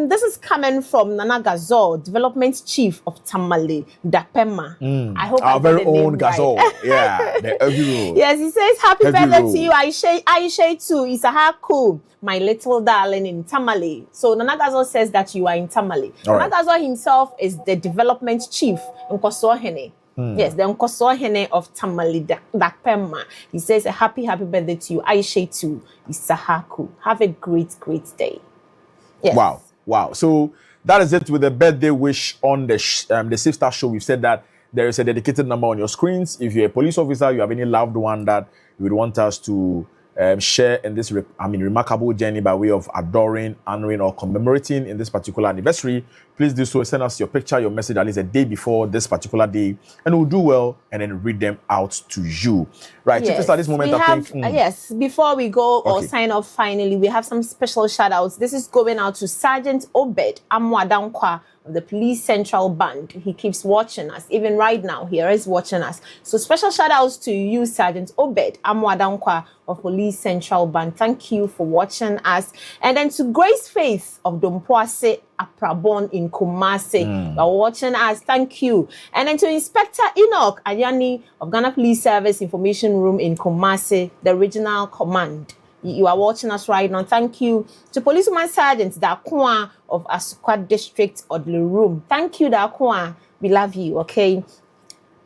This is coming from Nana Gazor, Development Chief of Tamale, Dapema. I hope our very own right. Gazor. Yeah, the every Yes, he says happy Heavy birthday road. to you, Aisha Isahaku, my little darling in Tamale. So Nana Gazor says that you are in Tamale. All Nana Gazor himself is the Development Chief in Kosohene. Yes, the Nkosohene of Tamale Dapema. He says a happy birthday to you, Aisha Isahaku. Have a great day. Yes. Wow. So that is it with the birthday wish on the Safe Start Show. We've said that there is a dedicated number on your screens. If you're a police officer, you have any loved one that you would want us to share in this remarkable journey by way of adoring, honoring, or commemorating in this particular anniversary, please do so. Send us your picture, your message at least a day before this particular day, and we'll do well and then read them out to you. Right, Yes. at this moment, Yes, before we go or sign off finally, we have some special shout outs. This is going out to Sergeant Obed Amwadankwa of the Police Central Band. He keeps watching us. Even right now, he is watching us. So special shout outs to you, Sergeant Obed Amwadankwa of Police Central Band. Thank you for watching us. And then to Grace Faith of Dompoase Aprabon in Kumasi. You are watching us. Thank you. And then to Inspector Enoch Ayani of Ghana Police Service Information Room in Kumasi, the regional command. You are watching us right now. Thank you to Policewoman Sergeant Dakwa of Asukwa District Odli Room. Thank you, Dakwa. We love you, okay?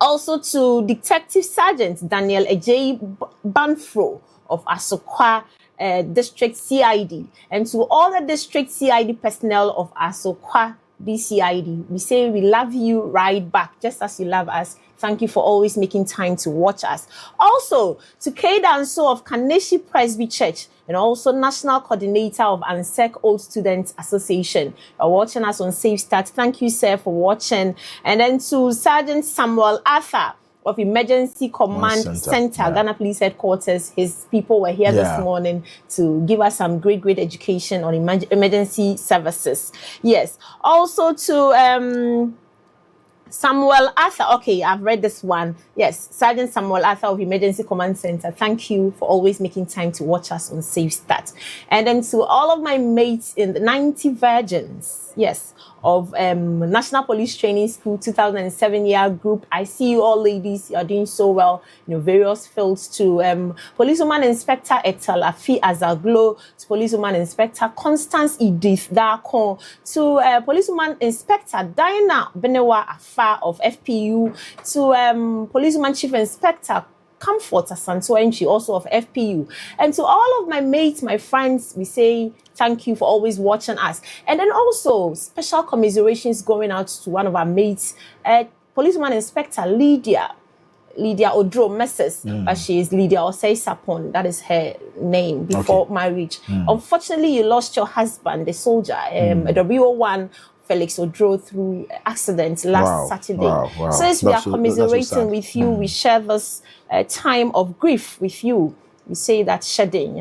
Also to Detective Sergeant Daniel Ejay Banfro of Asukwa district CID, and to all the district CID personnel of Asokwa DCID, we say we love you right back, just as you love us. Thank you for always making time to watch us. Also, to K Danso of Kaneshi Presby Church, and also National Coordinator of ANSEC Old Students Association, are watching us on Safe Start. Thank you, sir, for watching. And then to Sergeant Samuel Arthur of Emergency Command Center, Ghana Police Headquarters. His people were here this morning to give us some great education on emergency services. Yes. Also to Samuel Arthur. Okay, I've read this one. Yes, Sergeant Samuel Arthur of Emergency Command Center. Thank you for always making time to watch us on Safe Start. And then to all of my mates in the 90 Virgins. Yes. Of National Police Training School 2007 year group. I see you all ladies, you are doing so well in your various fields. To Policewoman Inspector Etel Afi Azaglo, to Policewoman Inspector Constance Edith Darkon, to Policewoman Inspector Diana Benewa Afa of FPU, to Policewoman Chief Inspector Comfort Asanto Enchi, also of FPU. And to all of my mates, my friends, we say thank you for always watching us. And then also special commiserations going out to one of our mates, Policewoman Inspector Lydia Odro Messes, but she is Lydia Osei Sapon. That is her name before marriage. Unfortunately, you lost your husband, the soldier, a WO1 Felix Odro, through accident last Saturday. Wow. Since we are commiserating with you, we share this time of grief with you. We say that shedding, we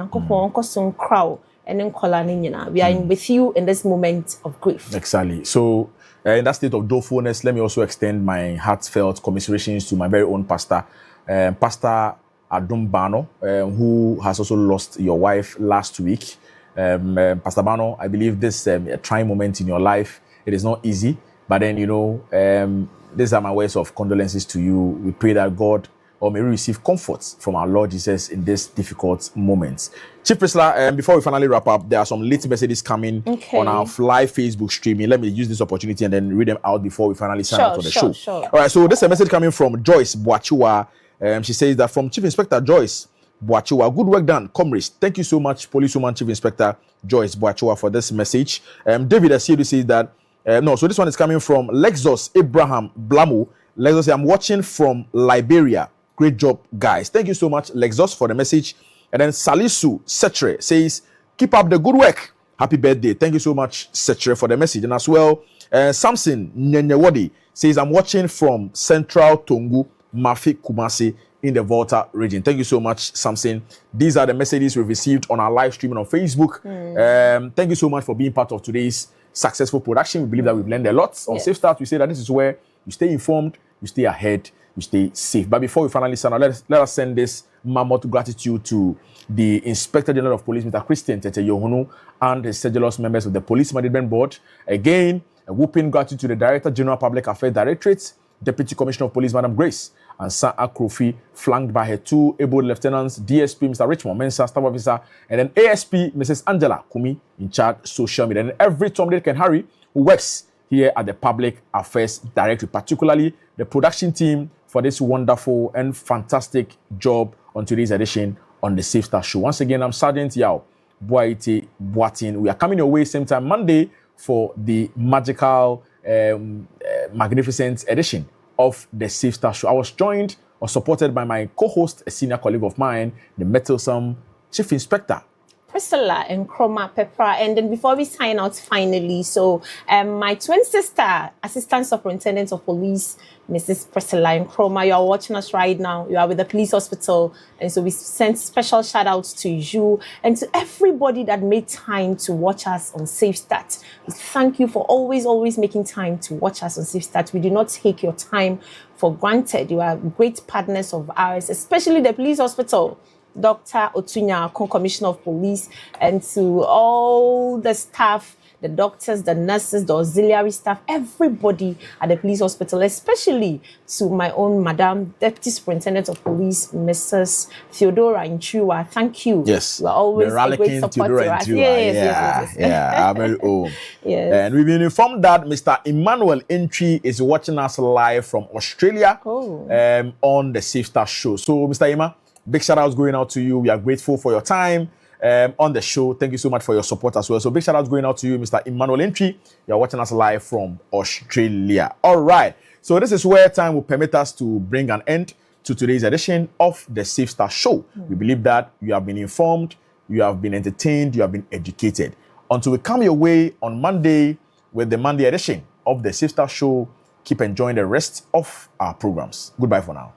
are with you in this moment of grief. Exactly. So, in that state of dolefulness, let me also extend my heartfelt commiserations to my very own pastor, Pastor Adum Bano, who has also lost your wife last week. Pastor Bano, I believe this a trying moment in your life. It is not easy, but then, these are my words of condolences to you. We pray that God may we receive comfort from our Lord Jesus in this difficult moments. Chief Priscilla, before we finally wrap up, there are some late messages coming on our live Facebook streaming. Let me use this opportunity and then read them out before we finally sign out on the show. All right, so this is a message coming from Joyce Boachua. She says that from Chief Inspector Joyce Boachua, good work done, comrades. Thank you so much, Policewoman Chief Inspector Joyce Boachua, for this message. David Asiedu says that, so this one is coming from Lexus Abraham Blamu. Lexus says, I'm watching from Liberia. Great job, guys. Thank you so much, Lexus, for the message. And then Salisu Setre says, keep up the good work. Happy birthday. Thank you so much, Setre, for the message. And as well, Samson Nyenyewodi says, I'm watching from Central Tongu, Mafi Kumasi in the Volta region. Thank you so much, Samson. These are the messages we've received on our live streaming on Facebook. Thank you so much for being part of today's successful production. We believe that we've learned a lot. On Safe Start, we say that this is where you stay informed, you stay ahead, you stay safe. But before we finally sign out, let us send this mammoth gratitude to the Inspector General of Police, Mr. Christian Tete Yohunu, and the sedulous members of the Police Management Board. Again, a whooping gratitude to the Director General Public Affairs Directorate, Deputy Commissioner of Police, Madam Grace, and San Akrofi, flanked by her two able lieutenants, DSP, Mr. Richmond Mensah, Staff Officer, and then ASP, Mrs. Angela Kumi, in charge social media. And every Tom, Dick, and Harry who works here at the Public Affairs Directorate, particularly the production team, for this wonderful and fantastic job on today's edition on the Safe Start Show. Once again, I'm Sergeant Yao Boaiti Boatin. We are coming your way same time Monday for the magical, magnificent edition of the Safe Start Show. I was joined or supported by my co-host, a senior colleague of mine, the Mettlesome Chief Inspector Priscilla and Chroma Pepra. And then before we sign out finally, so my twin sister, Assistant Superintendent of Police, Mrs. Priscilla and Chroma, you are watching us right now. You are with the police hospital. And so we send special shout outs to you and to everybody that made time to watch us on Safe Start. We thank you for always making time to watch us on Safe Start. We do not take your time for granted. You are great partners of ours, especially the police hospital. Dr. Otunya, Commissioner of Police, and to all the staff, the doctors, the nurses, the auxiliary staff, everybody at the police hospital, especially to my own Madam Deputy Superintendent of Police, Mrs. Theodora Inchua. Thank you. Yes. You are always a great supporter. Yes. Our very own. Yes. And we've been informed that Mr. Emmanuel Entry is watching us live from Australia on the Safe Start Show. So, Mr. Emma, big shout outs going out to you. We are grateful for your time. on the show. Thank you so much for your support as well. So big shout out going out to you, Mr. Emmanuel Entry. You're watching us live from Australia. All right. So this is where time will permit us to bring an end to today's edition of the Safe Start Show. We believe that you have been informed, you have been entertained, you have been educated. Until we come your way on Monday with the Monday edition of the Safe Start Show, keep enjoying the rest of our programs. Goodbye for now.